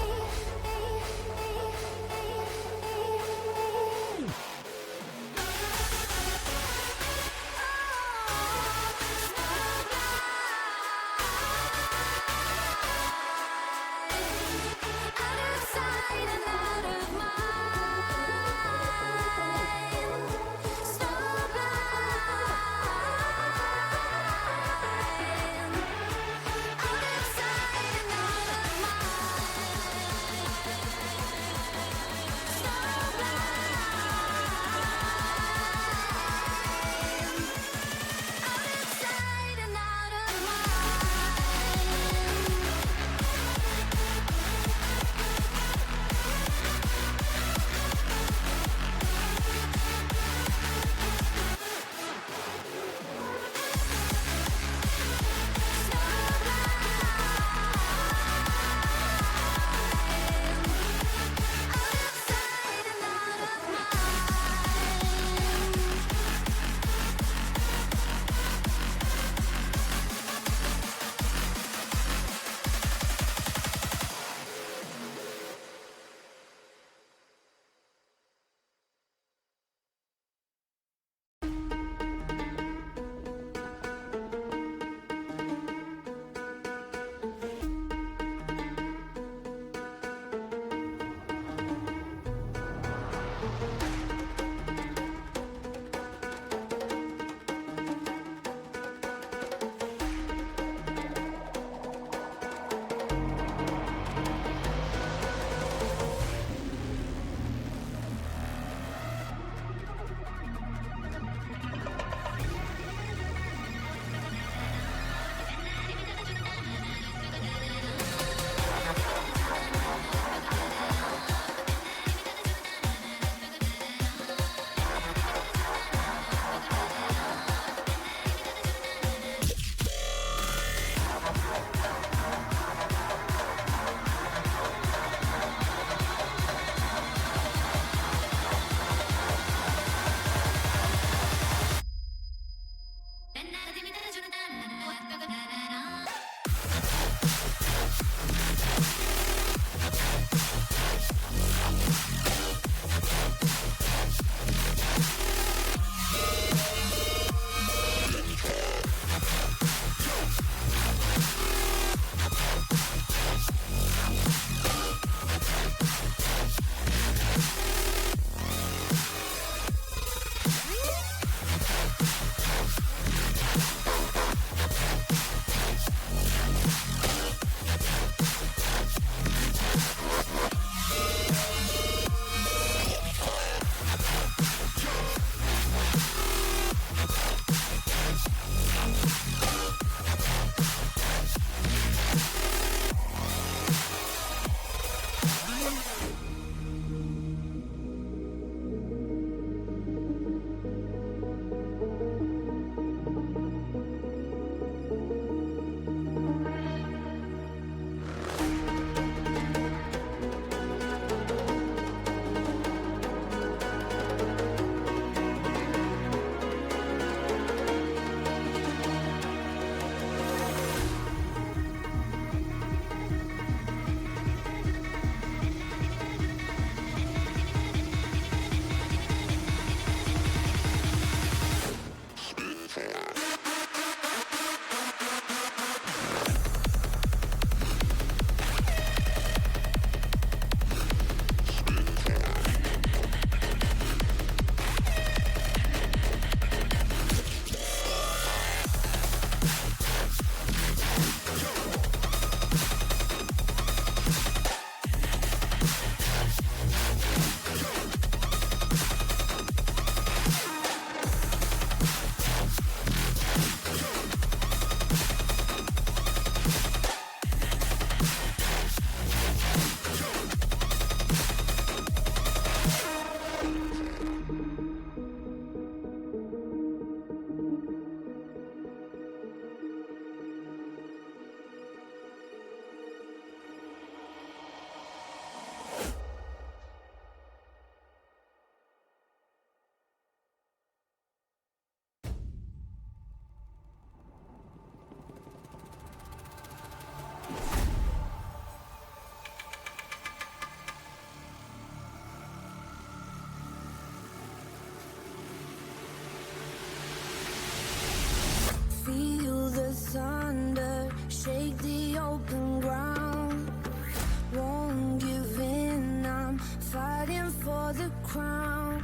for the crown.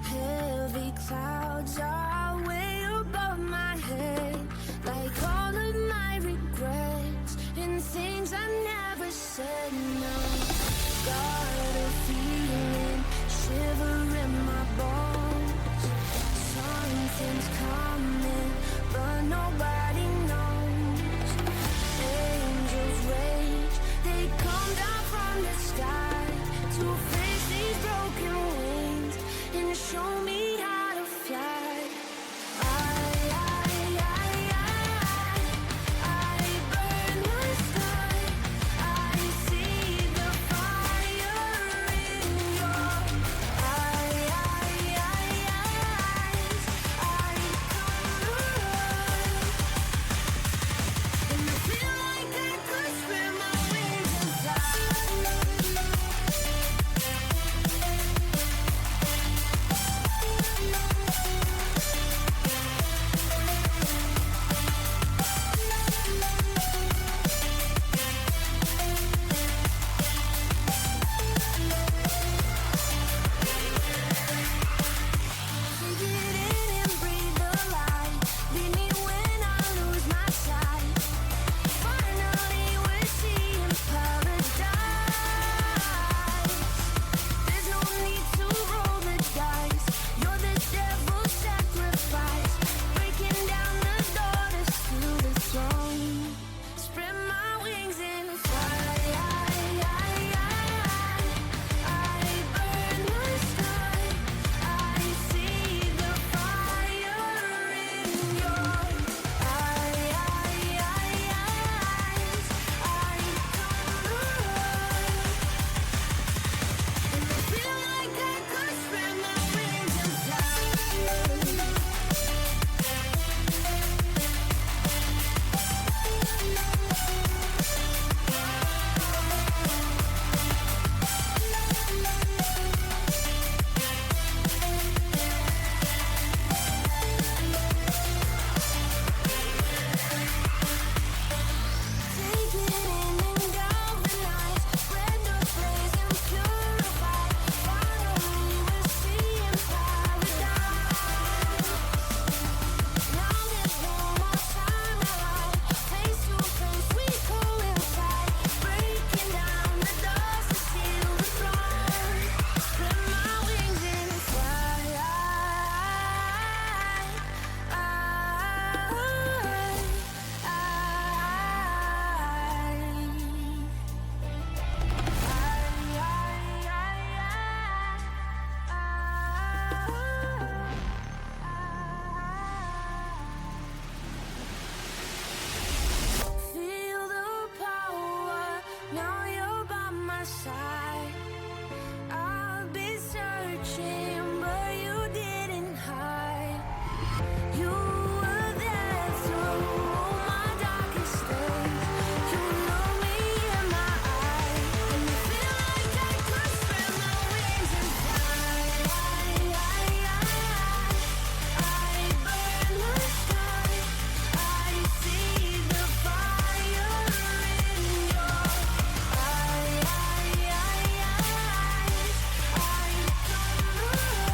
Heavy clouds are way above my head, like all of my regrets and things I never said. No, got a feeling, shiver in my bones. Something's coming, but nobody knows. Angels rage, they come down from the sky to fix these broken wings and show me how to fly. I burn the sky. I see the fire in your eyes. I come alive, and I feel like I could spread my wings and fly. Take it in and breathe the light. Lead me when I lose my sight. Finally we're seeing paradise. There's no need to roll the dice. You're the devil's sacrifice, breaking down the door to steal the throne. Spread my wings and fly. I burn the sky. I see the fire in your eyes. I come alive, and I feel like I could spread my wings and fly. Take it in and galvanize, spread the blaze and purify. Finally we're seeing paradise. Now there's no more time to hide. Face to face we coincide, breaking down the doors to seal the throne. Spread my wings and fly. Feel the power, now you're by my side. I've been searching, but you didn't hide. You were there through my darkest days. You look me in my eyes, and you feel like I could spread my wings and fly. I burn the sky. I see the fire in your eyes. I come alive.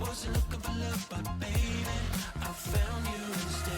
wasn't looking for love, but baby, I found you instead.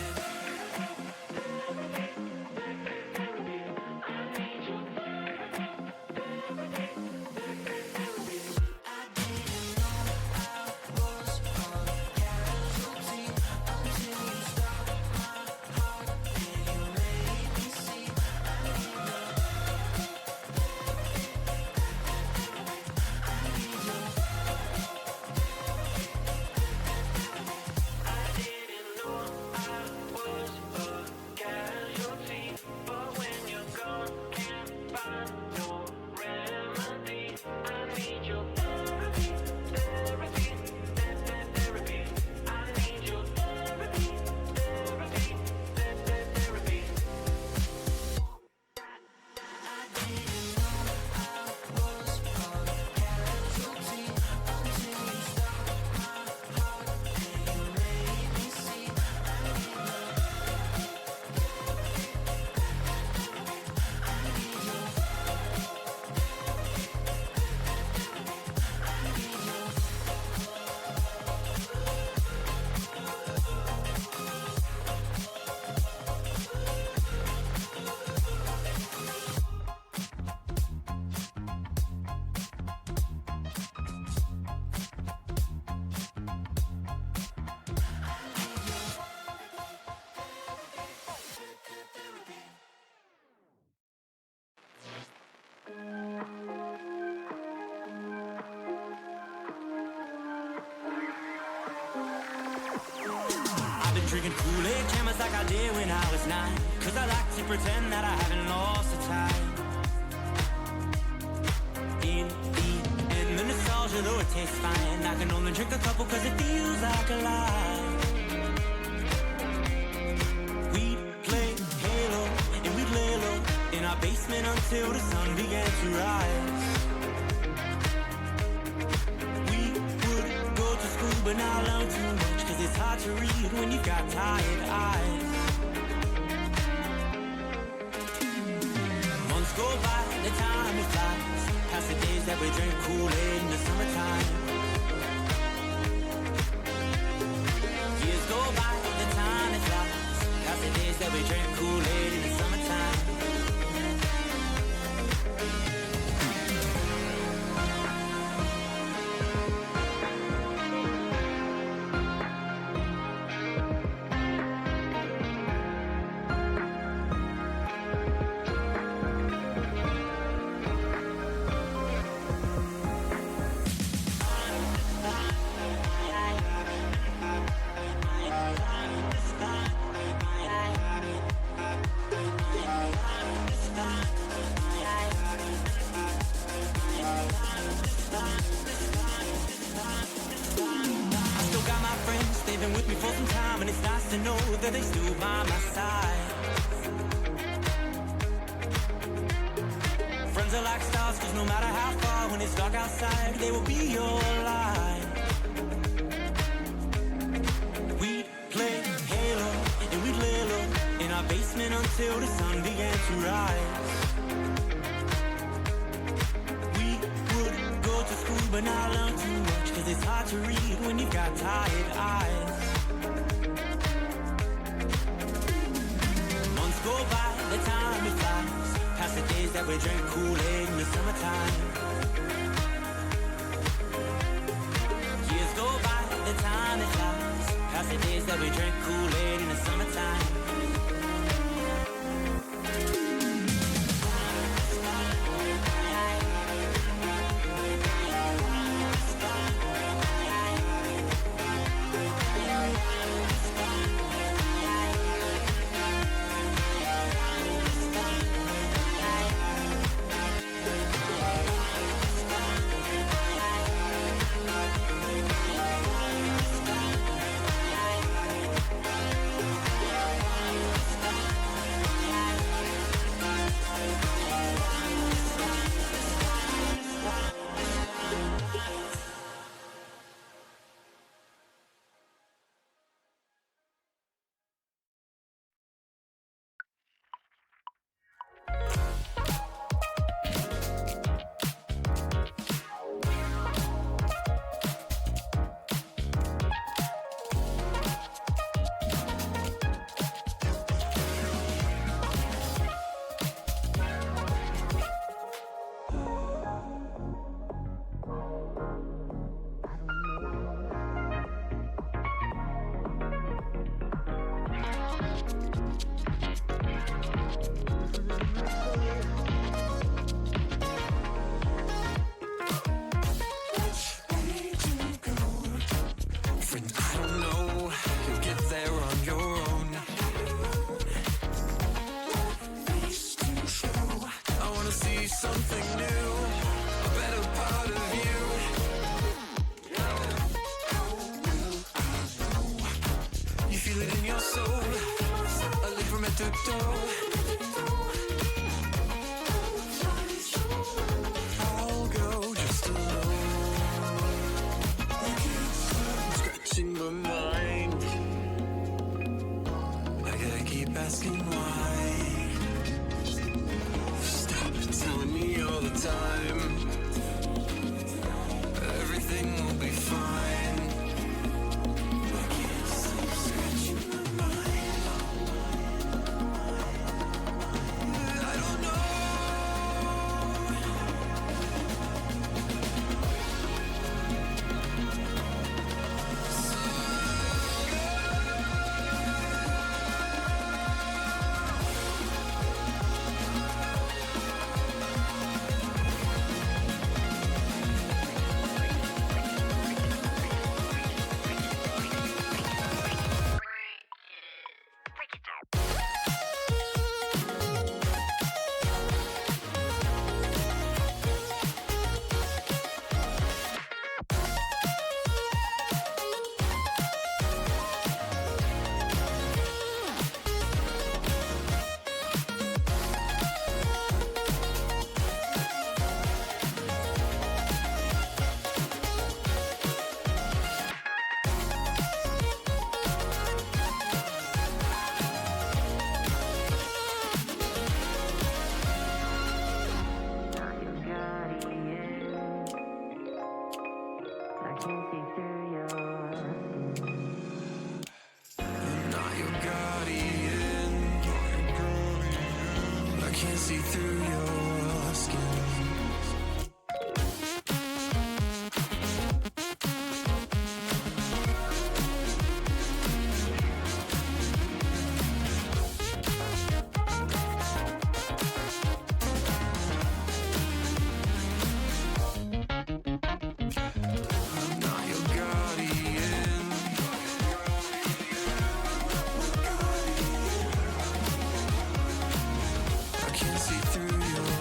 I've been drinking Kool-Aid cameras like I did when I was 9, 'cause I like to pretend that I haven't lost the time. In the end, the nostalgia, though it tastes fine, I can only drink a couple 'cause it feels like a lie. We'd play Halo and we'd lay low in our basement until the sun began to rise. We would go to school but not learn too much, 'cause it's hard to read when you've got tired eyes. Months go by, the time it flies, past the days that we drank Kool-Aid in the summertime. Years go by, the time it flies, past the days that we drank Kool-Aid in the summertime. I still got my friends, they've been with me for some time, and it's nice to know that they still by my side. Friends are like stars, 'cause no matter how far, when it's dark outside, they will be your light. We'd play Halo and we'd lay low in our basement until the sun began to rise. We would go to school but not learn too much, 'cause it's hard to read when you've got tired eyes. Months go by, the time it flies, past the days that we drank Kool-Aid in the summertime. Years go by, the time it flies, past the days that we drank Kool-Aid in the summertime. I'll go just alone. Scratching my mind. I gotta keep asking why. Stop telling me all the time everything will be fine. I can't stop scratching my mind. I don't know. Not your guardian. I can't see through your skin. I'm not your guardian. I can't see through your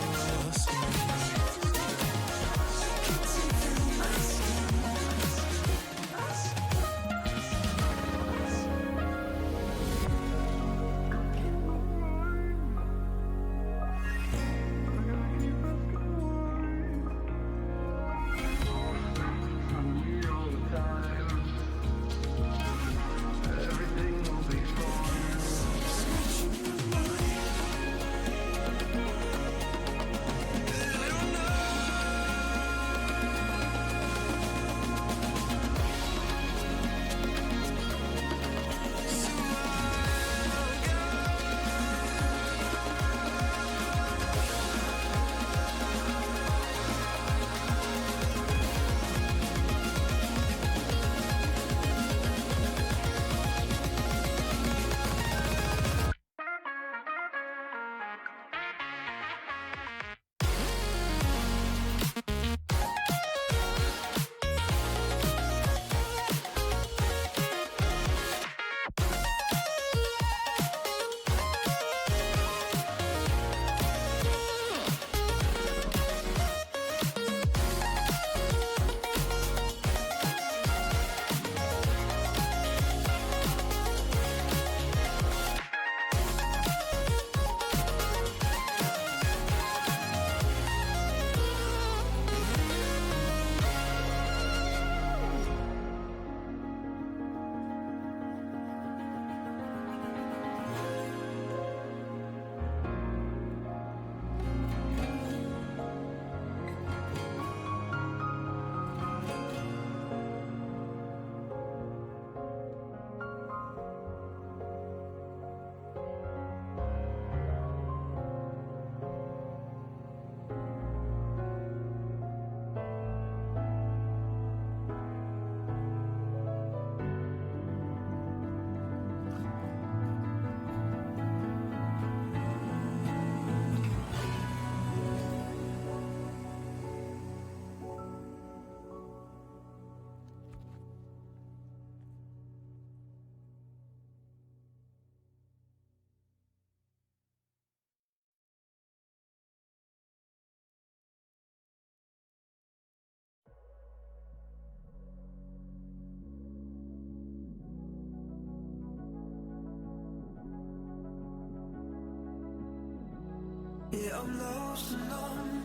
Yeah, I'm lost and numb,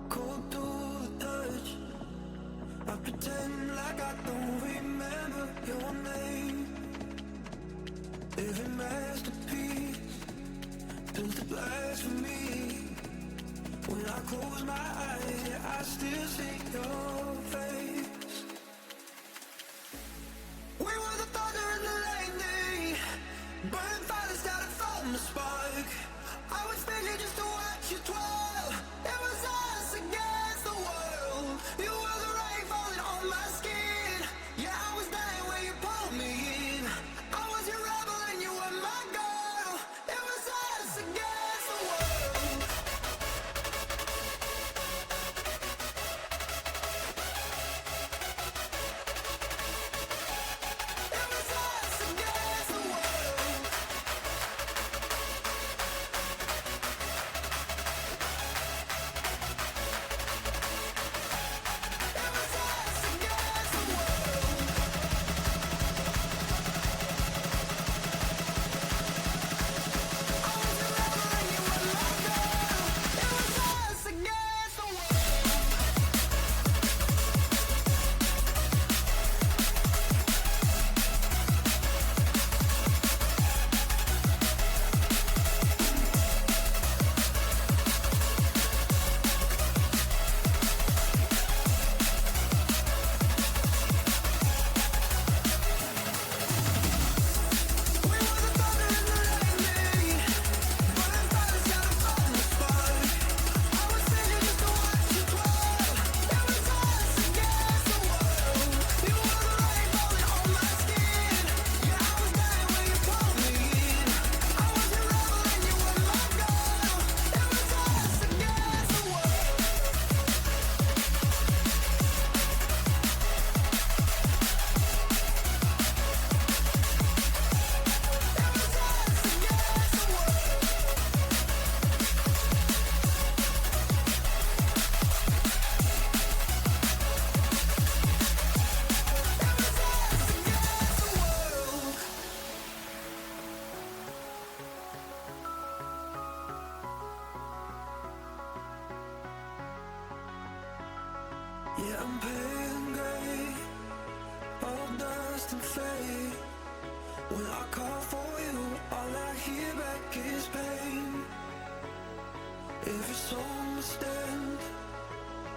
cold to the touch. I pretend like I don't remember your name. Every masterpiece turns to blasphemy. When I close my eyes, yeah, I still see your face. We were the thunder and the lightning, burning fire that started from the spark. I was begging just to watch you twirl. It was us against the world. You were the rain falling on my skin. Yeah, I was dying when you pulled me in. I was your rebel and you were my girl. It was us against the world. It was us against the world. Yeah, I'm pale and gray, all dust and fade. When I call for you, all I hear back is pain. Every song must stand,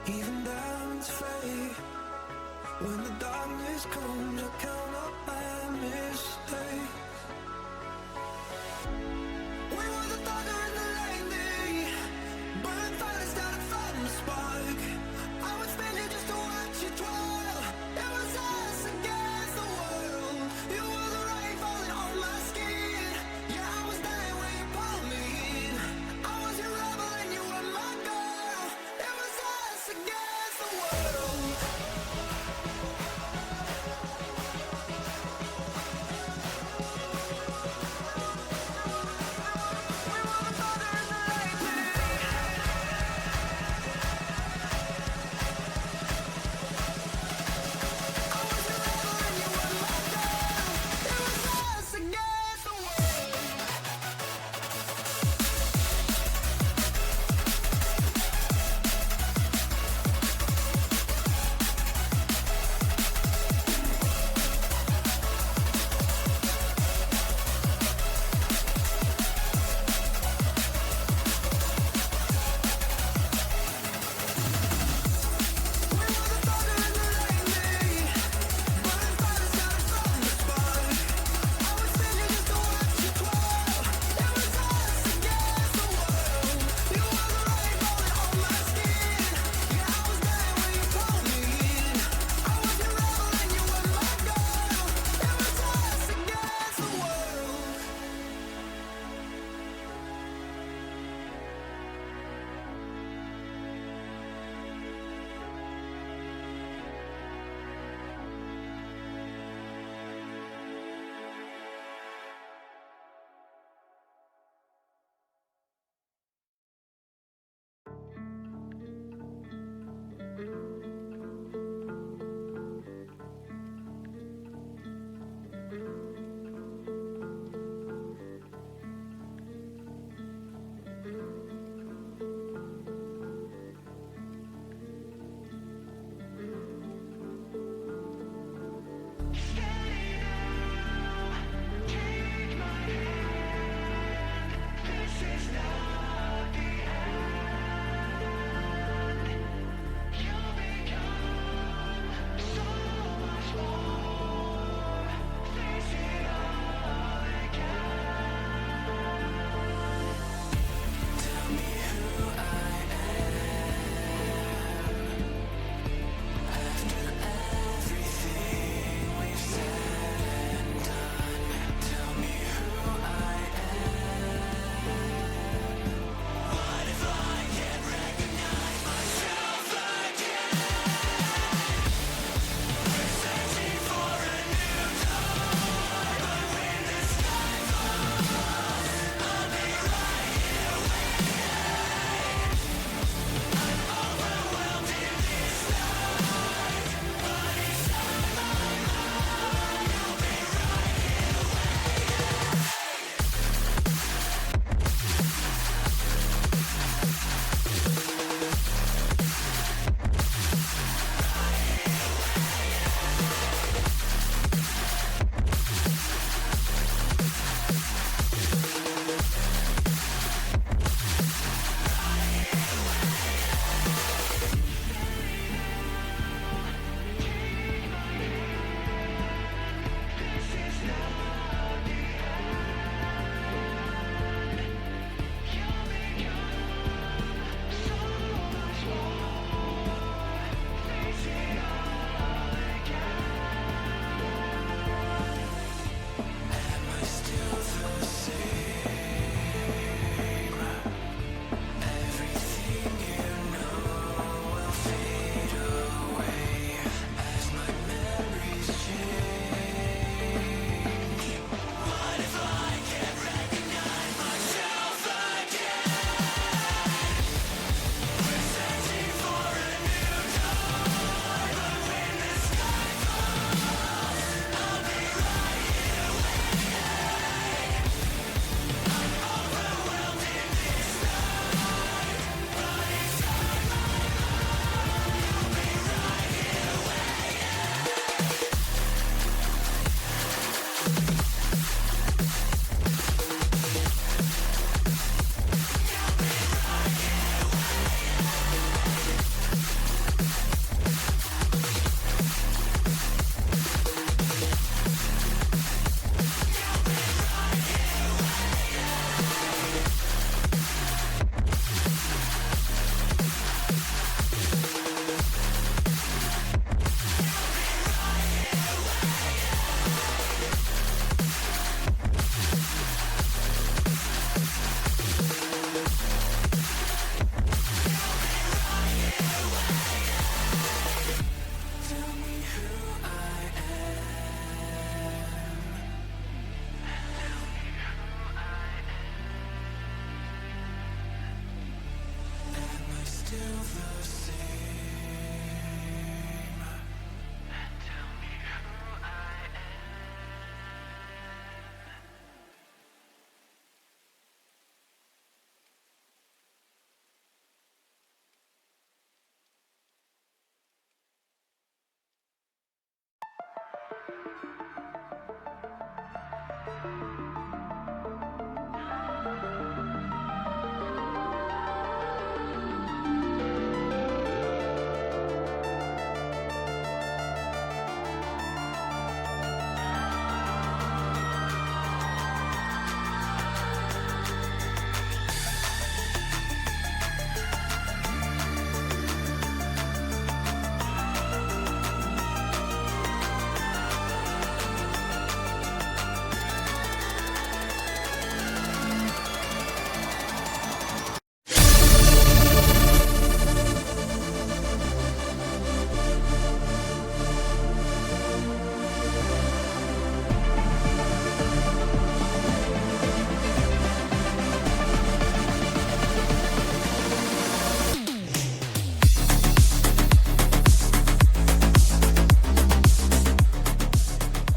even diamonds fade. When the darkness comes, I count up my mistakes. We were the thunder and the lightning, burning fire that started from the spark. I would spend it just to watch you twirl. It was us against the world. You were the rain falling on my skin. Yeah, I was dying when you pulled me in. I was your rebel and you were my girl. It was us against the world.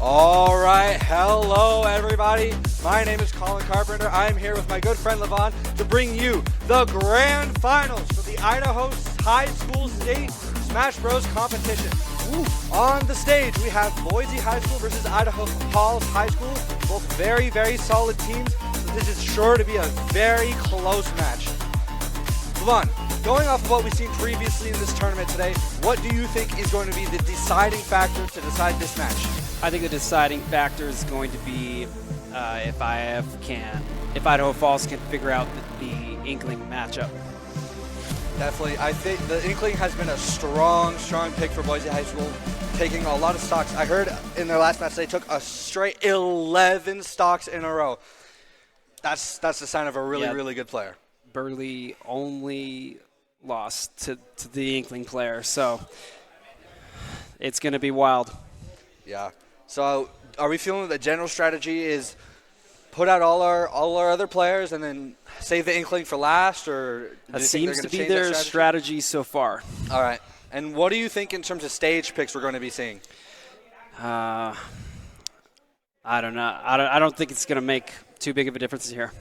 All right, hello everybody. My name is Colin Carpenter. I am here with my good friend Levon to bring you the grand finals for the Idaho High School State Smash Bros competition. Ooh. On the stage, we have Boise High School versus Idaho Falls High School. Both very, very solid teams. So this is sure to be a very close match. Levon, going off of what we've seen previously in this tournament today, what do you think is going to be the deciding factor to decide this match? I think the deciding factor is going to be if Idaho Falls can figure out the Inkling matchup. Definitely. I think the Inkling has been a strong pick for Boise High School, taking a lot of stocks. I heard in their last match they took a straight 11 stocks in a row. That's the sign of a really good player. Burley only lost to the Inkling player, so it's going to be wild. Yeah. So are we feeling that the general strategy is put out all our other players and then save the Inkling for last, or that seems to be their strategy so far. All right. And what do you think in terms of stage picks we're going to be seeing? I don't know. I don't think it's going to make too big of a difference here.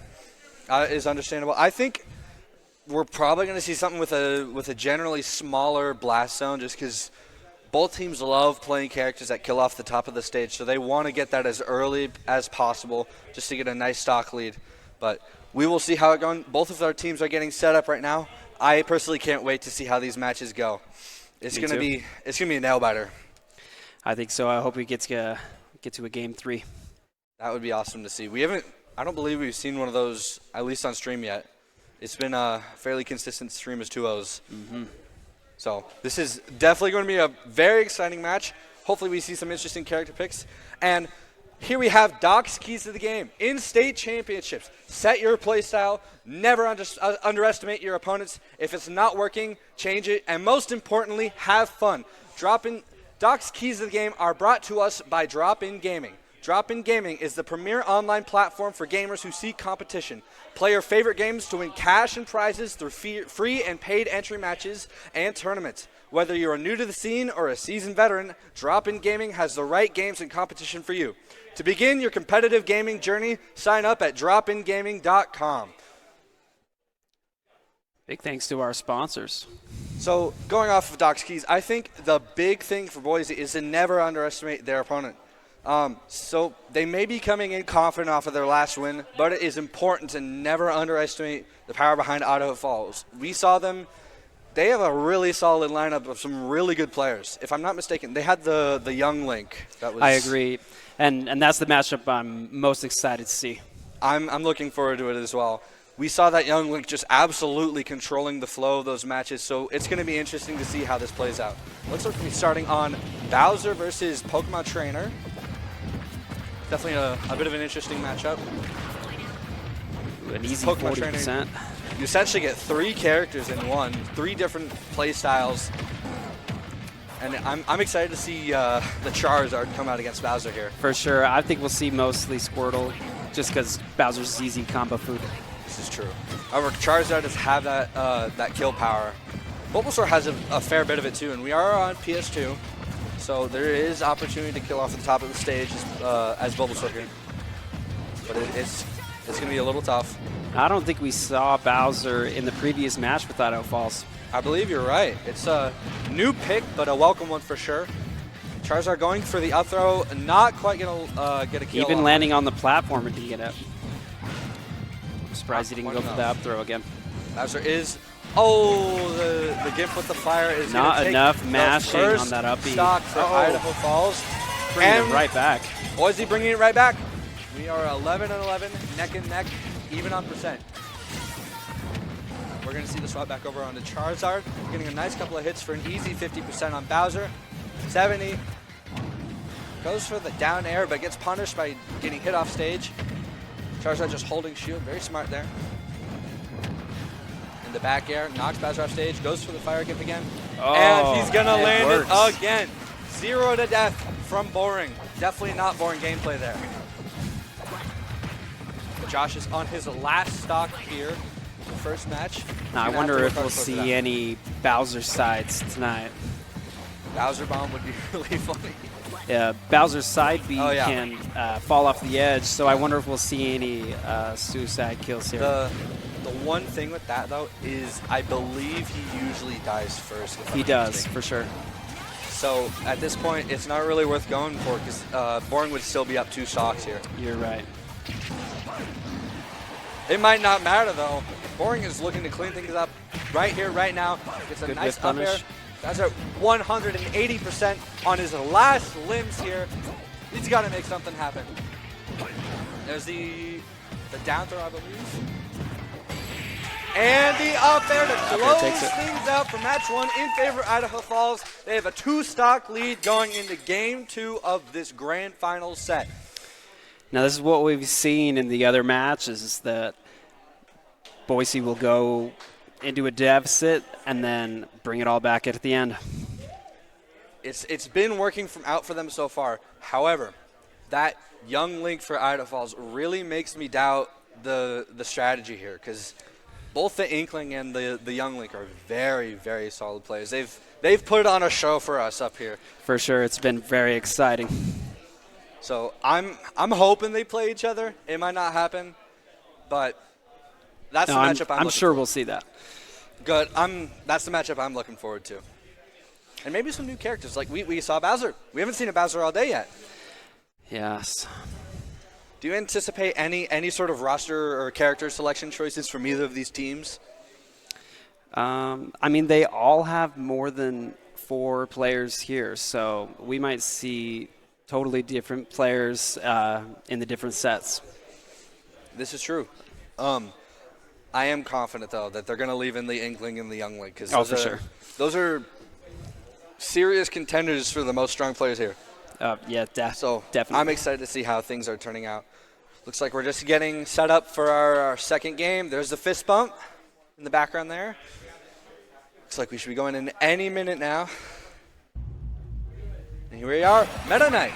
Is understandable. I think we're probably going to see something with a generally smaller blast zone, just because both teams love playing characters that kill off the top of the stage, so they want to get that as early as possible just to get a nice stock lead. But we will see how it goes. Both of our teams are getting set up right now. I personally can't wait to see how these matches go. It's going to be a nail biter. I think so. I hope we get to a game 3. That would be awesome to see. I don't believe we've seen one of those, at least on stream yet. It's been a fairly consistent stream as 2-0s. Mm-hmm. So this is definitely going to be a very exciting match. Hopefully we see some interesting character picks. And here we have Doc's keys to the game. In state championships, set your play style. Never underestimate your opponents. If it's not working, change it. And most importantly, have fun. Doc's keys to the game are brought to us by Drop-In Gaming. Drop-In Gaming is the premier online platform for gamers who seek competition. Play your favorite games to win cash and prizes through free and paid entry matches and tournaments. Whether you're new to the scene or a seasoned veteran, Drop-In Gaming has the right games and competition for you. To begin your competitive gaming journey, sign up at dropingaming.com. Big thanks to our sponsors. So going off of Doc's keys, I think the big thing for Boise is to never underestimate their opponent. So they may be coming in confident off of their last win, but it is important to never underestimate the power behind Idaho Falls. We saw them. They have a really solid lineup of some really good players. If I'm not mistaken, they had the young Link. I agree. And that's the matchup I'm most excited to see. I'm looking forward to it as well. We saw that young Link just absolutely controlling the flow of those matches, so it's going to be interesting to see how this plays out. Looks like we'll be starting on Bowser versus Pokemon Trainer. Definitely a bit of an interesting matchup. An easy Pokemon 40%. Trainer, you essentially get 3 characters in one, 3 different play styles. And I'm excited to see the Charizard come out against Bowser here. For sure. I think we'll see mostly Squirtle, just because Bowser's easy combo food. This is true. However, Charizard does have that kill power. Bulbasaur has a fair bit of it too, and we are on PS2. So there is opportunity to kill off the top of the stage as Bulbasaur here. But it's going to be a little tough. I don't think we saw Bowser in the previous match with Idaho Falls. I believe you're right. It's a new pick, but a welcome one for sure. Charizard going for the up throw, not quite gonna get a kill. Even landing on the platform and get it. I'm surprised he didn't go for the up throw again. Bowser is. Oh, the gift with the fire is not gonna take enough the mashing first on that up B. stock for Idaho Falls. Bringing it right back. Boise bringing it right back. We are 11-11, neck and neck, even on percent. We're going to see the swap back over onto Charizard. We're getting a nice couple of hits for an easy 50% on Bowser. 70. Goes for the down air, but gets punished by getting hit off stage. Charizard just holding shield. Very smart there. In the back air, knocks Bowser off stage. Goes for the fire gift again. Oh, and he's going to it land works. it again. 0 to death from Boring. Definitely not Boring gameplay there. Josh is on his last stock here. The first match. Now, I wonder if we'll see any Bowser sides tonight. Bowser bomb would be really funny. Yeah, Bowser's side B can fall off the edge, so I wonder if we'll see any suicide kills here. The one thing with that, though, is I believe he usually dies first. He does, for sure. So at this point, it's not really worth going for because Boring would still be up 2 stocks here. You're right. It might not matter, though. Boring is looking to clean things up right here, right now. Gets a Good nice whip up air. punish. That's at 180% on his last limbs here. He's got to make something happen. There's the down throw, I believe. And the up air to close things out for match 1 in favor of Idaho Falls. They have a 2-stock lead going into game 2 of this grand final set. Now, this is what we've seen in the other matches, is that Boise will go into a deficit and then bring it all back at the end. It's been working out for them so far. However, that young link for Idaho Falls really makes me doubt the strategy here, because both the Inkling and the young link are very, very solid players. They've put on a show for us up here. For sure, it's been very exciting. So I'm hoping they play each other. It might not happen, but that's the matchup I'm looking sure for. We'll see that. Good. That's the matchup I'm looking forward to. And maybe some new characters. Like we saw Bowser. We haven't seen a Bowser all day yet. Yes. Do you anticipate any sort of roster or character selection choices from either of these teams? I mean, they all have more than 4 players here, so we might see totally different players in the different sets. This is true. I am confident, though, that they're going to leave in the Inkling and the Young Link. Oh, for sure. Those are serious contenders for the most strong players here. Yeah, so definitely. I'm excited to see how things are turning out. Looks like we're just getting set up for our second game. There's the fist bump in the background there. Looks like we should be going in any minute now. And here we are, Meta Knight.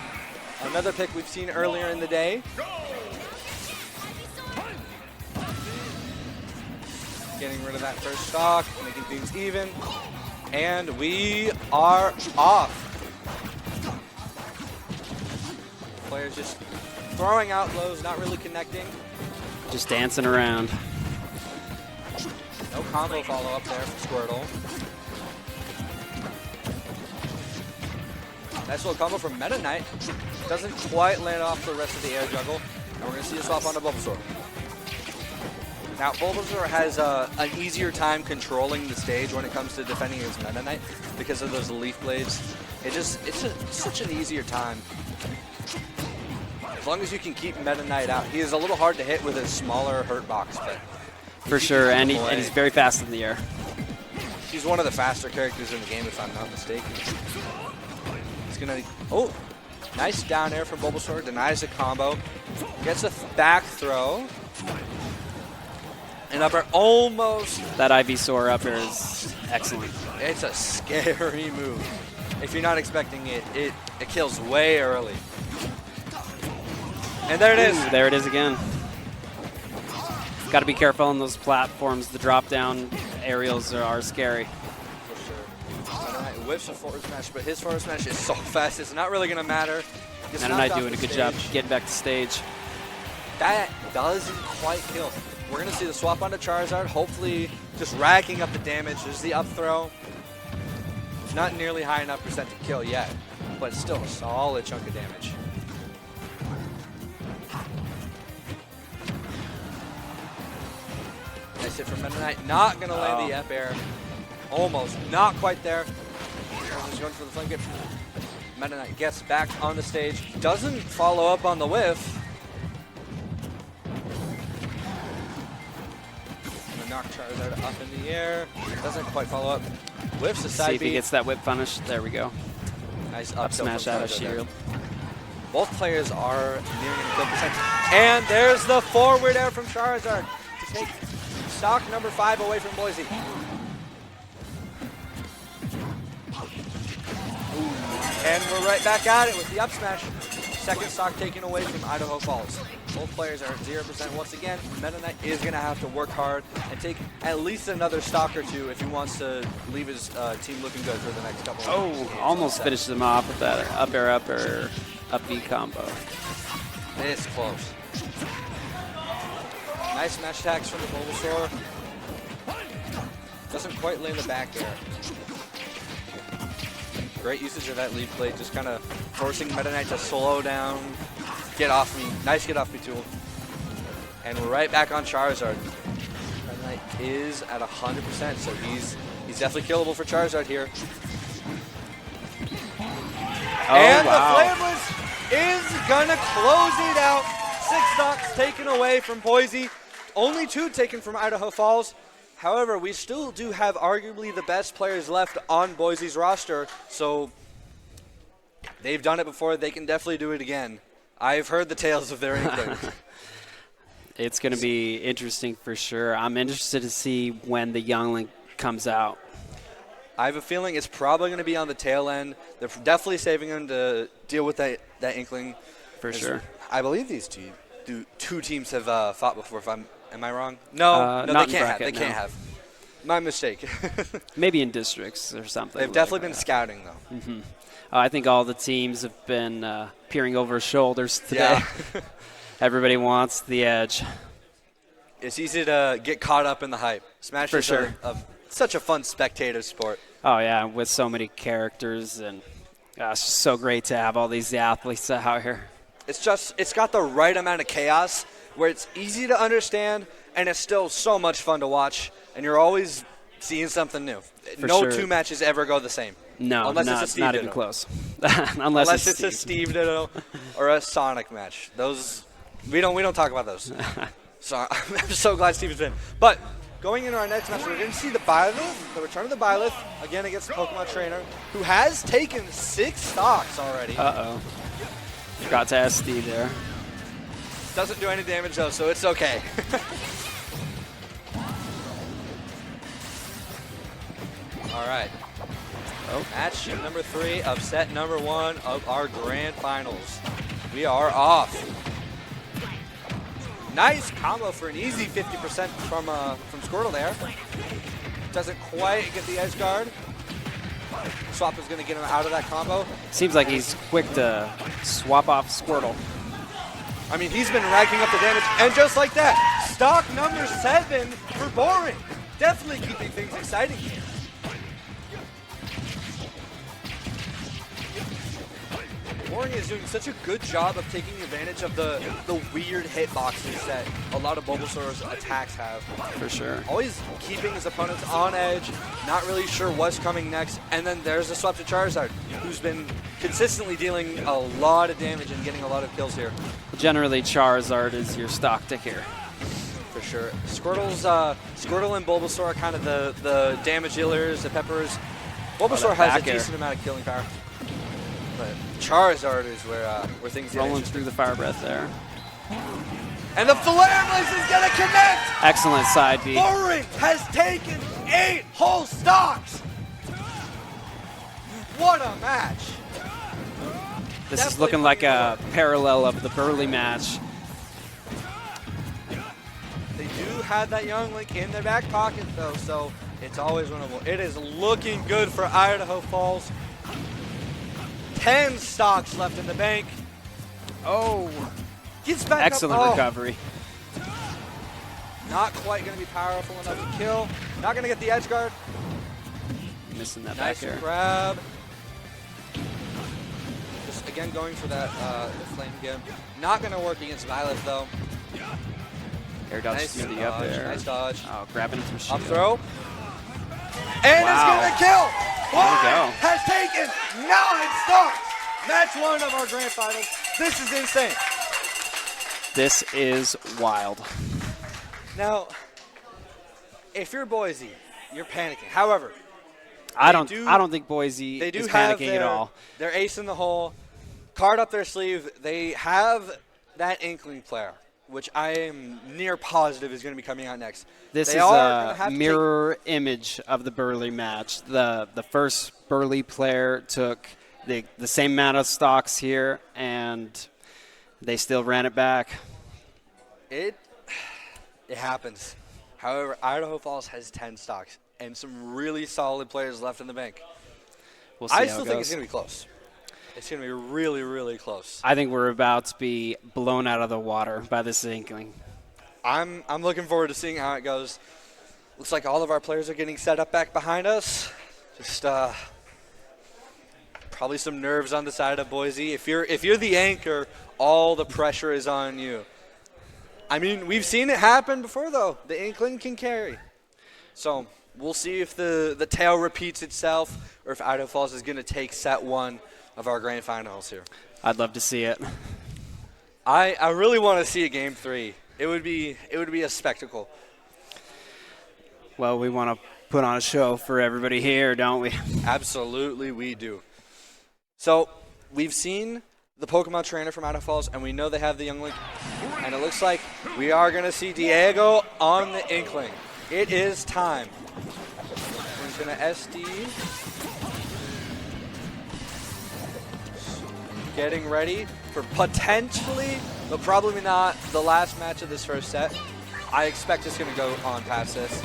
Another pick we've seen earlier in the day. Getting rid of that first stock, making things even. And we are off. Players just throwing out lows, not really connecting. Just dancing around. No combo follow-up there for Squirtle. Nice little combo from Meta Knight. Doesn't quite land off the rest of the air juggle. And we're going to see a swap onto Bulbasaur. Now, Bulbasaur has an easier time controlling the stage when it comes to defending against Meta Knight because of those Leaf Blades. It's such an easier time. As long as you can keep Meta Knight out. He is a little hard to hit with his smaller hurt box, but For sure, and he's very fast in the air. He's one of the faster characters in the game, if I'm not mistaken. He's gonna, oh, nice down air from Bulbasaur, denies the combo, gets a back throw, and up air almost. That Ivysaur up air is excellent. It's a scary move. If you're not expecting it, it kills way early. And there it is. Ooh, there it is again. Got to be careful on those platforms. The drop down aerials are scary. For sure. Whips a forward smash, but his forward smash is so fast, it's not really going to matter. Meta Knight doing a good job getting back to stage. That doesn't quite kill. We're going to see the swap onto Charizard, hopefully just racking up the damage. There's the up throw. Not nearly high enough percent to kill yet. but still a solid chunk of damage. Nice hit from Meta Knight. Not going to land the up air. Almost. Not quite there. He's going for the flame grip. Meta Knight gets back on the stage. Doesn't follow up on the whiff. Knock Charizard up in the air. Doesn't quite follow up. Whiffs a side See if he beat. gets that whip punish. There we go. Nice Up smash out of Charizard there. shield. Both players are nearing the kill percent. And there's the forward air from Charizard to take stock number 5 away from Boise. And we're right back at it with the up smash. Second stock taken away from Idaho Falls. Both players are at 0% once again. Meta Knight is going to have to work hard and take at least another stock or two if he wants to leave his team looking good for the next couple of games. Almost finished him off with that up air, up B combo. It's close. Nice smash attacks from the Bulbasaur. Doesn't quite land the back air. Great usage of that lead plate, just kind of forcing Meta Knight to slow down. Get off me. Nice get off me tool. And we're right back on Charizard. Meta Knight is at 100%, so he's definitely killable for Charizard here. And the Flameless is gonna close it out. 6 stocks taken away from Boise. Only 2 taken from Idaho Falls. However, we still do have arguably the best players left on Boise's roster, so they've done it before. They can definitely do it again. I've heard the tales of their inklings. It's going to be interesting for sure. I'm interested to see when the Youngling comes out. I have a feeling it's probably going to be on the tail end. They're definitely saving him to deal with that inkling. For sure. I believe these two teams have fought before. Am I wrong? No, no, not they can't bracket, have. They can't have. My mistake. Maybe in districts or something. They've definitely been scouting, though. Mm-hmm. I think all the teams have been peering over shoulders today. Yeah. Everybody wants the edge. It's easy to get caught up in the hype. Smash For is sure. Such a fun spectative sport. Oh, yeah, with so many characters, and it's just so great to have all these athletes out here. It's got the right amount of chaos where it's easy to understand, and it's still so much fun to watch, and you're always seeing something new. For no sure. 2 matches ever go the same. No, unless not, it's a Steve not Ditto. even close. Unless it's a Steve Ditto or a Sonic match. Those we don't talk about those. So I'm so glad Steve's in. But going into our next match, we're going to see the Byleth, the return of the Byleth, again against the Pokemon trainer, who has taken 6 stocks already. Uh-oh. Forgot to ask Steve there. Doesn't do any damage though, so it's okay. All right. Match number 3 of set number 1 of our grand finals. We are off. Nice combo for an easy 50% from Squirtle there. Doesn't quite get the edge guard. Swap is going to get him out of that combo. Seems like he's quick to swap off Squirtle. I mean, he's been racking up the damage, and just like that, stock number 7 for Boring. Definitely keeping things exciting here. Boring is doing such a good job of taking advantage of the weird hitboxes that a lot of Bulbasaur's attacks have. For sure. Always keeping his opponents on edge, not really sure what's coming next, and then there's the swap to Charizard, who's been consistently dealing a lot of damage and getting a lot of kills here. Generally, Charizard is your stock to here. For sure. Squirtle and Bulbasaur are kind of the damage dealers, the peppers. Bulbasaur has a decent amount of killing power. But Charizard is where things get rolling through the fire breath there. And the Flare Blaze is going to connect! Excellent side beat. Boring has taken 8 whole stocks! What a match! This is looking like a parallel of the Burley match. They do have that Young Link in their back pocket, though, so it's always winnable. It is looking good for Idaho Falls. 10 stocks left in the bank. Oh. Gets back Excellent up. recovery. Not quite going to be powerful enough to kill. Not going to get the edge guard. Missing that Nice back air. grab. again going for that flame gimp. Not going to work against Violet, though. Air dodge Nice to the up dodge, there. nice dodge. Oh, grabbing some shield. Up throw. And Wow. it's going to kill. There we go. Has taken 9 stocks. Match 1 of our grand finals. This is insane. This is wild. Now, if you're Boise, you're panicking. However, I don't think Boise they do is have panicking at all. their ace in the hole, card up their sleeve. They have that Inkling player, which I am near positive is going to be coming out next. This They is are gonna have a to mirror image of the Burley match. The first Burley player took the same amount of stocks here, and they still ran it back. It happens. However, Idaho Falls has 10 stocks and some really solid players left in the bank. We'll see I how still it think it's goes. going to be close. It's going to be really, really close. I think we're about to be blown out of the water by this Inkling. I'm looking forward to seeing how it goes. Looks like all of our players are getting set up back behind us. Just probably some nerves on the side of Boise. If you're the anchor, all the pressure is on you. I mean, we've seen it happen before, though. The Inkling can carry. So we'll see if the tale repeats itself or if Idaho Falls is going to take set 1 of our grand finals here. I'd love to see it. I really want to see a game 3. It would be a spectacle. Well, we want to put on a show for everybody here, don't we? Absolutely, we do. So we've seen the Pokemon trainer from Idaho Falls, and we know they have the Young Link. And it looks like we are going to see Diego on the Inkling. It is time. He's going to SD. Getting ready for potentially, but probably not, the last match of this first set. I expect it's going to go on past this.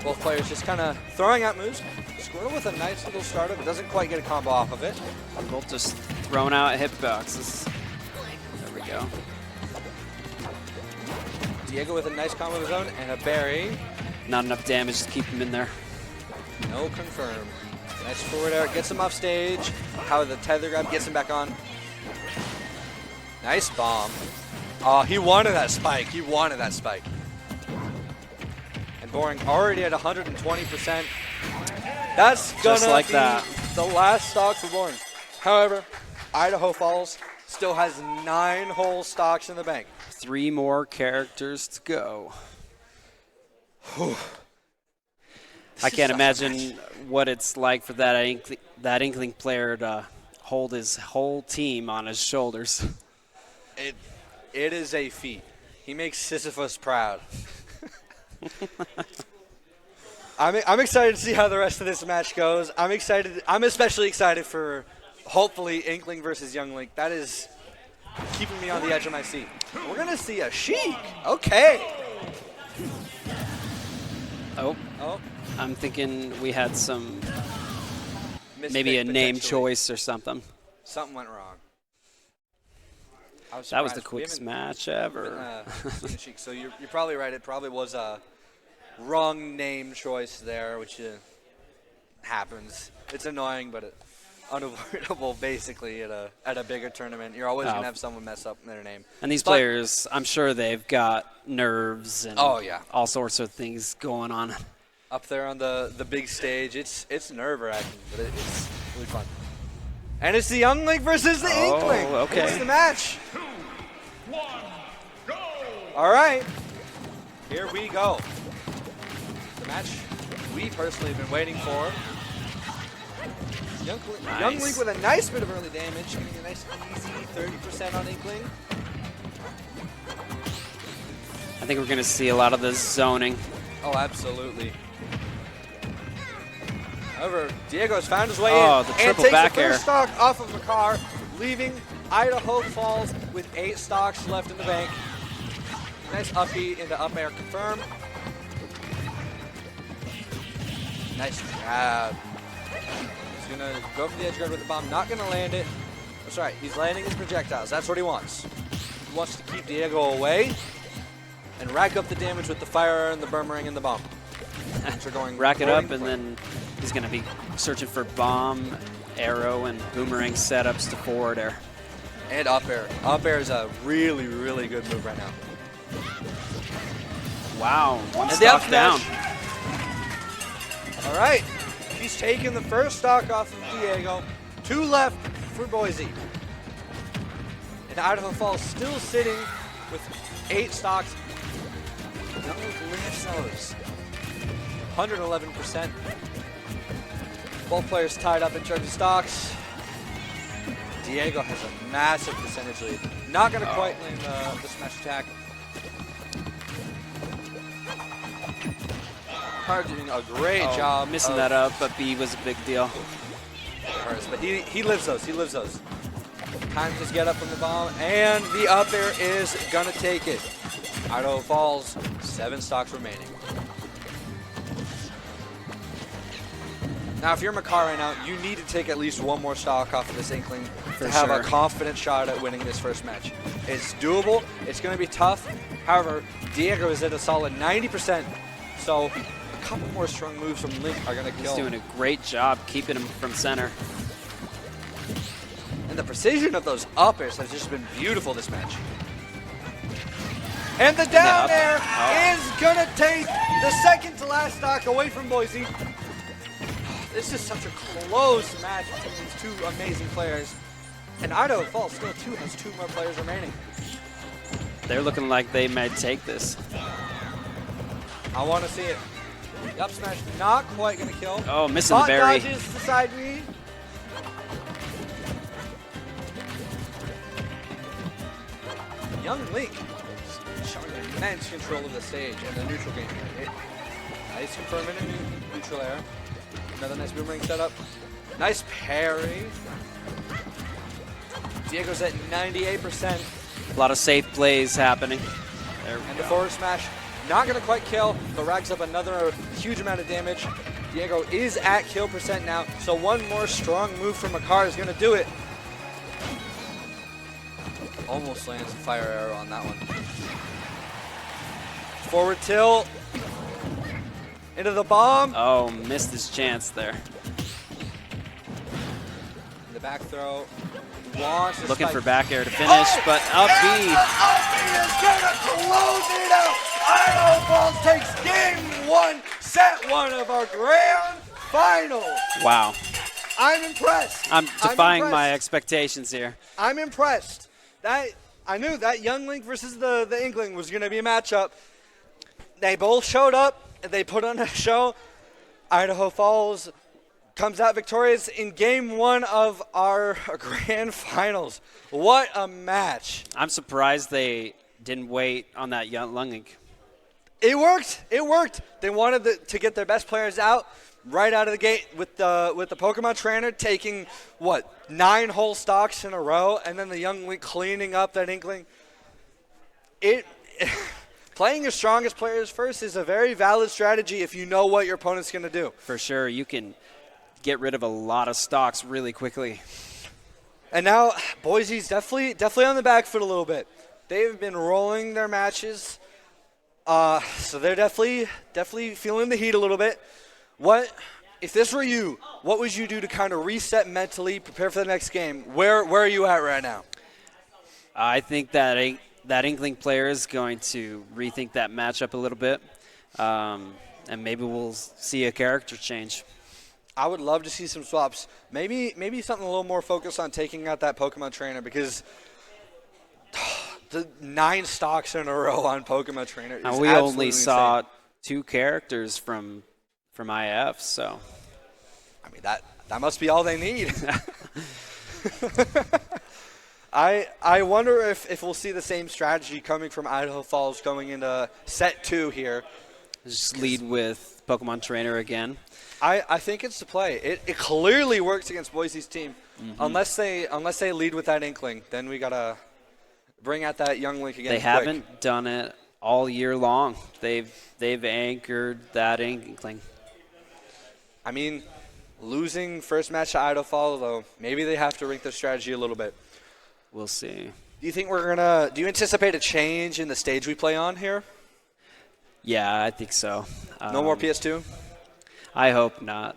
Both players just kind of throwing out moves. Squirtle with a nice little startup. It doesn't quite get a combo off of it. Both just throwing out hitboxes. There we go. Diego with a nice combo of his own and a berry. Not enough damage to keep him in there. No confirm. Nice forward air. Gets him off stage. How the tether grab gets him back on. Nice bomb. Oh, he wanted that spike. He wanted that spike. And Boring already at 120%. That's gonna Just like be that. the last stock for Boring. However, Idaho Falls still has 9 whole stocks in the bank. 3 more characters to go. I can't imagine what it's like for that Inkling player to hold his whole team on his shoulders. It is a feat. He makes Sisyphus proud. I'm excited to see how the rest of this match goes. I'm especially excited for hopefully Inkling versus Young Link. That is keeping me on the edge of my seat. We're gonna see a Sheik. Okay. Oh. I'm thinking we had some, maybe a name choice or something. Something went wrong. That was the quickest match ever. Sheik. So you're probably right. It probably was a wrong name choice there, which happens. It's annoying, but unavoidable. Basically, at a bigger tournament, you're always gonna have someone mess up their name. And these players, I'm sure they've got nerves and all sorts of things going on. Up there on the big stage, it's nerve-wracking, but it's really fun. And it's the Young Link versus the Inkling. Okay. It's the match. All right, here we go. The match we personally have been waiting for. Young Link with a nice bit of early damage, getting a nice easy 30% on Inkling. I think we're going to see a lot of the zoning. Oh, absolutely. However, Diego's found his way in the and triple takes back the air. first stock off of Makar, leaving Idaho Falls with 8 stocks left in the bank. Nice up B into up air confirm. Nice grab. He's going to go for the edge guard with the bomb, not going to land it. That's right, he's landing his projectiles. That's what he wants. He wants to keep Diego away and rack up the damage with the fire and the boomerang and the bomb. Rack it up, and then he's going to be searching for bomb arrow and boomerang setups to forward air. And up air. Up air is a really, really good move right now. Wow, one And the up stock down. All right, he's taking the first stock off of Diego. 2 left for Boise. And Idaho Falls still sitting with 8 stocks. Young lifts those. 111%. Both players tied up in terms of stocks. Diego has a massive percentage lead. Not going to quite land the smash attack. Card doing a great job. Missing that up, but B was a big deal. But he lives those. He lives those. Times his get up from the bomb, and the up air is going to take it. Idaho Falls, 7 stocks remaining. Now, if you're Makar right now, you need to take at least 1 more stock off of this Inkling to have a confident shot at winning this first match. It's doable. It's going to be tough. However, Diego is at a solid 90%, so a couple more strong moves from Link are going to kill. He's doing a great job keeping him from center. And the precision of those up airs has just been beautiful this match. And the down air is going to take the second to last stock away from Boise. This is such a close match between these 2 amazing players. And Idaho Falls still has 2 more players remaining. They're looking like they might take this. I want to see it. The up smash not quite going to kill. Oh, missing the berry. Dodges the side read. Young Link showing immense control of the stage and the neutral game. Nice confirming in neutral air. Another nice boomerang setup. Nice parry. Diego's at 98%. A lot of safe plays happening. There we And go. the forward smash, not going to quite kill, but racks up another huge amount of damage. Diego is at kill percent now, so 1 more strong move from Makar is going to do it. Almost lands a fire arrow on that one. Forward tilt. Into the bomb. Oh, missed his chance there. The back throw. Wants to Looking spike. for back air to finish, but up B. And the up B is going to close it out. Idaho Falls takes game 1, set 1 of our grand final. Wow. I'm impressed. I'm defying impressed. my expectations here. I'm impressed. I knew that Young Link versus the Inkling was going to be a matchup. They both showed up. They put on a show. Idaho Falls comes out victorious in game 1 of our grand finals. What a match. I'm surprised they didn't wait on that Young Link. It worked. It worked. They wanted to get their best players out right out of the gate with the Pokemon trainer taking, 9 whole stocks in a row, and then the Young Link cleaning up that Inkling. Playing your strongest players first is a very valid strategy if you know what your opponent's going to do. For sure, you can get rid of a lot of stocks really quickly. And now Boise's definitely on the back foot a little bit. They've been rolling their matches, so they're definitely feeling the heat a little bit. If this were you, what would you do to kind of reset mentally, prepare for the next game? Where are you at right now? I think that Inkling player is going to rethink that matchup a little bit, and maybe we'll see a character change. I would love to see some swaps. Maybe something a little more focused on taking out that Pokemon trainer, because the 9 stocks in a row on Pokemon trainer is And we absolutely only insane. saw 2 characters from IF, so. I mean, that must be all they need. I wonder if we'll see the same strategy coming from Idaho Falls going into set 2 here. Just lead with Pokemon Trainer again. I think it's the play. It clearly works against Boise's team. Mhm. Unless they lead with that Inkling, then we gotta bring out that Young Link again. They quick. haven't done it all year long. They've anchored that Inkling. I mean, losing first match to Idaho Falls, though, maybe they have to rink their strategy a little bit. We'll see. Do you anticipate a change in the stage we play on here? Yeah, I think so. No more PS2? I hope not.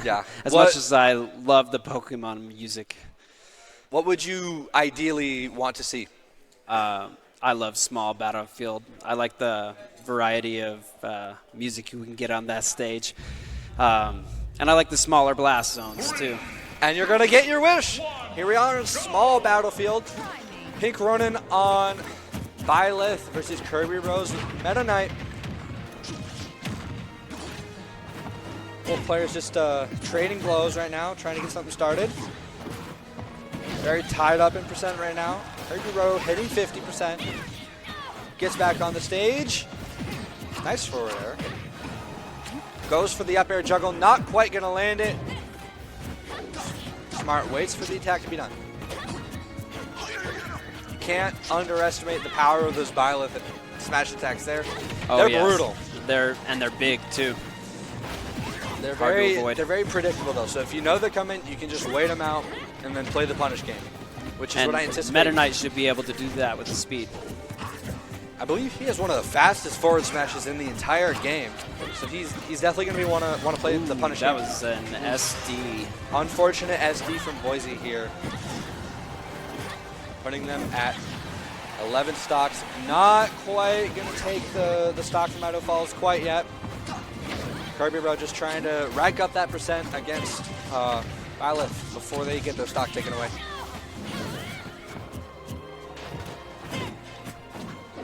Yeah. As much as I love the Pokemon music. What would you ideally want to see? I love small battlefield. I like the variety of music you can get on that stage. And I like the smaller blast zones, too. And you're going to get your wish. Here we are in small battlefield. Pink Ronin on Byleth versus Kirby Rose with Meta Knight. Both players just trading blows right now, trying to get something started. Very tied up in percent right now. Kirby Rose hitting 50%. Gets back on the stage. Nice forward air. Goes for the up air juggle, not quite going to land it. Smart waits for the attack to be done. You can't underestimate the power of those Byleth smash attacks there. Oh, they're yes. brutal. They're big, too. They're Hard to very, avoid. they're very predictable, though. So if you know they're coming, you can just wait them out and then play the punish game, which is And what I anticipate. Meta Knight should be able to do that with the speed. I believe he has one of the fastest forward smashes in the entire game. So he's definitely going to want to play the punish That game. was an SD. Unfortunate SD from Boise here. Putting them at 11 stocks. Not quite going to take the stock from Idaho Falls quite yet. Kirby Row just trying to rack up that percent against Byleth before they get their stock taken away.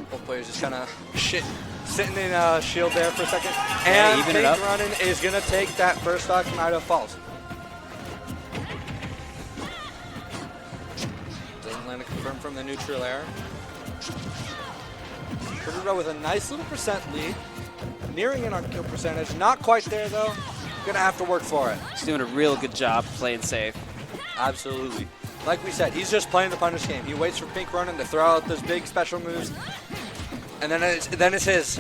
Both players just kind of sitting in shield there for a second. And even it up. Pink Ronin is going to take that first stock from Idaho Falls. Doesn't land a confirm from the neutral air. Kirby Row with a nice little percent lead. Nearing in on kill percentage. Not quite there, though. Gonna have to work for it. He's doing a real good job playing safe. Absolutely. Like we said, he's just playing the punish game. He waits for Pink Ronin to throw out those big special moves, and then it's his.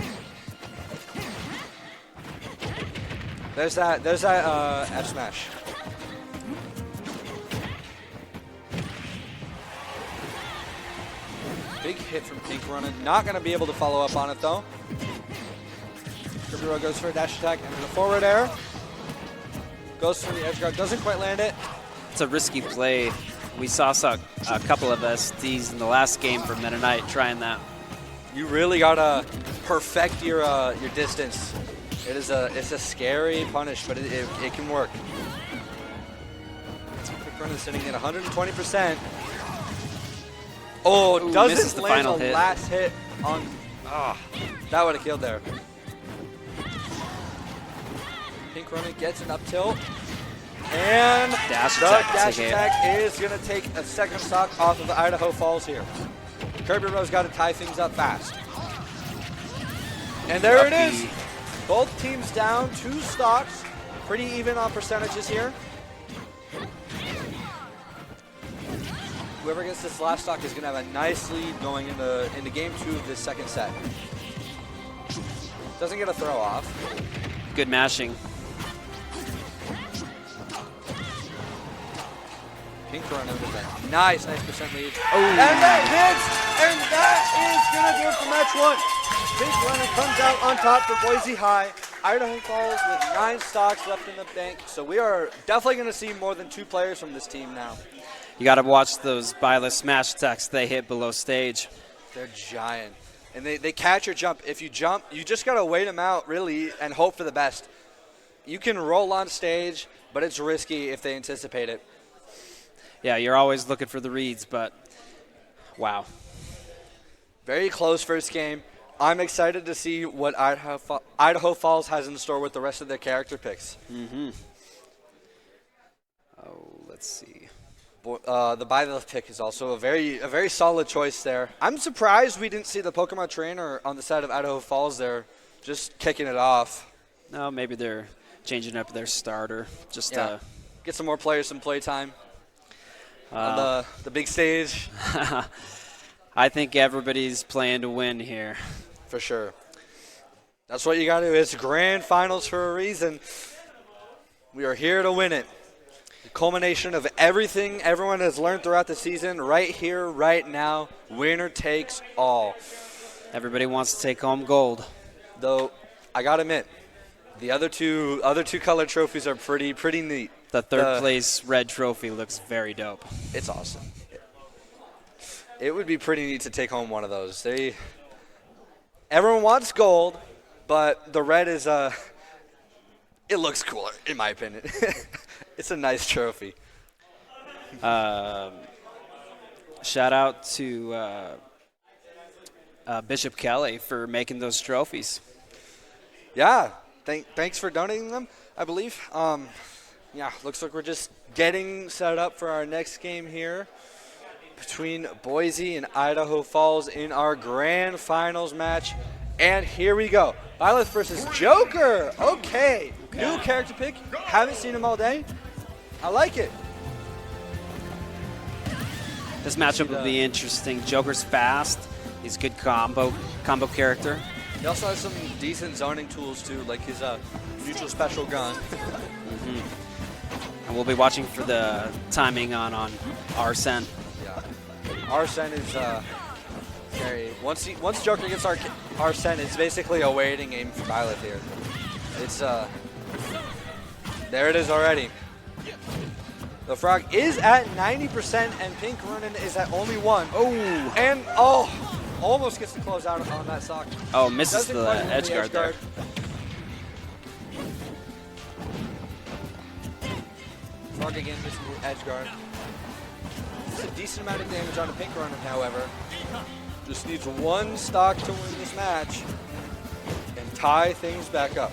There's that F smash. Big hit from Pink Ronin. Not gonna be able to follow up on it though. Kirby Row goes for a dash attack and then a forward air. Goes for the edge guard, doesn't quite land it. It's a risky play. We saw a couple of SDs in the last game for Meta Knight trying that. You really gotta perfect your distance. It's a scary punish, but it can work. Pink Ronin sitting at 120%. Oh, Ooh, doesn't misses the land final the hit. last hit on. That would have killed there. Pink Ronin gets an up tilt. And Dash the attack dash to take it. attack is going to take a second stock off of Idaho Falls here. Kirby Row's got to tie things up fast. And there it is. Both teams down 2 stocks. Pretty even on percentages here. Whoever gets this last stock is going to have a nice lead going into game 2 of this second set. Doesn't get a throw off. Good mashing. Pink Ronin with a nice percent lead. And that hits! And that is going to do it for match 1. Pink Ronin comes out on top for Boise High. Idaho Falls with 9 stocks left in the bank. So we are definitely going to see more than 2 players from this team now. You got to watch those Byleth smash attacks they hit below stage. They're giant. And they catch your jump. If you jump, you just got to wait them out, really, and hope for the best. You can roll on stage, but it's risky if they anticipate it. Yeah, you're always looking for the reads, but wow. Very close first game. I'm excited to see what Idaho Falls has in store with the rest of their character picks. Mm-hmm. Oh, let's see. The Byleth pick is also a very solid choice there. I'm surprised we didn't see the Pokemon trainer on the side of Idaho Falls there, just kicking it off. No, maybe they're changing up their starter. Just get some more players some play time on the big stage. I think everybody's playing to win here. For sure. That's what you got to do. It's grand finals for a reason. We are here to win it. The culmination of everything everyone has learned throughout the season, right here, right now. Winner takes all. Everybody wants to take home gold. Though, I got to admit, The other two colored trophies are pretty neat. The third place red trophy looks very dope. It's awesome. It would be pretty neat to take home one of those. Everyone wants gold, but the red is it looks cooler in my opinion. It's a nice trophy. Shout out to Bishop Kelly for making those trophies. Yeah, thanks for donating them, I believe. Yeah, looks like we're just getting set up for our next game here between Boise and Idaho Falls in our grand finals match. And here we go. Violet versus Joker. Okay. New character pick. Haven't seen him all day. I like it. This matchup will be interesting. Joker's fast. He's a good combo character. He also has some decent zoning tools too, like his neutral special gun. And we'll be watching for the timing on Arsene. Yeah. Arsene is very. Once Joker gets Arsene, it's basically a waiting game for Violet here. It's there it is already. The frog is at 90% and Pink Ronin is at only 1. Oh, and almost gets to close out on that sock. Oh, misses the edge guard there. Frog again missing the edge guard. It's a decent amount of damage on the Pink Ronin, however. Just needs 1 stock to win this match and tie things back up.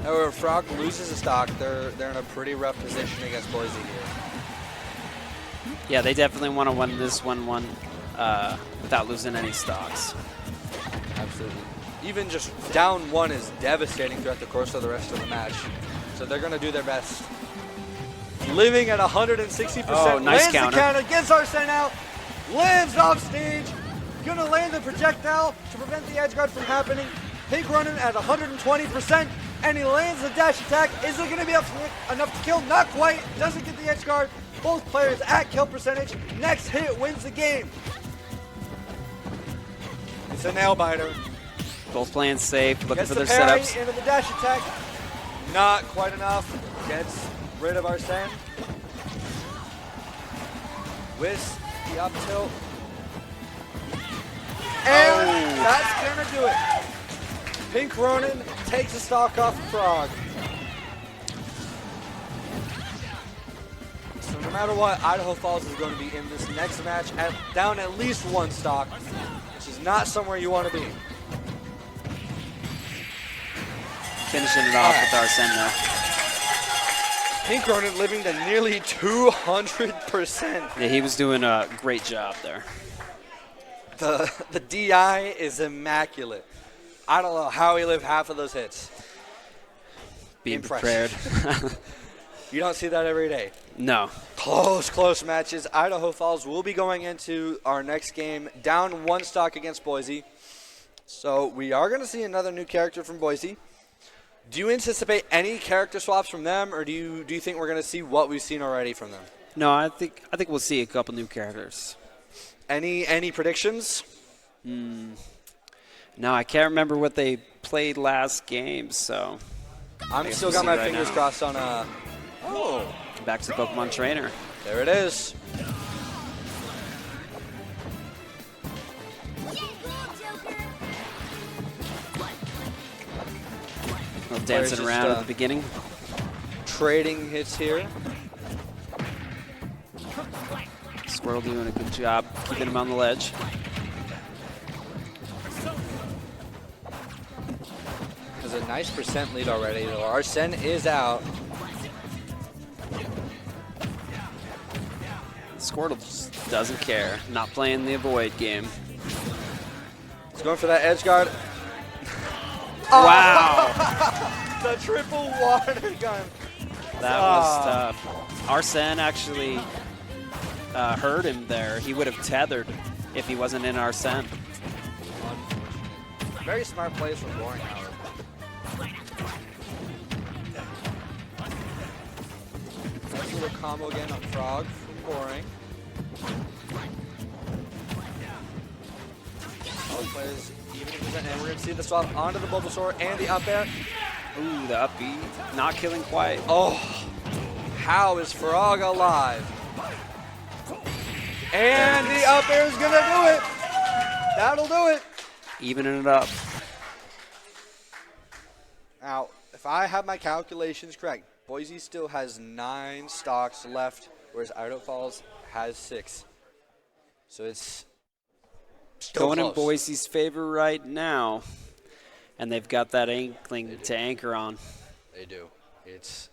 However, if Frog loses a stock, they're in a pretty rough position against Boise here. Yeah, they definitely want to win this 1-1 without losing any stocks. Absolutely. Even just down 1 is devastating throughout the course of the rest of the match. So they're going to do their best. Living at 160%. Oh, nice lands counter. The counter, gets Arsene out, lives off stage, gonna land the projectile to prevent the edge guard from happening. Pink Ronin at 120%, and he lands the dash attack. Is it gonna be enough to kill? Not quite, doesn't get the edge guard. Both players at kill percentage. Next hit wins the game. It's a nail biter. Both playing safe, looking Gets for their the parry setups. into the dash attack. Not quite enough. Gets rid of Arsene. With the up tilt. And that's gonna do it. Pink Ronin takes a stock off the Frog. So no matter what, Idaho Falls is going to be in this next match down at least 1 stock, which is not somewhere you want to be. Finishing it off with Arsene now. Pink Ronin living to nearly 200%. Yeah, he was doing a great job there. The DI is immaculate. I don't know how he lived half of those hits. Being prepared. You don't see that every day. No. Close matches. Idaho Falls will be going into our next game down 1 stock against Boise. So we are going to see another new character from Boise. Do you anticipate any character swaps from them, or do you think we're going to see what we've seen already from them? No, I think we'll see a couple new characters. Any predictions? No, I can't remember what they played last game, so I'm still got my fingers crossed on back to the Pokemon Trainer. There it is. Dancing around at the beginning. Trading hits here. Squirtle doing a good job keeping him on the ledge. Has a nice percent lead already, though. Arsene is out. Squirtle just doesn't care. Not playing the avoid game. He's going for that edge guard. Wow. The triple water gun. That was tough. Arsene actually hurt him there. He would have tethered if he wasn't in Arsene. Very smart plays from Boring, however. Nice little combo again on Frog from Boring. All plays even if and we're going to see the swap onto the Bulbasaur and the up air. Ooh, the up B, not killing quite. Oh, how is Faraga alive? And the up air is going to do it. That'll do it. Evening it up. Now, if I have my calculations correct, Boise still has 9 stocks left, whereas Idaho Falls has 6. So it's still going close. in Boise's favor right now. And they've got that inkling to anchor on. They do. It's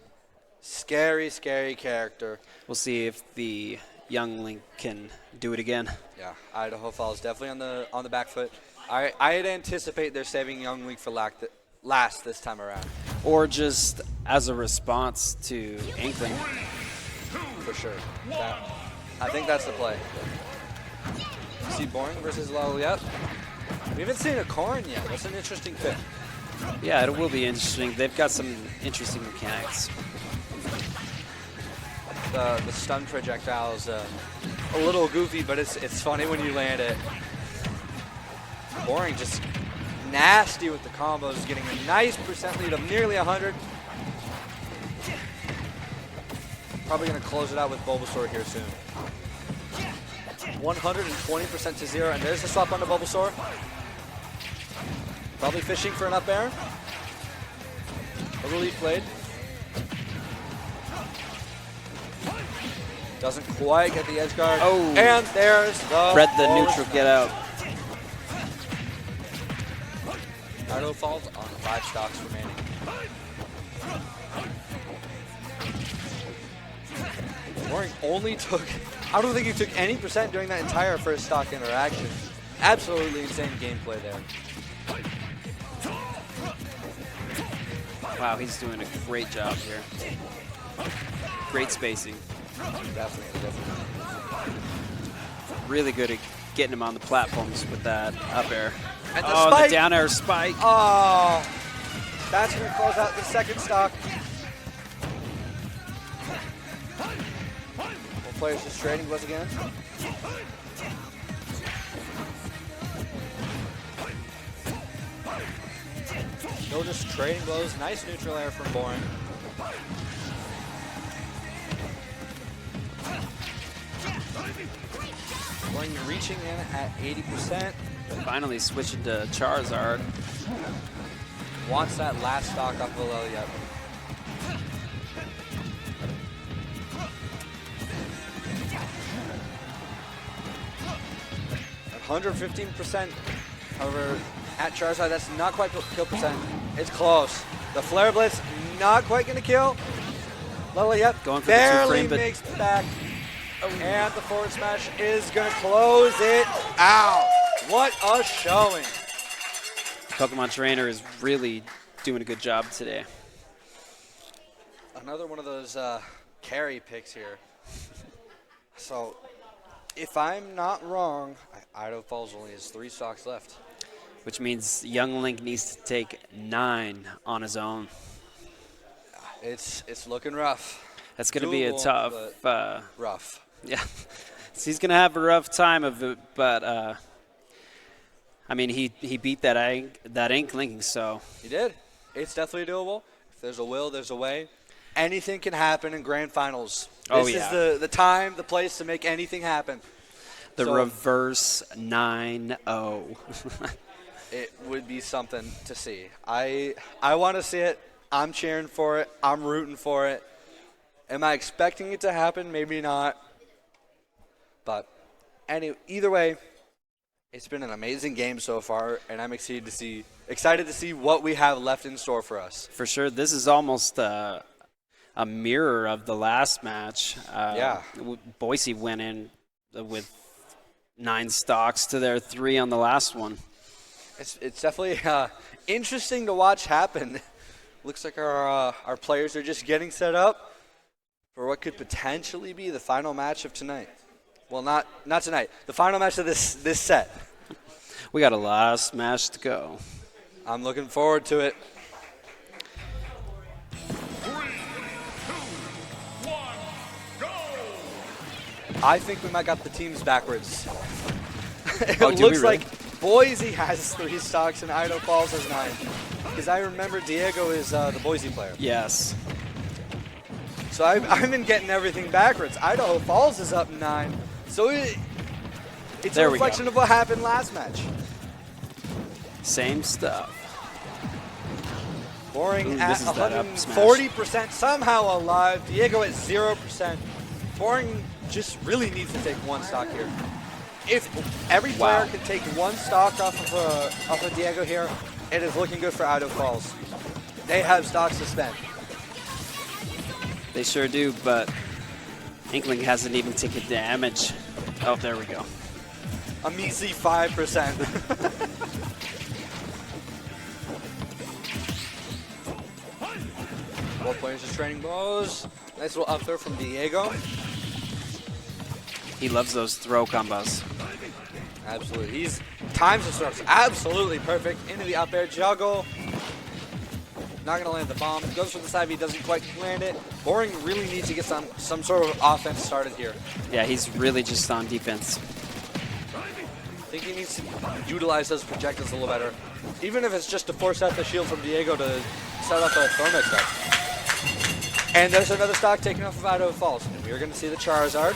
scary, scary character. We'll see if the youngling can do it again. Yeah, Idaho Falls definitely on the back foot. I'd anticipate they're saving youngling for last this time around. Or just as a response to Inkling. For sure. I think that's the play. See Boring versus Laliette. We haven't seen a Corn yet. That's an interesting pick. Yeah, it will be interesting. They've got some interesting mechanics. The stun projectile is a little goofy, but it's funny when you land it. Boring just nasty with the combos, getting a nice percent lead of nearly 100. Probably going to close it out with Bulbasaur here soon. 120% to 0, and there's the swap onto Bulbasaur. Probably fishing for an up air. A relief blade. Doesn't quite get the edge guard. Oh. And there's the Read the neutral get out. Idaho Falls on 5 stocks remaining. Boring only took, I don't think he took any percent during that entire first stock interaction. Absolutely insane gameplay there. Wow, he's doing a great job here. Great spacing. Definitely. Really good at getting him on the platforms with that up air. And the the down air spike. Oh, that's going to close out the second stock. Both players just trading blows again. Still just trading blows. Nice neutral air from Boring. Boring reaching in at 80%. Finally switching to Charizard. Wants that last stock off of Liliet. At 115%. However, at Charizard, that's not quite kill percent. It's close. The Flare Blitz, not quite going to kill. Liliet going for barely the 2-frame, but makes it back. And the forward smash is going to close it out. What a showing. Pokemon Trainer is really doing a good job today. Another one of those carry picks here. So, if I'm not wrong, Idaho Falls only has 3 stocks left. Which means Young Link needs to take 9 on his own. It's looking rough. That's going to be a tough... rough. Yeah. So he's going to have a rough time of it, but... I mean, he beat that Inkling, so... He did. It's definitely doable. If there's a will, there's a way. Anything can happen in grand finals. This is the time, the place to make anything happen. The reverse 9-0. It would be something to see. I want to see it. I'm cheering for it. I'm rooting for it. Am I expecting it to happen? Maybe not. But either way, it's been an amazing game so far, and I'm excited to see what we have left in store for us. For sure. This is almost a mirror of the last match. Yeah. Boise went in with 9 stocks to their 3 on the last one. It's definitely interesting to watch happen. Looks like our players are just getting set up for what could potentially be the final match of tonight. Well, not tonight. The final match of this set. We got a last match to go. I'm looking forward to it. 3, 2, 1, go! I think we might got the teams backwards. Oh, It looks like Boise has 3 stocks and Idaho Falls has 9. Because I remember Diego is the Boise player. Yes. So I've been getting everything backwards. Idaho Falls is up 9. So it's There a we go. reflection of what happened last match. Same stuff. Boring Ooh, at this is that up smash. 140%, somehow alive. Diego at 0%. Boring just really needs to take 1 stock here. If every player can take 1 stock off of Diego here, it is looking good for Idaho Falls. They have stocks to spend. They sure do, but Inkling hasn't even taken damage. Oh, there we go. A measly 5%. Both players just training blows. Nice little up throw from Diego. He loves those throw combos. Absolutely. He's times the strokes absolutely perfect. Into the up air juggle. Not gonna land the bomb. Goes for the side B, doesn't quite land it. Boring really needs to get some sort of offense started here. Yeah, he's really just on defense. I think he needs to utilize those projectiles a little better. Even if it's just to force out the shield from Diego to set up a throw mix up. And there's another stock taken off of Idaho Falls. And we're gonna see the Charizard.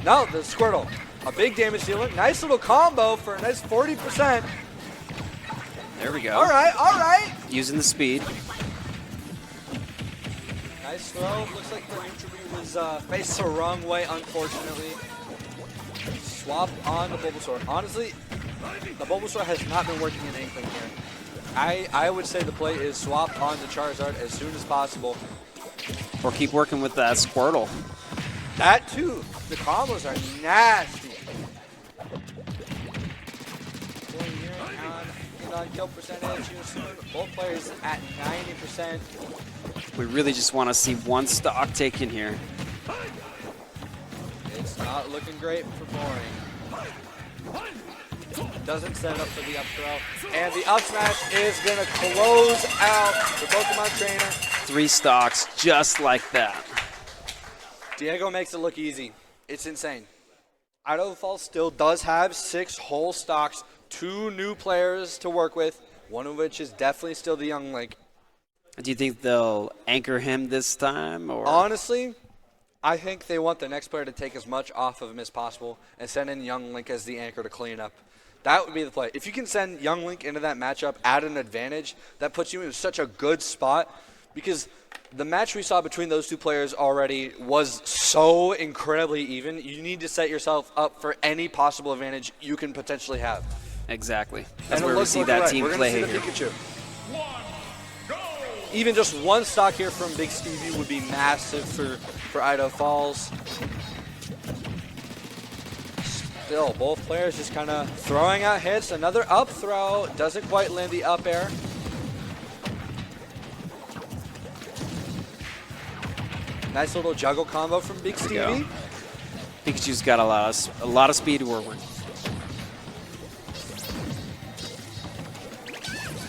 No, the Squirtle. A big damage dealer. Nice little combo for a nice 40%. There we go. All right, all right. Using the speed. Nice throw. Looks like the neutral B was faced the wrong way, unfortunately. Swap on the Bulbasaur. Honestly, the Bulbasaur has not been working in Inkling here. I would say the play is swap on the Charizard as soon as possible. Or keep working with that Squirtle. That too. The combos are nasty. On kill percentage here soon. Both players at 90%. We really just want to see 1 stock taken here. It's not looking great for Boring. Doesn't set up for the up throw. And the up smash is going to close out the Pokemon trainer. 3 stocks just like that. Diego makes it look easy. It's insane. Idaho Falls still does have 6 whole stocks, 2 new players to work with, one of which is definitely still the young Link. Do you think they'll anchor him this time? Or Honestly, I think they want the next player to take as much off of him as possible and send in young Link as the anchor to clean up. That would be the play. If you can send young Link into that matchup at an advantage, that puts you in such a good spot because the match we saw between those 2 players already was so incredibly even. You need to set yourself up for any possible advantage you can potentially have. Exactly. That's And where we see that team We're play gonna see here. the Pikachu. Even just 1 stock here from Big Stevie would be massive for Idaho Falls. Still, both players just kind of throwing out hits. Another up throw. Doesn't quite land the up air. Nice little juggle combo from Big There we go. Stevie. Pikachu's got a lot of speed to work with.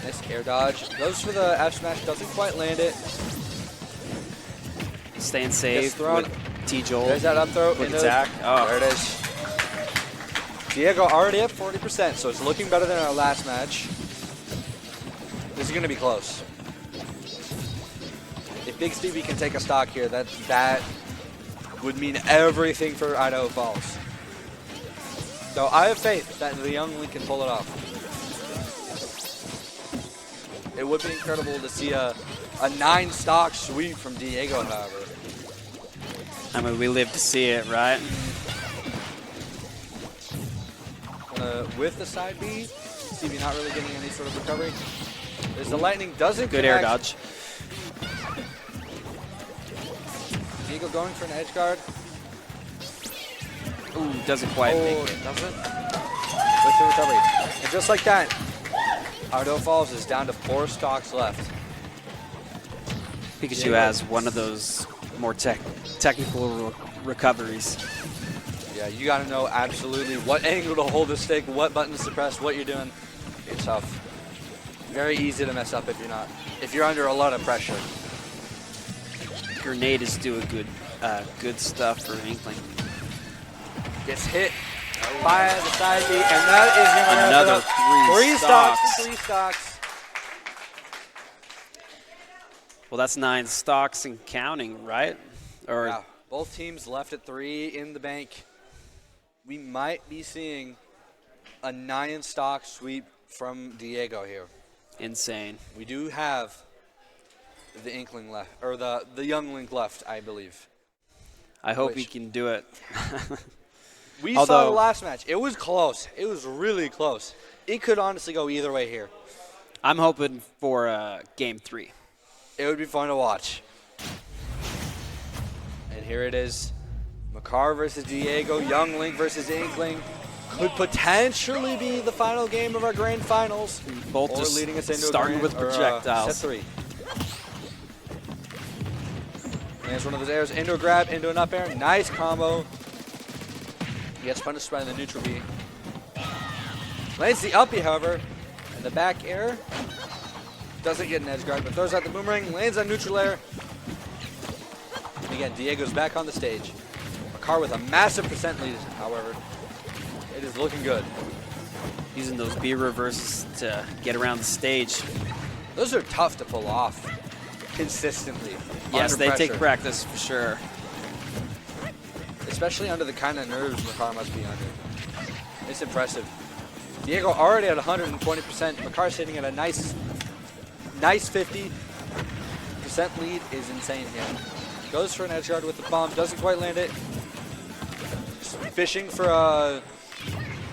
Nice air dodge. Goes for the F smash. Doesn't quite land it. Staying Gets safe thrown. with T-Jolt. There's that up throw. Quick into attack. Oh. There it is. Diego already at 40%, so it's looking better than our last match. This is going to be close. If Big Stevie can take a stock here, that would mean everything for Idaho Falls. So I have faith that the young Link can pull it off. It would be incredible to see a 9 stock sweep from Diego, however. I mean, we live to see it, right? With the side B, Stevie not really getting any sort of recovery. As the lightning doesn't Good connect. air dodge. Diego going for an edge guard. Ooh, doesn't quite make it. Doesn't. With the recovery. And just like that, Idaho Falls is down to 4 stocks left. Pikachu has one of those more technical recoveries. Yeah, you got to know absolutely what angle to hold the stick, what buttons to press, what you're doing. It's tough. Very easy to mess up if you're under a lot of pressure. Grenade is doing good stuff for Inkling. Gets hit by the side B, and that is going to Another three stocks. 3 stocks. Well, that's 9 stocks and counting, right? Or Yeah, both teams left at 3 in the bank. We might be seeing a 9 stock sweep from Diego here. insane. We do have the Inkling left, or the Young Link left, I believe. I hope he can do it. We saw the last match. It was close. It was really close. It could honestly go either way here. I'm hoping for game 3. It would be fun to watch. And here it is. Makar versus Diego, Young Link versus Inkling. Could potentially be the final game of our grand finals. Both or just leading us into starting with projectiles. Set 3. Lands one of those airs into a grab, into an up air. Nice combo. He gets punished by the neutral B. Lands the up B, however, and the back air. Doesn't get an edge guard, but throws out the boomerang. Lands on neutral air. And again, Diego's back on the stage. Makar with a massive percent lead, however. It is looking good. Using those B reverses to get around the stage. Those are tough to pull off consistently. Yes, under they pressure. take practice for sure. Especially under the kind of nerves Makar must be under. It's impressive. Diego already at 120%. Makar sitting at a nice 50%. Lead is insane here. Goes for an edge guard with the bomb, doesn't quite land it. Just fishing for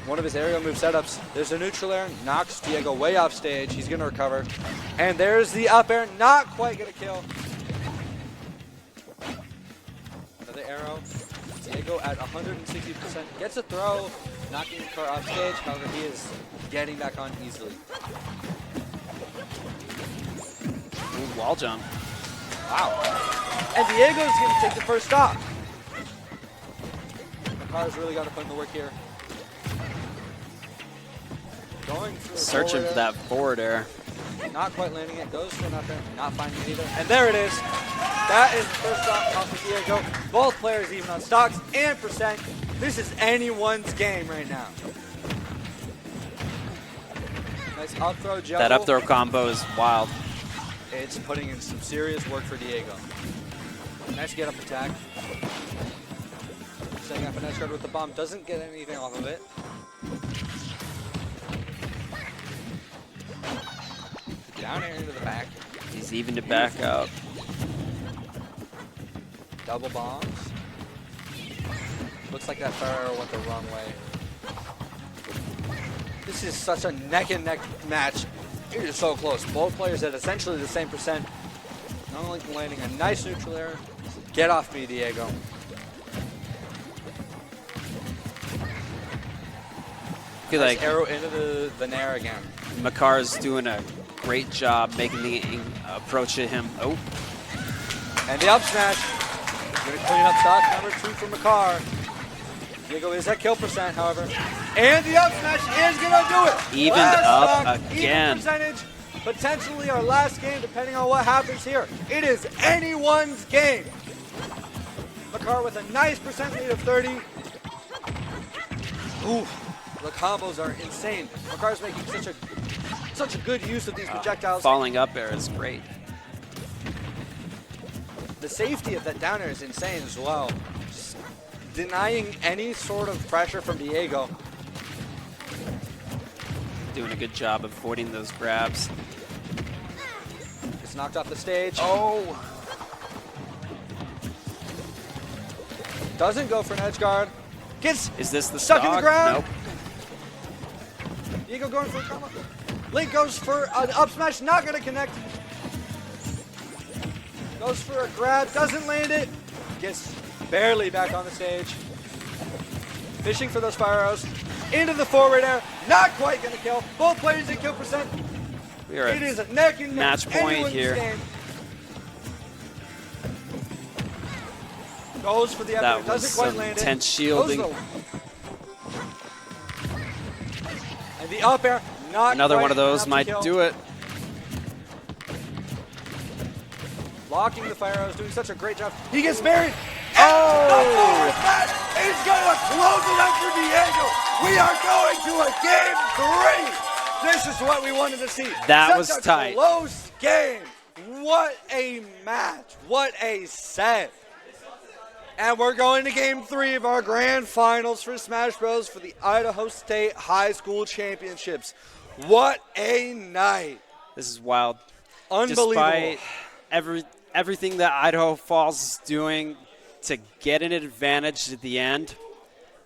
one of his aerial move setups. There's a neutral air, knocks Diego way off stage. He's gonna recover. And there's the up air, not quite gonna kill. Another arrow. Diego at 160%. Gets a throw, knocking the car off stage. However, he is getting back on easily. Ooh, wall jump. Wow. And Diego's going to take the first stop. Makar's really got to put in the work here. Going for Searching for that forward air. Not quite landing it. Goes for nothing. Not finding it either. And there it is. That is the first stop off of Diego. Both players even on stocks and percent. This is anyone's game right now. Nice up throw juggle. That up throw combo is wild. It's putting in some serious work for Diego. Nice get up attack. Setting up an edge guard with the bomb. Doesn't get anything off of it. Down air into the back. He's even to back out. Double bombs. Looks like that fire arrow went the wrong way. This is such a neck and neck match. It is so close. Both players at essentially the same percent. Not only landing a nice neutral air. Get off me, Diego. Feel nice like arrow into the nair again. Makar's doing a great job making the approach at him. Oh. And the up smash. Going to clean up stock number 2 for Makar. Diego is at kill percent, however. And the up smash is going to do it. Evened last up stock, again. Even percentage. Potentially our last game, depending on what happens here. It is anyone's game. Makar with a nice percent lead of 30. Ooh, the combos are insane. Makar's making such a good use of these projectiles. Falling up air is great. The safety of that down air is insane as well. Just denying any sort of pressure from Diego. Doing a good job of avoiding those grabs. Gets knocked off the stage. Oh! Doesn't go for an edge guard. Gets Is this the stuck stock? in the ground. Nope. Diego going for a combo. Link goes for an up smash, not gonna connect. Goes for a grab, doesn't land it. Gets barely back on the stage. Fishing for those fire arrows. Into the forward air, not quite gonna kill. Both players at kill percent. We are It is a neck and neck. match point Anyone's here. game. Goes for the That up air, was doesn't quite some land it. intense shielding. Goes and the up air, not Another quite one of those enough to might kill. do it. Blocking the fire arrows, doing such a great job. He gets buried, Oh! That is going to close it up for Diego. We are going to a game 3. This is what we wanted to see. That was Such a tight. Close game. What a match. What a set. And we're going to game 3 of our grand finals for Smash Bros. For the Idaho State High School Championships. What a night. This is wild. Unbelievable. Despite everything that Idaho Falls is doing to get an advantage at the end,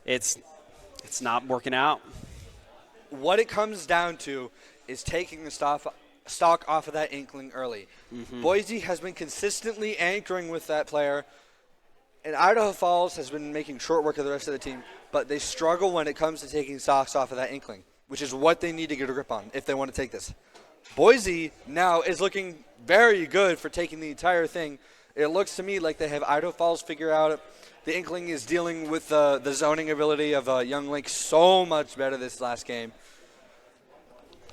it's not working out. What it comes down to is taking the stock off of that Inkling early. Boise has been consistently anchoring with that player, and Idaho Falls has been making short work of the rest of the team, but they struggle when it comes to taking stocks off of that Inkling, which is what they need to get a grip on if they want to take this. Boise now is looking very good for taking the entire thing. It looks to me like they have Idaho Falls figure out. The Inkling is dealing with the zoning ability of Young Link so much better this last game.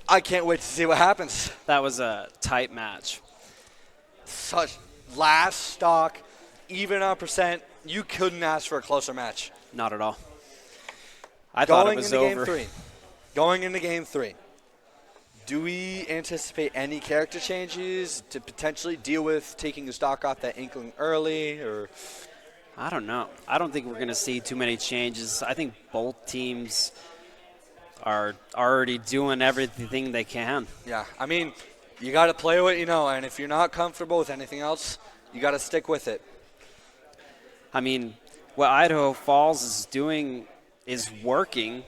I can't wait to see what happens. That was a tight match. Such last stock, even on percent. You couldn't ask for a closer match. Not at all. I thought it was over. Going into game 3. Do we anticipate any character changes to potentially deal with taking the stock off that Inkling early? Or I don't know. I don't think we're going to see too many changes. I think both teams are already doing everything they can. Yeah, I mean, you got to play what you know, and if you're not comfortable with anything else, you got to stick with it. I mean, what Idaho Falls is doing is working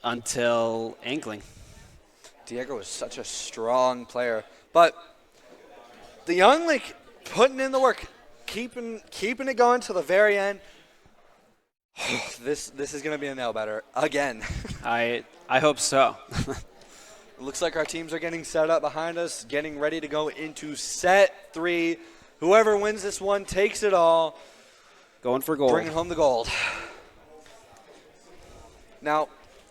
until Inkling. Diego is such a strong player, but the Young Link putting in the work, keeping it going to the very end. This is going to be a nail biter again. I hope so. It looks like our teams are getting set up behind us, getting ready to go into set 3. Whoever wins this one takes it all. Going for gold. Bringing home the gold. Now,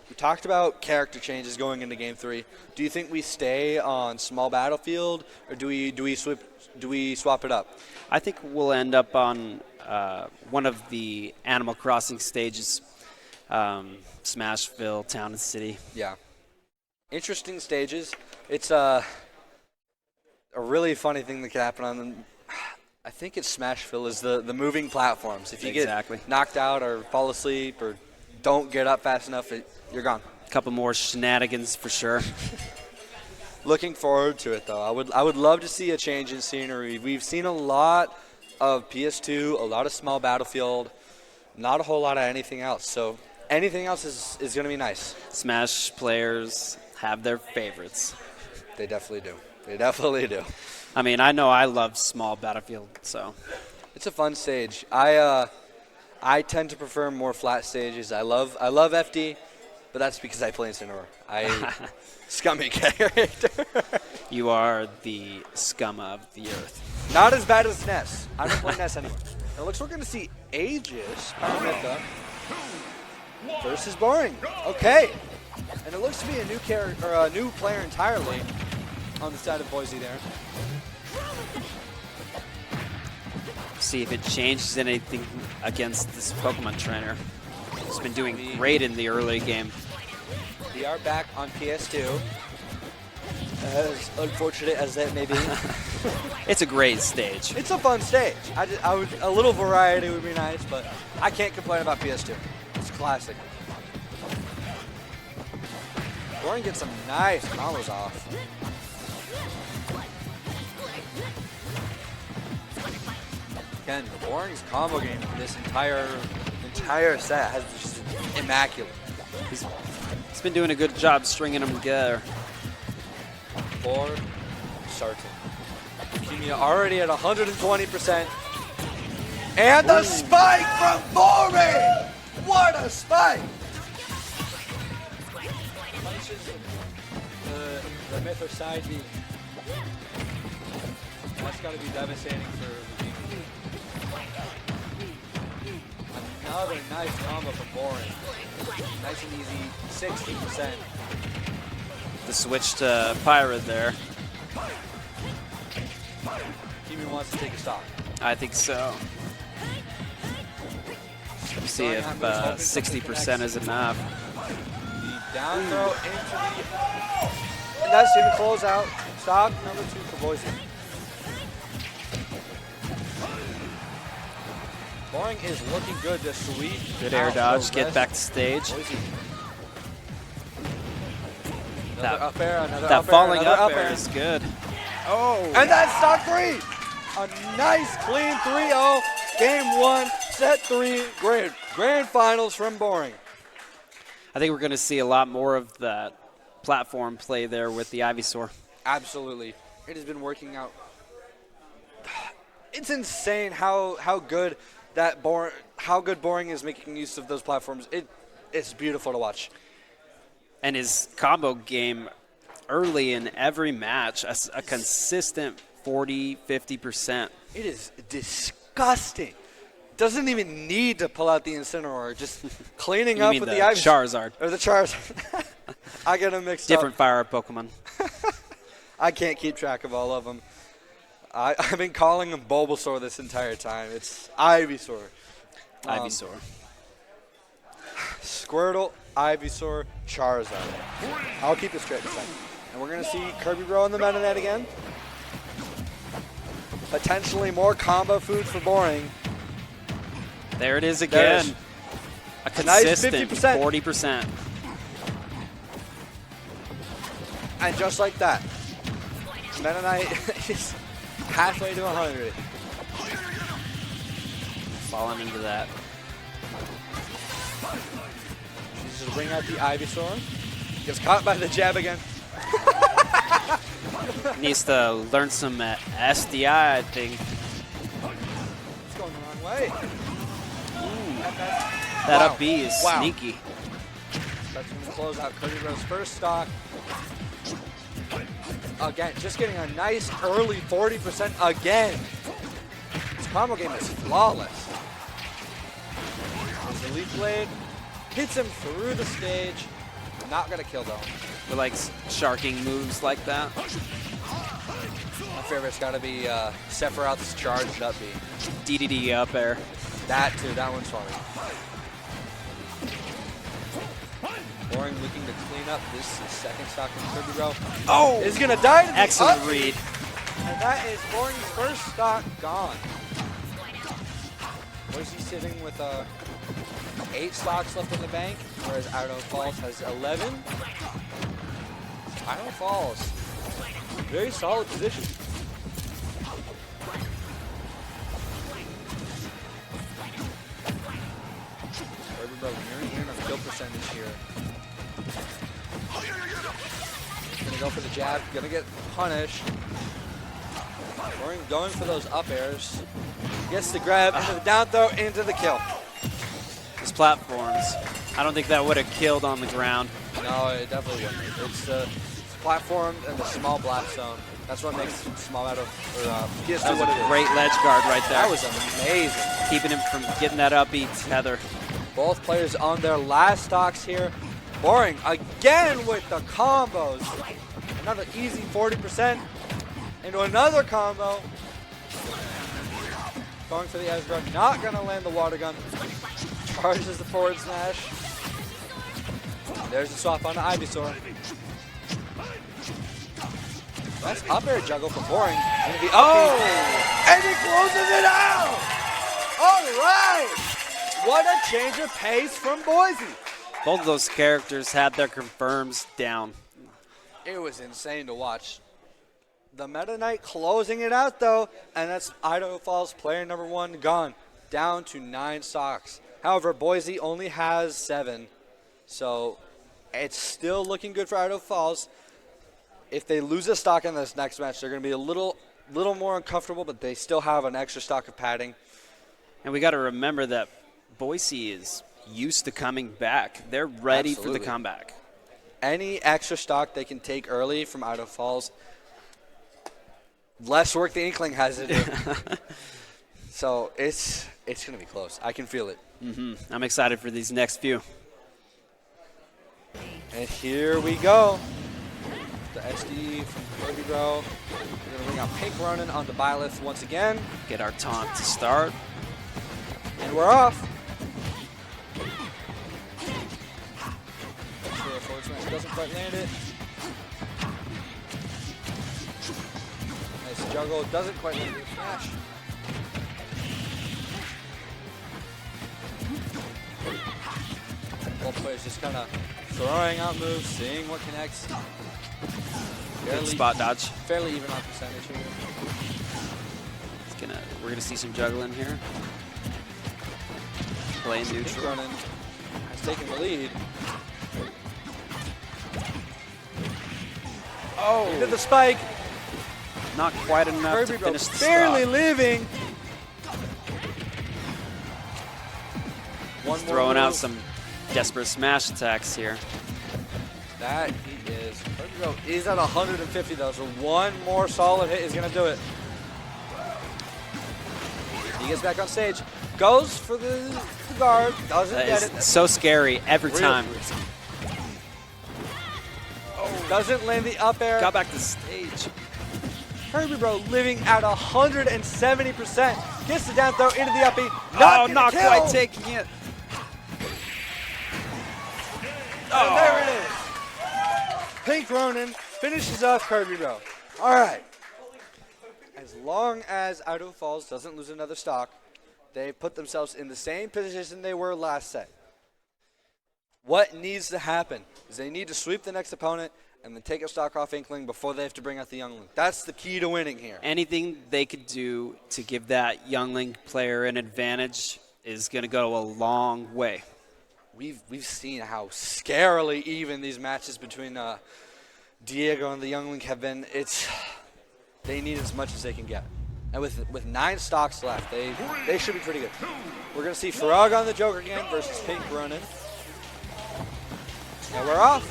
we talked about character changes going into game 3. Do you think we stay on small battlefield, or do we swap it up? I think we'll end up on one of the Animal Crossing stages, Smashville, Town and City. Yeah. Interesting stages. It's a really funny thing that could happen on them. I think it's Smashville is the moving platforms. If you get knocked out or fall asleep or don't get up fast enough, you're gone. A couple more shenanigans for sure. Looking forward to it, though. I would love to see a change in scenery. We've seen a lot of PS2, a lot of small battlefield, not a whole lot of anything else. So anything else is going to be nice. Smash players have their favorites. They definitely do. They definitely do. I mean, I know I love small battlefield, so. It's a fun stage. I tend to prefer more flat stages. I love FD, but that's because I play Incineroar. Scummy character. You are the scum of the earth. Not as bad as Ness. I don't play Ness anymore. It looks like we're going to see Aegis Paramita versus Boring. Okay. And it looks to be a new character or a new player entirely on the side of Boise there. See if it changes anything against this Pokemon trainer. He's been doing great in the early game. We are back on PS2. As unfortunate as that may be. It's a great stage. It's a fun stage. A little variety would be nice, but I can't complain about PS2. It's classic. Boring gets some nice combos off. Again, the Boring's combo game for this entire set has just immaculate. He's been doing a good job stringing them together. For certain. Leukemia already at 120%. And the spike from Boring! What a spike! The Myth or side B. That's got to be devastating for Leukemia. Another nice combo from Boring. Nice and easy, 60%. The switch to Pirate there. Kimi wants to take a stock. I think so. See if 60% is enough. The down throw into the... And that's going to close out. Stock number 2 for Boise. Boring is looking good to sweep. Good air dodge, get back to stage. Boise. That, up air, another that up falling air, up air is good. Oh! And that's stock 3! A nice clean 3-0. Game 1, set 3, grand finals from Boring. I think we're going to see a lot more of that platform play there with the Ivysaur. Absolutely. It has been working out. It's insane how good Boring is making use of those platforms. It's beautiful to watch. And his combo game early in every match, a consistent 40, 50%. It is disgusting. Doesn't even need to pull out the Incineroar. Just cleaning You up mean with the the Ivysaur. Charizard. Or the Charizard. I get them mixed Different up. fire Pokemon. I can't keep track of all of them. I've been calling him Bulbasaur this entire time. It's Ivysaur. Ivysaur. Squirtle, Ivysaur, Charizard. I'll keep it straight in a second. And we're going to see Kirby Bro in the meta net again. Potentially more combo food for Boring. There it is again. There's a consistent nice 50%. 40%. And just like that, Meta Knight is halfway to 100. Falling into that. She's just bring out the Ivysaur. Gets caught by the jab again. Needs to learn some SDI, I think. It's going the wrong way. That Wow. up B is Wow. sneaky. That's going to close out Kirby Bro's first stock. Again, just getting a nice early 40% again. His combo game is flawless. His Elite Blade hits him through the stage. Not going to kill though. We like sharking moves like that. My favorite's got to be Sephiroth's charged up B. DDD up air. That too, that one's funny. Boring looking to clean up this second stock from Kirby Bro. Oh! Is going to die to the Excellent up. read. And that is Boring's first stock gone. Boise sitting with 8 stocks left in the bank, whereas Idaho Falls has 11. Idaho Falls, very solid position. Kirby Bro nearing in on kill percentage here. Gonna go for the jab, gonna get punished. Boring going for those up airs. Gets the grab into the down throw, into the kill. His platforms. I don't think that would have killed on the ground. No, it definitely wouldn't. It's the platform and the small blast zone. That's what makes small out of PS2 That was what it a is. great ledge guard right there. That was amazing. Keeping him from getting that up B tether. Both players on their last stocks here. Boring again with the combos. Another easy 40% into another combo. Going for the edge guard, not going to land the water gun. Charges the forward smash. There's the swap on the Ivysaur. That's up air juggle for Boring. And he closes it out! All right! What a change of pace from Boise. Both of those characters had their confirms down. It was insane to watch. The Meta Knight closing it out though, and that's Idaho Falls player number 1 gone, down to 9 stocks. However, Boise only has 7, so it's still looking good for Idaho Falls. If they lose a stock in this next match, they're going to be a little more uncomfortable, but they still have an extra stock of padding. And we got to remember that Boise is used to coming back. They're ready for the comeback. Any extra stock they can take early from Idaho Falls, less work the Inkling has to do. So it's going to be close. I can feel it. I'm excited for these next few. And here we go. The SD from Kirby Bro. We're going to bring out Pink Ronin on the Byleth once again. Get our taunt to start. And we're off. Forward smash doesn't quite land it. Nice juggle, doesn't quite land the smash. Both players just kind of throwing out moves, seeing what connects. Good spot dodge. Fairly even on percentage here. We're gonna see some juggling here. Playing neutral. Running has taken the lead. Oh! Into the spike. Not quite enough Kirby to finish the barely stock. living. He's throwing out some desperate smash attacks here. That he is. Kirby is at 150 though, so one more solid hit is gonna do it. He gets back on stage, goes for the guard, doesn't That get is it. so scary every Real time. risky. Doesn't land the up air. Got back to stage. Kirby Bro living at 170%. Gets the down throw into the uppie. Not quite taking it. And there it is. Pink Ronin finishes off Kirby Bro. All right. As long as Idaho Falls doesn't lose another stock, they put themselves in the same position they were last set. What needs to happen is they need to sweep the next opponent and then take a stock off Inkling before they have to bring out the Youngling. That's the key to winning here. Anything they could do to give that Youngling player an advantage is going to go a long way. We've seen how scarily even these matches between Diego and the Youngling have been. They need as much as they can get. And with 9 stocks left, they should be pretty good. We're going to see Frog on the Joker again versus Pink Ronin. And we're off.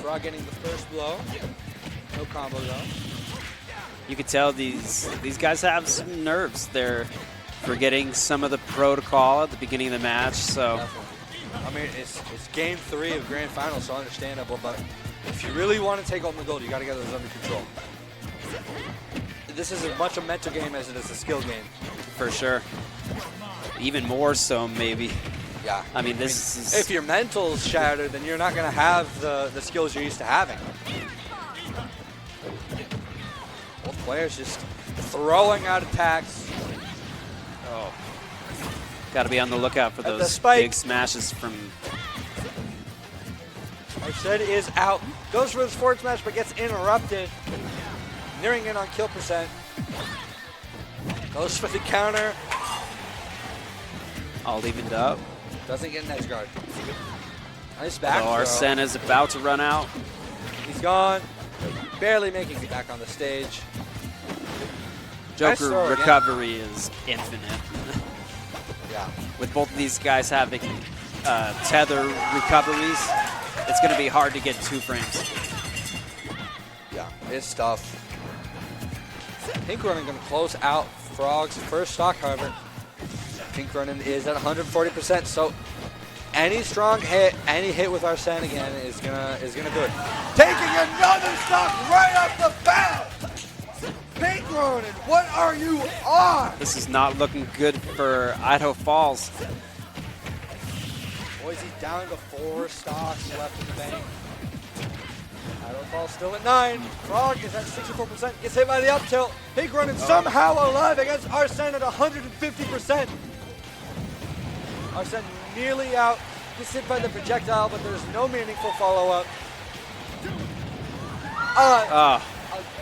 Frog getting the first blow. No combo though. You could tell these guys have some nerves. They're forgetting some of the protocol at the beginning of the match. So, I mean, it's game 3 of Grand Finals, so understandable. But if you really want to take home the gold, you got to get those under control. This is as much a mental game as it is a skill game. for sure. Even more so, maybe. Yeah. I mean, this is... If your mental's shattered, then you're not going to have the skills you're used to having. Both players just throwing out attacks. Oh. Got to be on the lookout for At those the spike. big smashes from... Arced is out. Goes for the forward smash, but gets interrupted. Nearing in on kill percent. Goes for the counter. All evened up. Doesn't get an edge guard. Nice back So Arsene is about to run out. He's gone. Barely making it back on the stage. Nice Joker throw again. recovery is infinite. Yeah. With both of these guys having tether recoveries, it's going to be hard to get 2 frames. Yeah, it's tough. Pink Ronin going to close out Frog's first stock, however. Pink Ronin is at 140%, so any strong hit, any hit with Arsene again is gonna do it. Taking another stock right off the bat! Pink Ronin, what are you on? This is not looking good for Idaho Falls. Boise down to 4 stocks left in the bank. Idaho Falls still at 9. Frog is at 64%. Gets hit by the up tilt. Pink Ronin somehow alive against Arsene at 150%. Arsene nearly out. Gets hit by the projectile, but there's no meaningful follow-up.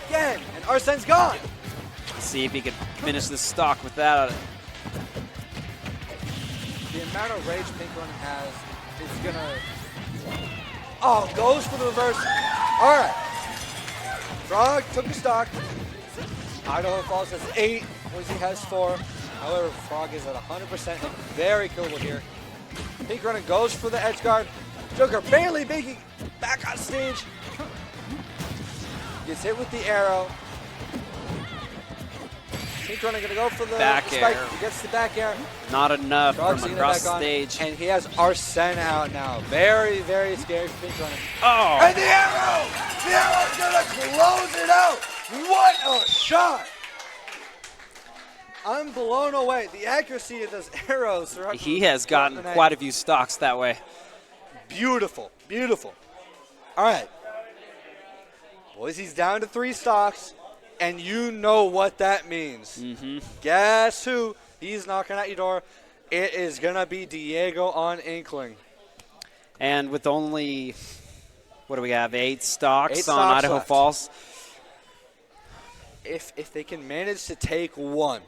Again, and Arsene's gone. See if he can finish this stock without it. The amount of rage Pink Ronin has is gonna... Oh, goes for the reverse. All right. Frog took a stock. Idaho Falls has 8. Boise has 4. However, Frog is at 100% and very killable here. Pink Ronin goes for the edge guard. Joker barely making back on stage. Gets hit with the arrow. Pink Ronin gonna go for the Back spike. air. He gets the back air. Not enough Frog's from getting it across back the on, stage. and he has Arsene out now. Very, very scary for Pink Ronin. Oh! And the arrow! The arrow's gonna close it out! What a shot! I'm blown away. The accuracy of those arrows. He has gotten the night. quite a few stocks that way. Beautiful, beautiful. All right. Boise's down to 3 stocks, and you know what that means. Mm-hmm. Guess who? He's knocking at your door. It is going to be Diego on Inkling. And with only, what do we have, 8 stocks 8 on stocks Idaho left. Falls? If they can manage to take one.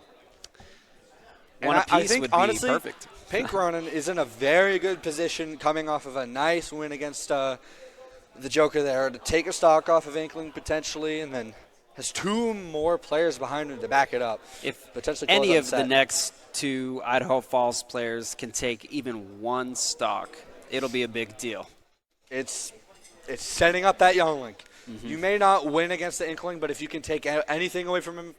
One I apiece think, would be honestly, perfect. Pink Ronin is in a very good position coming off of a nice win against the Joker there to take a stock off of Inkling potentially, and then has 2 more players behind him to back it up. If potentially close any out of the set. next 2 Idaho Falls players can take even 1 stock, it'll be a big deal. It's setting up that young link. Mm-hmm. You may not win against the Inkling, but if you can take anything away from him,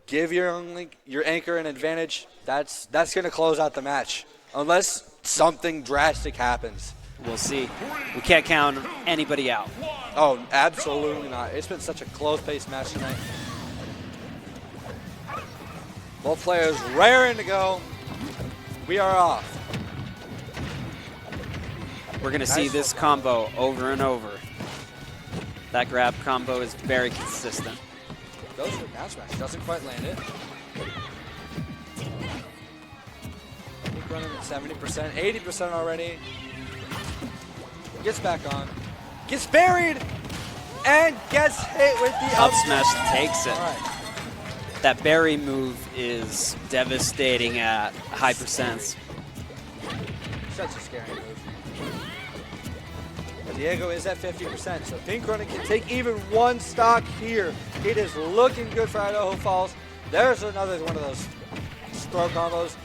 give your young link, your anchor an advantage, that's going to close out the match. Unless something drastic happens. We'll see. We can't count anybody out. Oh, absolutely not. It's been such a close-paced match tonight. Both players raring to go. We are off. We're going to see this combo over and over. That grab combo is very consistent. Goes for down smash. Doesn't quite land it. Pink running at 70%, 80% already. Gets back on. Gets buried. And gets hit with the Up smash takes it. All right. That berry move is devastating at high percents. Such a scary move. Diego is at 50%, so Pink Running can take even 1 stock here. It is looking good for Idaho Falls. There's another one of those throw combos.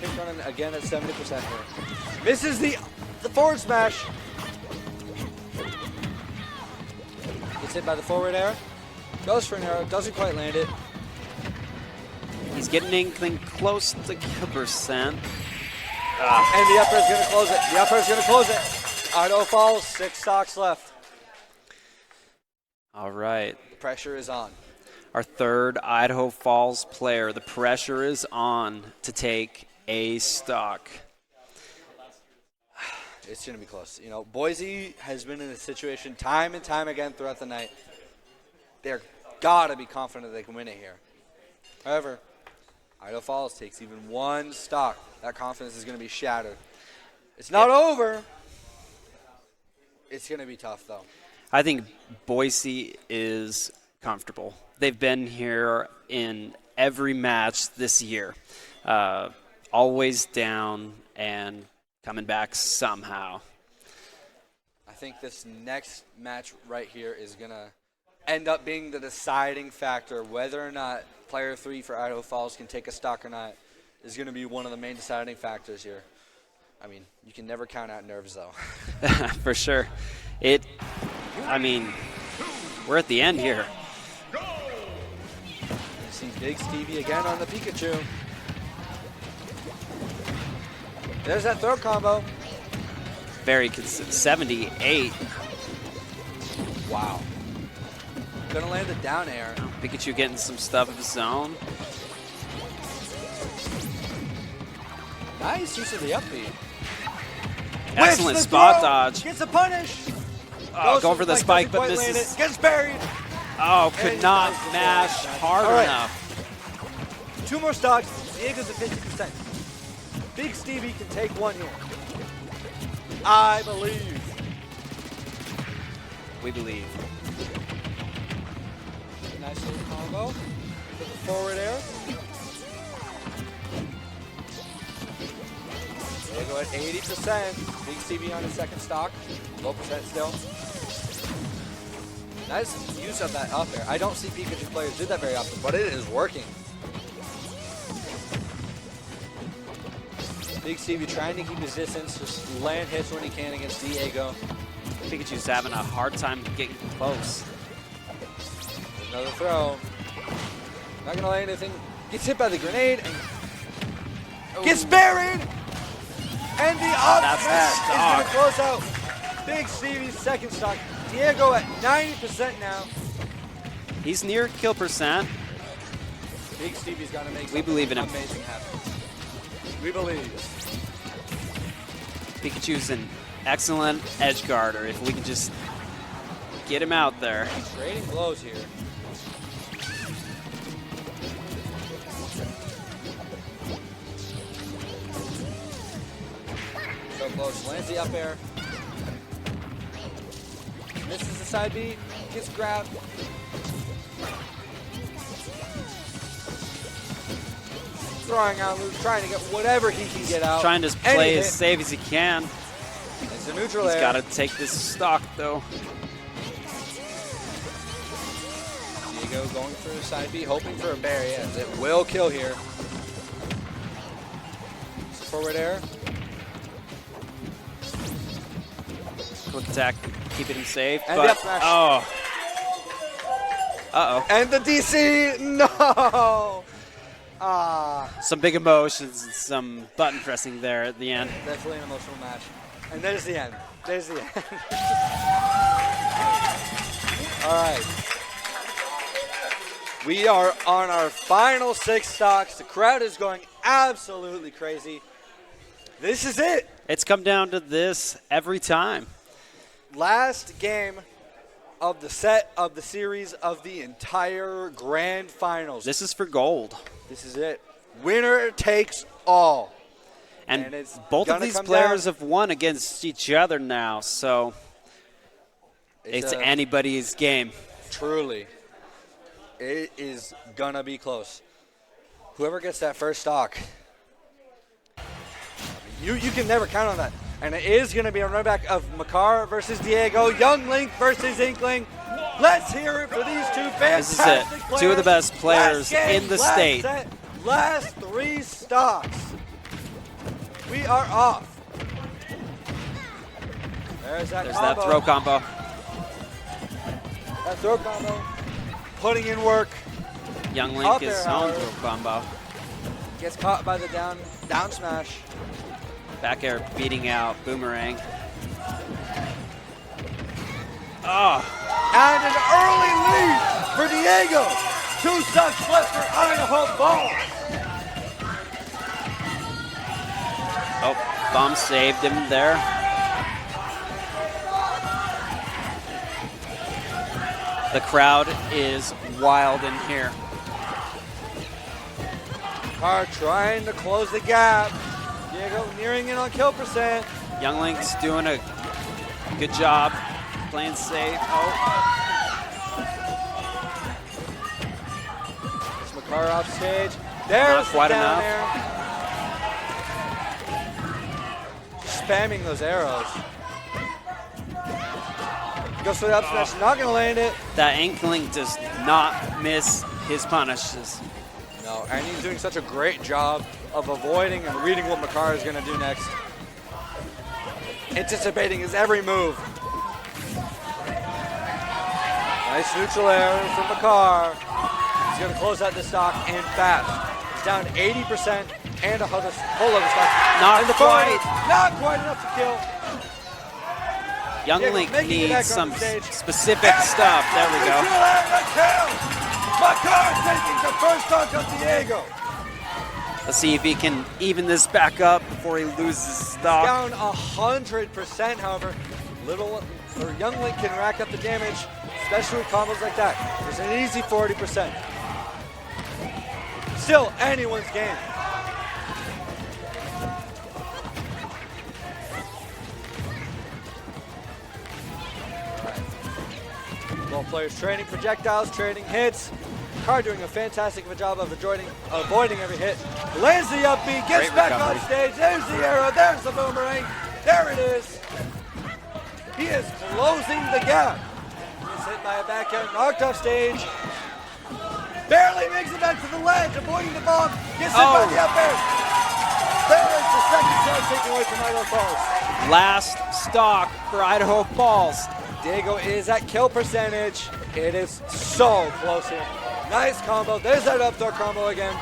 Pink Running again at 70% here. Misses the forward smash. Gets hit by the forward air. Goes for an arrow, doesn't quite land it. He's getting Inkling close to percent. And the upper is going to close it. The upper is going to close it. Idaho Falls, 6 stocks left. All right. The pressure is on. Our third Idaho Falls player. The pressure is on to take a stock. It's going to be close. You know, Boise has been in a situation time and time again throughout the night. They're got to be confident they can win it here. However, Idaho Falls takes even 1 stock. That confidence is going to be shattered. It's not over. It's going to be tough, though. I think Boise is comfortable. They've been here in every match this year. Always down and coming back somehow. I think this next match right here is going to end up being the deciding factor. Whether or not player 3 for Idaho Falls can take a stock or not is going to be one of the main deciding factors here. I mean, you can never count out nerves, though. For sure. I mean, we're at the end here. You see Big Stevie again on the Pikachu. There's that throw combo. Very consistent. 78. Wow. Gonna land the down air. Pikachu getting some stuff of his own. Nice use of the upbeat. Excellent spot dodge. Gets a punish. Oh, going for the spike, but misses. Gets buried. Oh, could not mash hard enough. 2 more stocks. Diego's at 50%. Big Stevie can take 1 here. I believe. We believe. Nice little combo. With the forward air. Diego at 80%. Big Stevie on his 2nd stock. Low percent still. Nice use of that up air. I don't see Pikachu players do that very often, but it is working. Big Stevie trying to keep his distance, just land hits when he can against Diego. Pikachu's having a hard time getting close. Another throw. Not gonna land anything. Gets hit by the grenade and gets buried. And the up smash is gonna close out Big Stevie's 2nd stock. Diego at 90% now. He's near kill percent. Big Stevie's got to make We believe in him. amazing happen. We believe. Pikachu's an excellent edge guarder. If we can just get him out there. Trading blows here. So close. Lands the up air. Misses the side B. Gets grabbed. Throwing out loose, trying to get whatever he can get out. Trying to play as safe as he can. It's a neutral He's air. got to take this stock, though. Diego going for a side B, hoping for a berry, as it will kill here. Forward air. Quick attack, keeping him safe. And but, the up smash. Oh. Uh-oh. And the DC, no! Ah. Some big emotions and some button pressing there at the end. Definitely an emotional match. And there's the end. There's the end. All right. We are on our final 6 stocks. The crowd is going absolutely crazy. This is it. It's come down to this every time. Last game of the set of the series of the entire grand finals. This is for gold. This is it. Winner takes all. And it's both of gonna these come players down. have won against each other now, so it's anybody's game. Truly. It is gonna be close. Whoever gets that first stock, you can never count on that. And it is gonna be a run back of Makar versus Diego, Young Link versus Inkling. Let's hear it for these two fantastic This is it. players. Two of the best players Last game, in the last state. set, last 3 stocks. We are off. There's that There's combo. that throw combo. That throw combo. Putting in work. Young Up Link there, is on Howard. throw combo. Gets caught by the down smash. Back air beating out Boomerang. Oh. And an early lead for Diego. 2 stocks left for Idaho ball. Oh, bomb saved him there. The crowd is wild in here. Are trying to close the gap. Diego nearing in on kill percent. Young Link's doing a good job playing safe. Oh. It's Makar off stage. There's Not quite the down enough. air. Spamming those arrows. Goes for the up smash, not gonna land it. That Inkling does not miss his punishes. No, and he's doing such a great job of avoiding and reading what Makar is gonna do next. Anticipating his every move. Nice neutral air from Makar. He's gonna close out the stock and fast. He's down 80% and a whole other stock. Not and the quite. Not quite enough to kill. Young Diego Link making it back needs on some the stage. specific stuff. There we go. Neutral air, the kill. Makar taking the first stock of Diego. Let's see if he can even this back up before he loses stock. Down 100%, however. Young Link can rack up the damage, especially with combos like that. There's an easy 40%. Still anyone's game. Both players trading projectiles, trading hits. Carr doing a fantastic job of avoiding every hit. Lands the up B, gets Great back recovery. on stage. There's the arrow, there's the boomerang. There it is. He is closing the gap. He's hit by a back air, knocked off stage. Barely makes it back to the ledge, avoiding the bomb. Gets hit by the up air. There is the second shot taken away from Idaho Falls. Last stock for Idaho Falls. Diego is at kill percentage. It is so close here. Nice combo. There's that up throw combo again.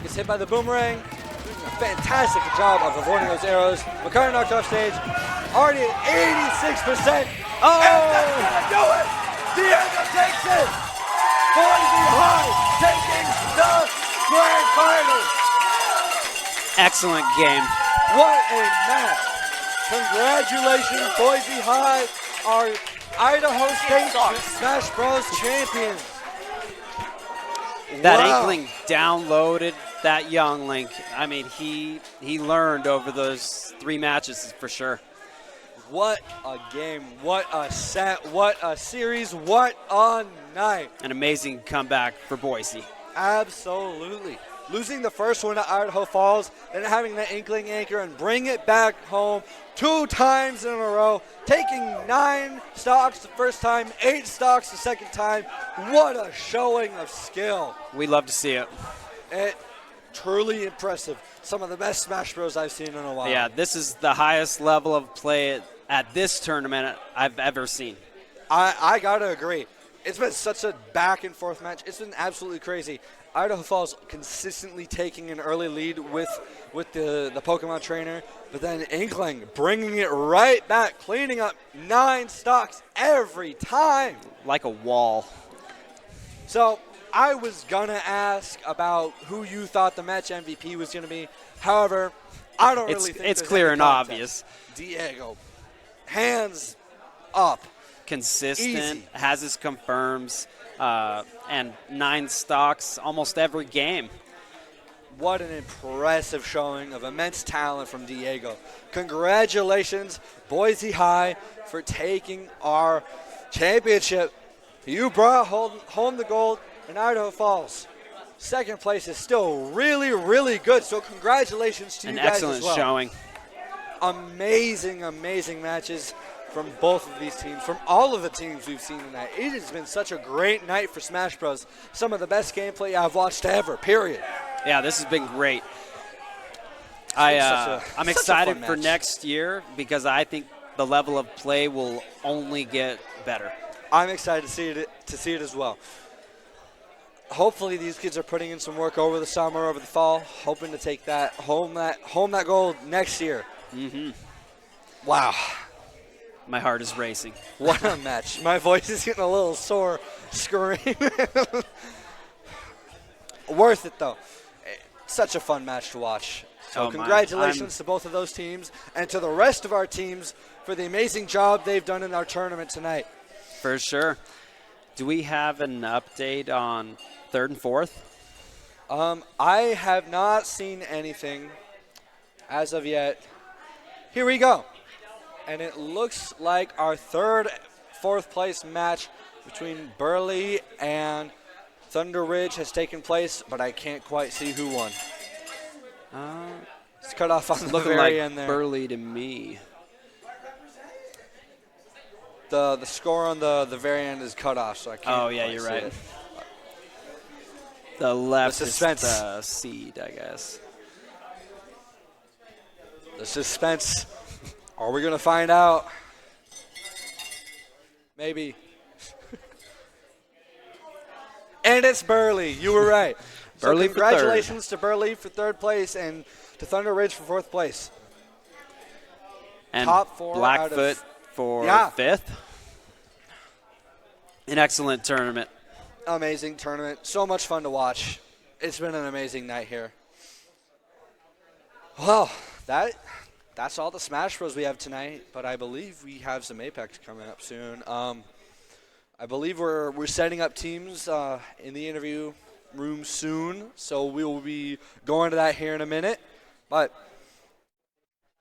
Gets hit by the boomerang. Doing a fantastic job of avoiding those arrows. Makar knocked off stage. Already at 86%. Oh! And that's gonna do it. Diego takes it. Boise High taking the grand final. Excellent game. What a match. Congratulations, Boise High, our Idaho State Smash Bros. Champions. That Wow. Inkling downloaded that youngling. I mean, he learned over those 3 matches for sure. What a game, what a set, what a series, what a night. An amazing comeback for Boise. Absolutely. Losing the first one to Idaho Falls, then having the Inkling anchor and bring it back home 2 times in a row, taking 9 stocks the first time, 8 stocks the second time. What a showing of skill. We love to see it. Truly impressive. Some of the best Smash Bros. I've seen in a while. Yeah, this is the highest level of play at this tournament I've ever seen. I gotta agree. It's been such a back and forth match. It's been absolutely crazy. Idaho Falls consistently taking an early lead with the Pokemon trainer, but then Inkling bringing it right back, cleaning up 9 stocks every time. Like a wall. So I was gonna ask about who you thought the match MVP was gonna be. However, I don't really think it's there's clear any and contest. obvious. Diego, hands up. Consistent, Easy. has his confirms, and 9 stocks almost every game. What an impressive showing of immense talent from Diego. Congratulations, Boise High, for taking our championship. You brought home the gold in Idaho Falls. Second place is still really, really good, so congratulations to An you guys excellent as well. showing. Amazing, amazing matches from both of these teams, from all of the teams we've seen tonight. It has been such a great night for Smash Bros. Some of the best gameplay I've watched ever, period. Yeah, this has been great. Such I'm a excited fun for match. next year because I think the level of play will only get better. I'm excited to see it as well. Hopefully these kids are putting in some work over the summer, over the fall, hoping to take that home that gold next year. Mm-hmm. Wow. My heart is racing. What a match. My voice is getting a little sore screaming. Worth it, though. Such a fun match to watch. So Oh, my. congratulations to both of those teams and to the rest of our teams for the amazing job they've done in our tournament tonight. For sure. Do we have an update on 3rd and 4th? I have not seen anything as of yet. Here we go. And it looks like our 3rd, 4th place match between Burley and Thunder Ridge has taken place, but I can't quite see who won. It's cut off on the Looking very like end there. Burley to me. The score on the very end is cut off, so I can't. Oh, yeah, quite you're see right. it. The left The is suspense. the seed, I guess. The suspense. Are we going to find out? Maybe. And it's Burley. You were right. Burley so for third. congratulations to Burley for 3rd place and to Thunder Ridge for 4th place. And Top 4 out of- Blackfoot for Yeah. 5th. An excellent tournament. Amazing tournament. So much fun to watch. It's been an amazing night here. Well, that's all the Smash Bros. We have tonight, but I believe we have some Apex coming up soon. I believe we're setting up teams in the interview room soon, so we will be going to that here in a minute. But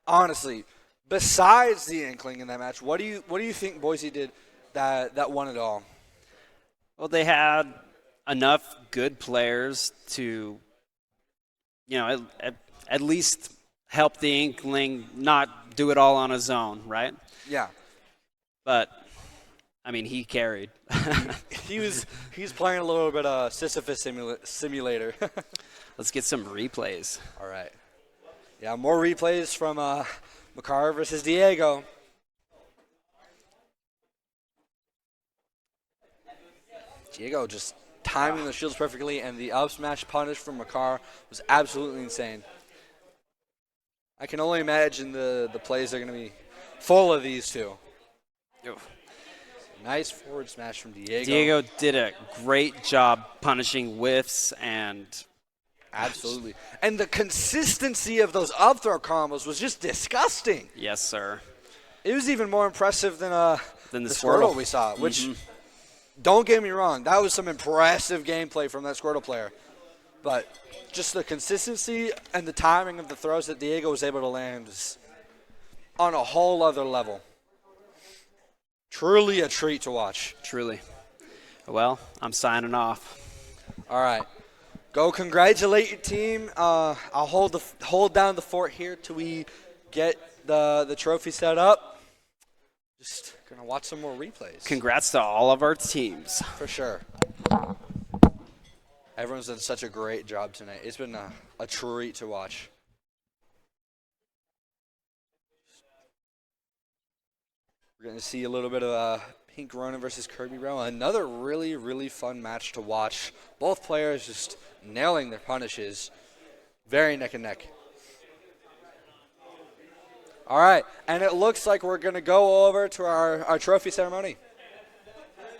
honestly, besides the Inkling in that match, what do you think Boise did that won it all? Well, they had enough good players to, at least help the Inkling not do it all on his own, right? Yeah. But, I mean, he carried. He's playing a little bit of Sisyphus simulator. Let's get some replays. All right. Yeah, more replays from Makar versus Diego. Diego just timing the shields perfectly, and the up smash punish from Makar was absolutely insane. I can only imagine the plays are going to be full of these two. Nice forward smash from Diego. Diego did a great job punishing whiffs and... Absolutely. And the consistency of those up throw combos was just disgusting. Yes, sir. It was even more impressive than the Squirtle we saw, which, don't get me wrong, that was some impressive gameplay from that Squirtle player. But just the consistency and the timing of the throws that Diego was able to land is on a whole other level. Truly a treat to watch. Truly. Well, I'm signing off. All right. Go congratulate your team. I'll hold down the fort here till we get the trophy set up. Just going to watch some more replays. Congrats to all of our teams. For sure. Everyone's done such a great job tonight. It's been a treat to watch. We're going to see a little bit of Pink Ronin versus Kirby Bro. Another really, really fun match to watch. Both players just nailing their punishes. Very neck and neck. All right, and it looks like we're going to go over to our trophy ceremony.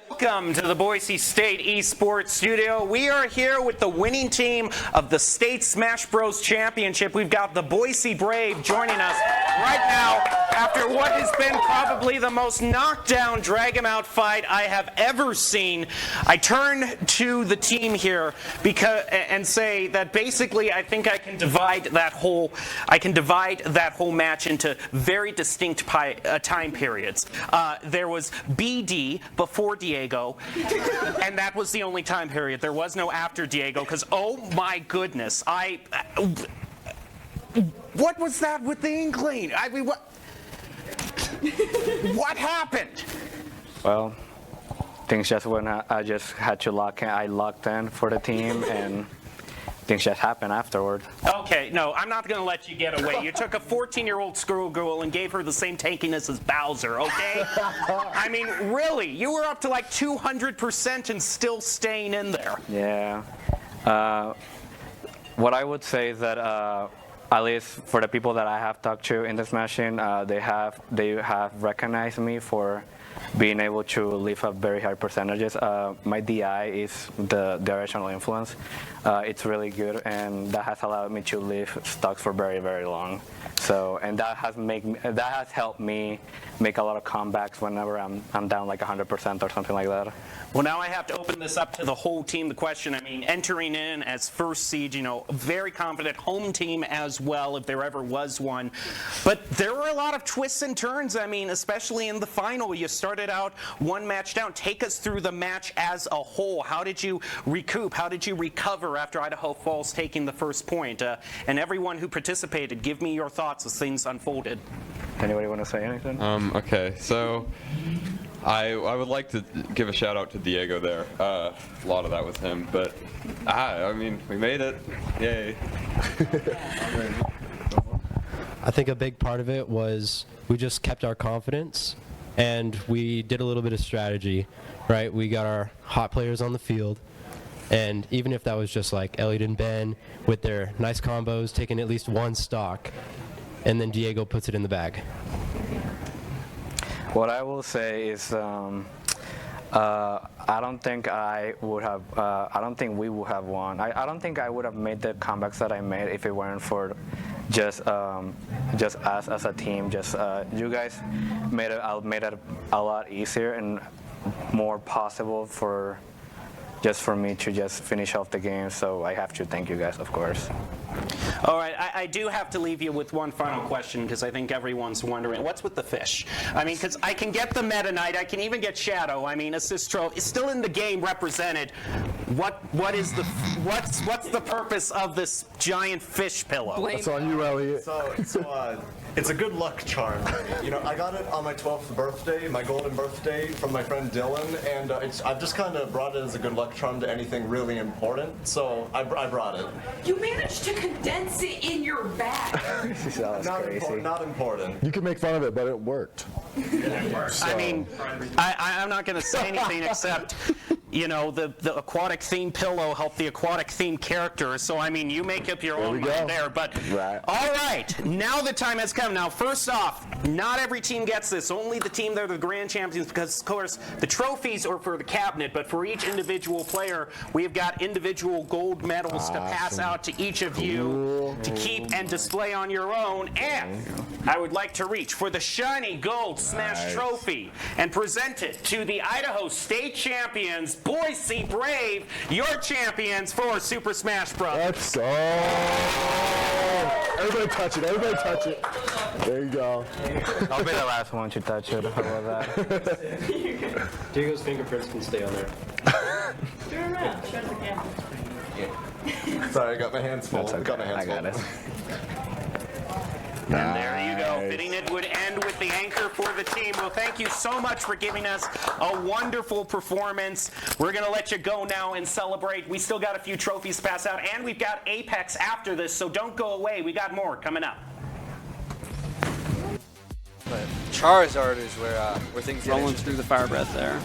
Welcome to the Boise State Esports Studio. We are here with the winning team of the State Smash Bros. Championship. We've got the Boise Brave joining us right now after what has been probably the most knockdown, drag-em-out fight I have ever seen. I turn to the team here and say that basically I think I can divide that whole match into very distinct time periods. There was BD before Diego, and that was the only time period. There was no after Diego, because oh my goodness, what was that with the Inkling? I mean, what happened? Well, things just went. I just had to lock in. I locked in for the team, and things just happened afterward. Okay, no, I'm not going to let you get away. You took a 14-year-old schoolgirl and gave her the same tankiness as Bowser, okay? I mean, really, you were up to like 200% and still staying in there. Yeah. What I would say is that at least for the people that I have talked to in the Smashing, they have recognized me for being able to lift up very high percentages. My DI is the directional influence. It's really good, and that has allowed me to lift stocks for very, very long. So, and that has helped me make a lot of comebacks whenever I'm down like 100% or something like that. Well, now I have to open this up to the whole team. The question, I mean, entering in as first seed, you know, very confident home team as well, if there ever was one. But there were a lot of twists and turns. I mean, especially in the final, you started out one match down. Take us through the match as a whole. How did you recoup? How did you recover after Idaho Falls taking the first point? And everyone who participated, give me your thoughts as things unfolded. Anybody want to say anything? Okay, so I would like to give a shout out to Diego there. A lot of that was him, but I mean, we made it. Yay. I think a big part of it was we just kept our confidence and we did a little bit of strategy, right? We got our hot players on the field, and even if that was just like Elliot and Ben with their nice combos, taking at least one stock, and then Diego puts it in the bag. What I will say is, I don't think we would have won. I don't think I would have made the comebacks that I made if it weren't for just us as a team. You guys made it a lot easier and more possible for me to just finish off the game. So I have to thank you guys, of course. All right, I do have to leave you with one final question, because I think everyone's wondering, what's with the fish? I mean, because I can get the Meta Knight, I can even get Shadow. I mean, Assistro is still in the game represented. What's the purpose of this giant fish pillow? That's on you, Elliot. It's a good luck charm. You know, I got it on my 12th birthday, my golden birthday, from my friend Dylan, and I've just kind of brought it as a good luck charm to anything really important, so I brought it. You managed to condense it in your bag. Not important. You can make fun of it, but it worked. I mean, I'm not going to say anything except, you know, the aquatic theme pillow helped the aquatic theme characters. So, I mean, you make up your own mind there. But, all right, now the time has come. Now, first off, not every team gets this. Only the team that are the grand champions, because, of course, the trophies are for the cabinet. But for each individual player, we have got individual gold medals to pass out to each of you to keep and display on your own. And I would like to reach for the shiny gold Smash Trophy and present it to the Idaho State Champions, Boise Brave, your champions for Super Smash Bros. Let's go. Everybody touch it. Everybody touch it. There you go. I'll be the last one to touch it. How about that? Diego's fingerprints can stay on there. Sorry, I got my hands full. That's okay. Got my hands I got full. it. And there you go. Fitting it would end with the anchor for the team. Well, thank you so much for giving us a wonderful performance. We're going to let you go now and celebrate. We still got a few trophies to pass out, and we've got Apex after this, so don't go away. We got more coming up. But Charizard is where things get Rolling through the fire breath there.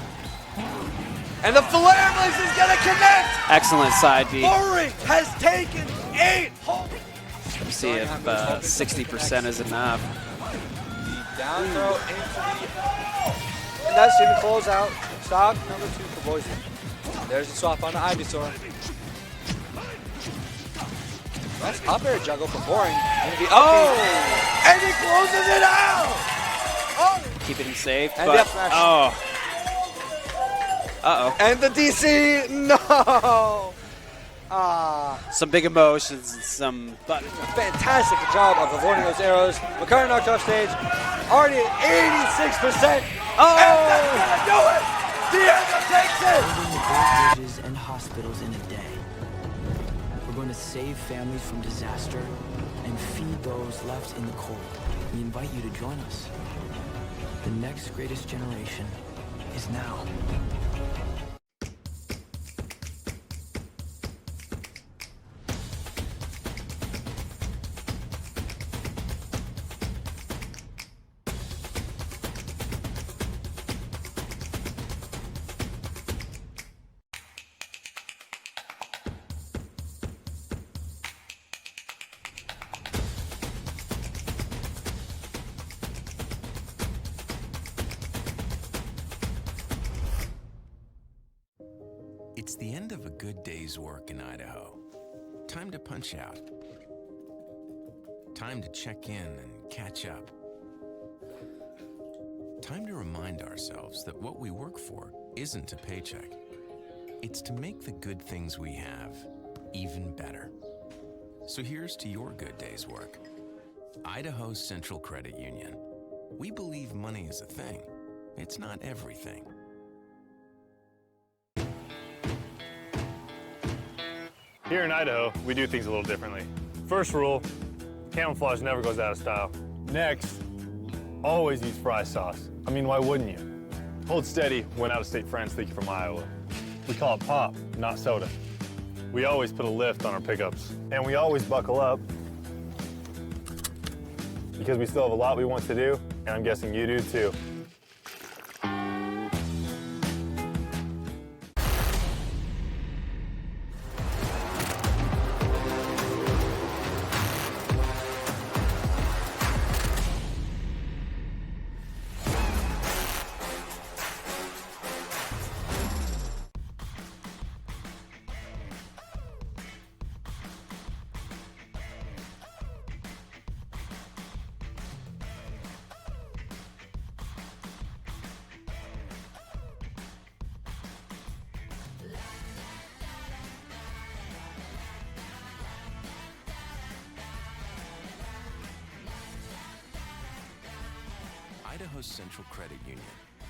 And the Flare Blitz is going to connect! Excellent side B. Murray has taken 8 home. Let's see if 60% is enough. The down throw into the... And that's even close out. Stock number 2 for Boise. There's the swap on the Ivysaur. Nice up air juggle from Boring. And he closes it out! Oh! Keeping him safe, And but... F smash. Oh. Uh-oh. And the DC, no! Some big emotions and some... But fantastic job of avoiding those arrows. McCartney knocked off stage, already at 86%. Oh! And that's gonna do it! Diego takes it! Bridges and hospitals in a day. We're going to save families from disaster and feed those left in the cold. We invite you to join us. The next greatest generation is now. It's the end of a good day's work in Idaho. Time to punch out. Time to check in and catch up. Time to remind ourselves that what we work for isn't a paycheck. It's to make the good things we have even better. So here's to your good day's work. Idaho Central Credit Union. We believe money is a thing. It's not everything. Here in Idaho, we do things a little differently. First rule, camouflage never goes out of style. Next, always use fry sauce. I mean, why wouldn't you? Hold steady when out-of-state friends think you're from Iowa. We call it pop, not soda. We always put a lift on our pickups. And we always buckle up because we still have a lot we want to do, and I'm guessing you do too. Idaho Central Credit Union,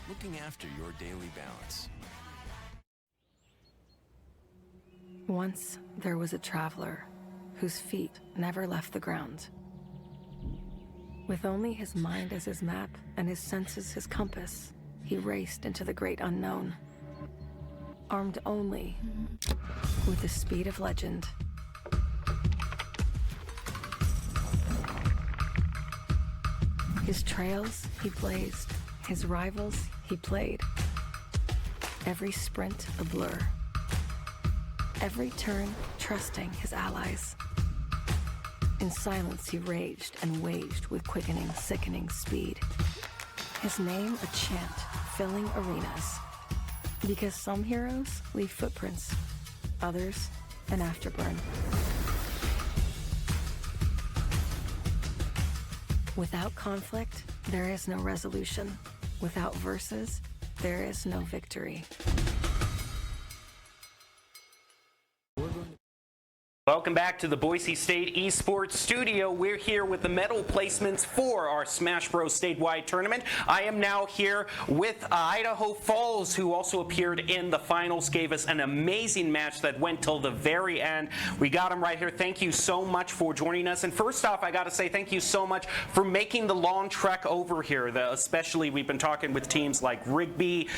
looking after your daily balance. Once there was a traveler whose feet never left the ground. With only his mind as his map and his senses his compass, he raced into the great unknown. Armed only with the speed of legend. His trails he blazed His rivals, he played. Every sprint a blur. Every turn trusting his allies. In silence he raged and waged with quickening, sickening speed. His name a chant filling arenas. Because some heroes leave footprints, others an afterburn. Without conflict, there is no resolution. Without verses, there is no victory. Welcome back to the Boise State Esports Studio. We're here with the medal placements for our Smash Bros. Statewide tournament. I am now here with Idaho Falls, who also appeared in the finals, gave us an amazing match that went till the very end. We got them right here. Thank you so much for joining us. And first off, I got to say thank you so much for making the long trek over here. Especially, we've been talking with teams like Rigby,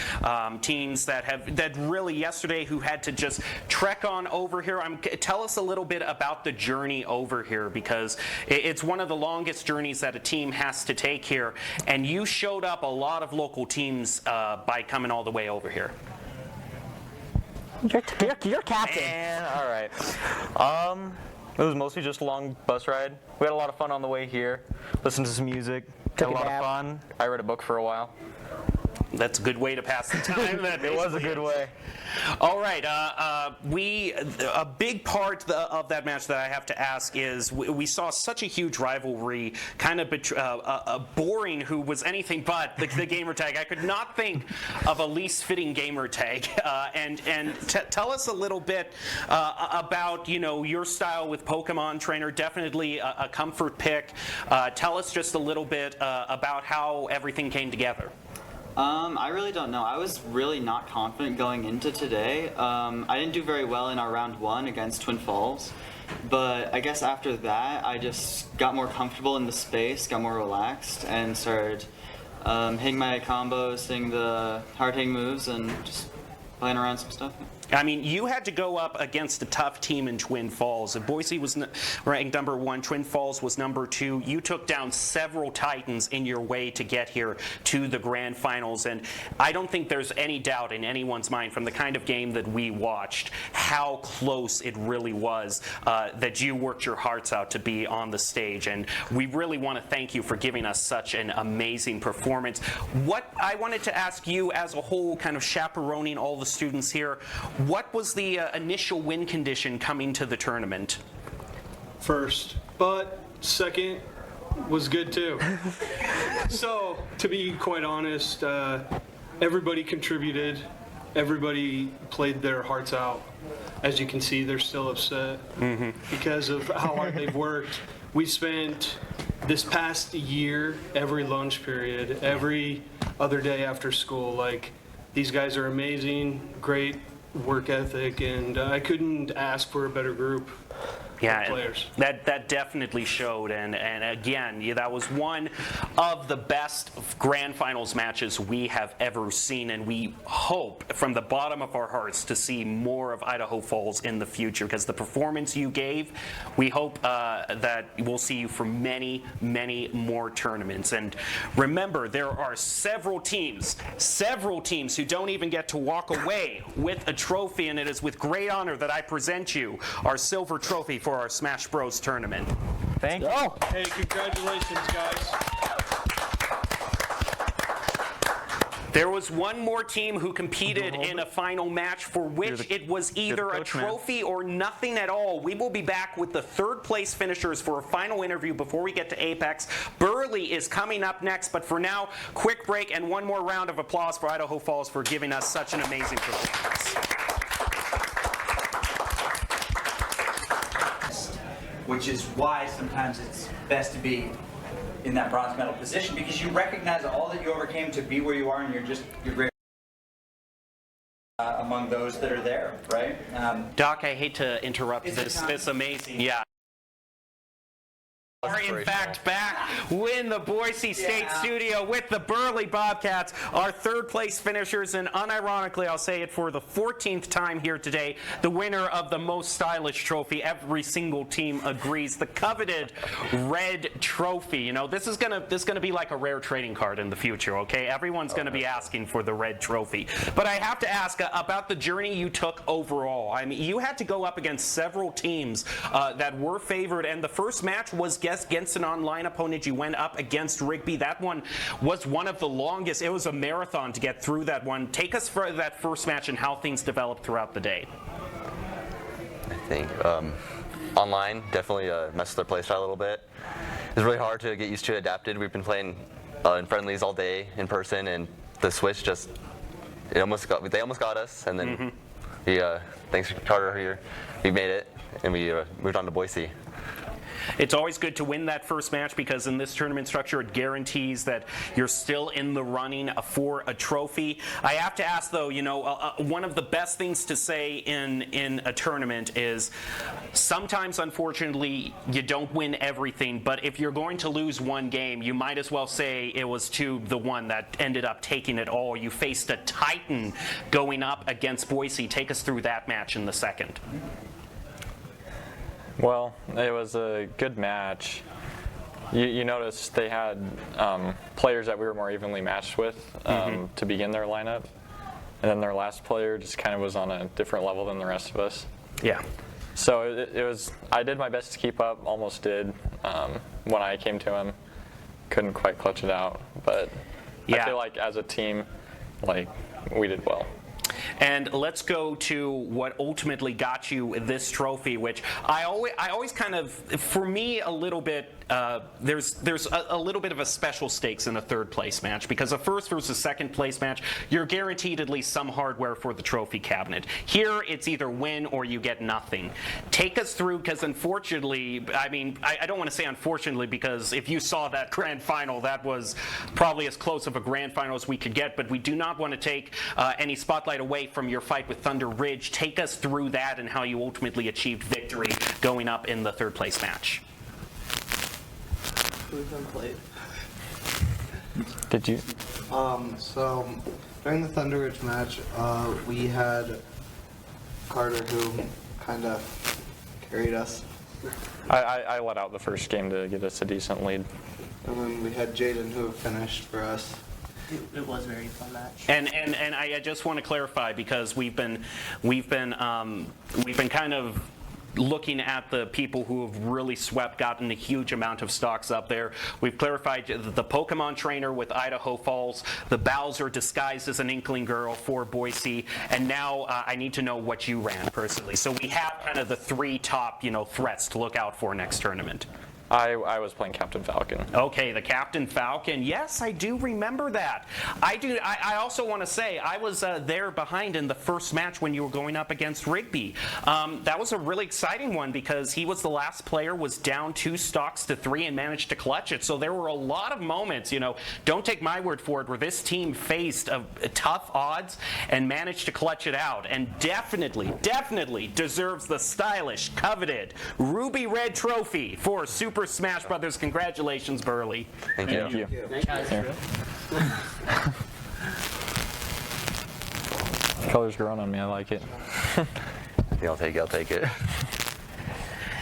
teams that really yesterday who had to just trek on over here. Tell us a little bit about the journey over here, because it's one of the longest journeys that a team has to take here, and you showed up a lot of local teams by coming all the way over here. You're captain. Man, all right. It was mostly just a long bus ride. We had a lot of fun on the way here. Listened to some music. Had a lot of fun. I read a book for a while. That's a good way to pass the time. It was a good way. All right, a big part of that match that I have to ask is we saw such a huge rivalry, kind of boring, who was anything but the gamer tag. I could not think of a least fitting gamer tag. And tell us a little bit about your style with Pokemon Trainer. Definitely a comfort pick. Tell us just a little bit about how everything came together. I really don't know. I was really not confident going into today. I didn't do very well in our round 1 against Twin Falls, but I guess after that I just got more comfortable in the space, got more relaxed, and started hitting my combos, hitting the hard-hitting moves, and just playing around some stuff. I mean, you had to go up against a tough team in Twin Falls. Boise was ranked number 1. Twin Falls was number 2. You took down several Titans in your way to get here to the grand finals. And I don't think there's any doubt in anyone's mind from the kind of game that we watched how close it really was that you worked your hearts out to be on the stage. And we really want to thank you for giving us such an amazing performance. What I wanted to ask you as a whole, kind of chaperoning all the students here, what was the initial win condition coming to the tournament? First, but second was good too. So, to be quite honest, everybody contributed. Everybody played their hearts out. As you can see, they're still upset because of how hard they've worked. We spent this past year, every lunch period, every other day after school, these guys are amazing, great work ethic, and I couldn't ask for a better group. Yeah, players. That definitely showed, and again, that was one of the best grand finals matches we have ever seen, and we hope from the bottom of our hearts to see more of Idaho Falls in the future, because the performance you gave, we hope that we'll see you for many, many more tournaments. And remember, there are several teams who don't even get to walk away with a trophy, and it is with great honor that I present you our silver trophy for our Smash Bros. Tournament. Thank you. Hey, congratulations, guys. There was one more team who competed in a final match for which it was either a trophy or nothing at all. We will be back with the third place finishers for a final interview before we get to Apex. Burley is coming up next, but for now, quick break and one more round of applause for Idaho Falls for giving us such an amazing performance. Which is why sometimes it's best to be in that bronze medal position, because you recognize all that you overcame to be where you are, and you're great among those that are there, right? Doc, I hate to interrupt this amazing, Are in fact back in the Boise State studio with the Burley Bobcats, our third place finishers, and unironically, I'll say it for the 14th time here today, the winner of the most stylish trophy. Every single team agrees, the coveted red trophy. You know, this is gonna be like a rare trading card in the future. Okay, everyone's gonna be asking for the red trophy. But I have to ask about the journey you took overall. I mean, you had to go up against several teams that were favored, and the first match was against an online opponent. You went up against Rigby. That one was one of the longest. It was a marathon to get through that one. Take us for that first match and how things developed throughout the day. I think online definitely messed with their playstyle a little bit. It was really hard to get used to, adapted. We've been playing in friendlies all day in person, and the switch just they almost got us, and then thanks to Carter here, we made it, and we moved on to Boise. It's always good to win that first match because in this tournament structure it guarantees that you're still in the running for a trophy. I have to ask though, you know, one of the best things to say in a tournament is sometimes unfortunately you don't win everything, but if you're going to lose one game, you might as well say it was to the one that ended up taking it all. You faced a Titan going up against Boise. Take us through that match in the second. Well, it was a good match. You noticed they had players that we were more evenly matched with to begin their lineup, and then their last player just kind of was on a different level than the rest of us. Yeah. So it was. I did my best to keep up. Almost did. When I came to him, couldn't quite clutch it out. But I feel like as a team, like we did well. And let's go to what ultimately got you this trophy, which I always kind of, for me, a little bit, there's a little bit of a special stakes in a third place match, because a first versus second place match, you're guaranteed at least some hardware for the trophy cabinet. Here, it's either win or you get nothing. Take us through, because unfortunately, I mean, I don't want to say unfortunately, because if you saw that grand final, that was probably as close of a grand final as we could get, but we do not want to take any spotlight away from your fight with Thunder Ridge. Take us through that and how you ultimately achieved victory going up in the third place match. Who's unplayed? Did you? So during the Thunder Ridge match, we had Carter who kind of carried us. I let out the first game to get us a decent lead. And then we had Jaden who finished for us. It was a very fun match. And I just want to clarify, because we've been kind of looking at the people who have really swept, gotten a huge amount of stocks up there. We've clarified the Pokemon trainer with Idaho Falls, the Bowser disguised as an Inkling girl for Boise, and now I need to know what you ran personally. So we have kind of the three top, you know, threats to look out for next tournament. I was playing Captain Falcon. Okay, the Captain Falcon. Yes, I do remember that. I do. I also want to say I was there behind in the first match when you were going up against Rigby. That was a really exciting one because he was the last player, was down 2 stocks to 3 and managed to clutch it. So there were a lot of moments, you know, don't take my word for it, where this team faced tough odds and managed to clutch it out, and definitely deserves the stylish, coveted Ruby Red Trophy for Super Smash Brothers. Congratulations, Burley. Thank you. Thank you. Thank you. The color's growing on me. I like it. Yeah, I'll take it.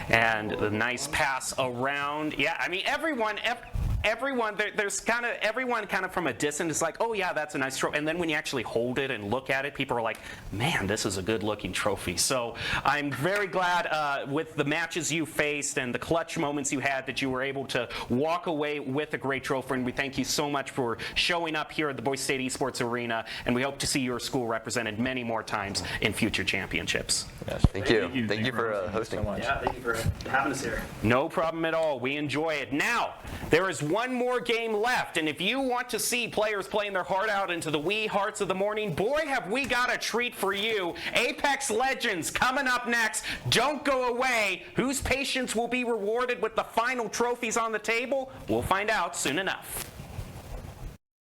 And the nice pass around. Yeah, I mean, everyone, there's kind of everyone kind of from a distance is like, oh yeah, that's a nice trophy. And then when you actually hold it and look at it, people are like, man, this is a good looking trophy. So I'm very glad with the matches you faced and the clutch moments you had that you were able to walk away with a great trophy. And we thank you so much for showing up here at the Boise State Esports Arena. And we hope to see your school represented many more times in future championships. Yes, thank you. Thank you for hosting. So much. Yeah, thank you for having us here. No problem at all. We enjoy it. Now, there is one more game left, and if you want to see players playing their heart out into the wee hearts of the morning, boy, have we got a treat for you. Apex Legends coming up next. Don't go away. Whose patience will be rewarded with the final trophies on the table? We'll find out soon enough.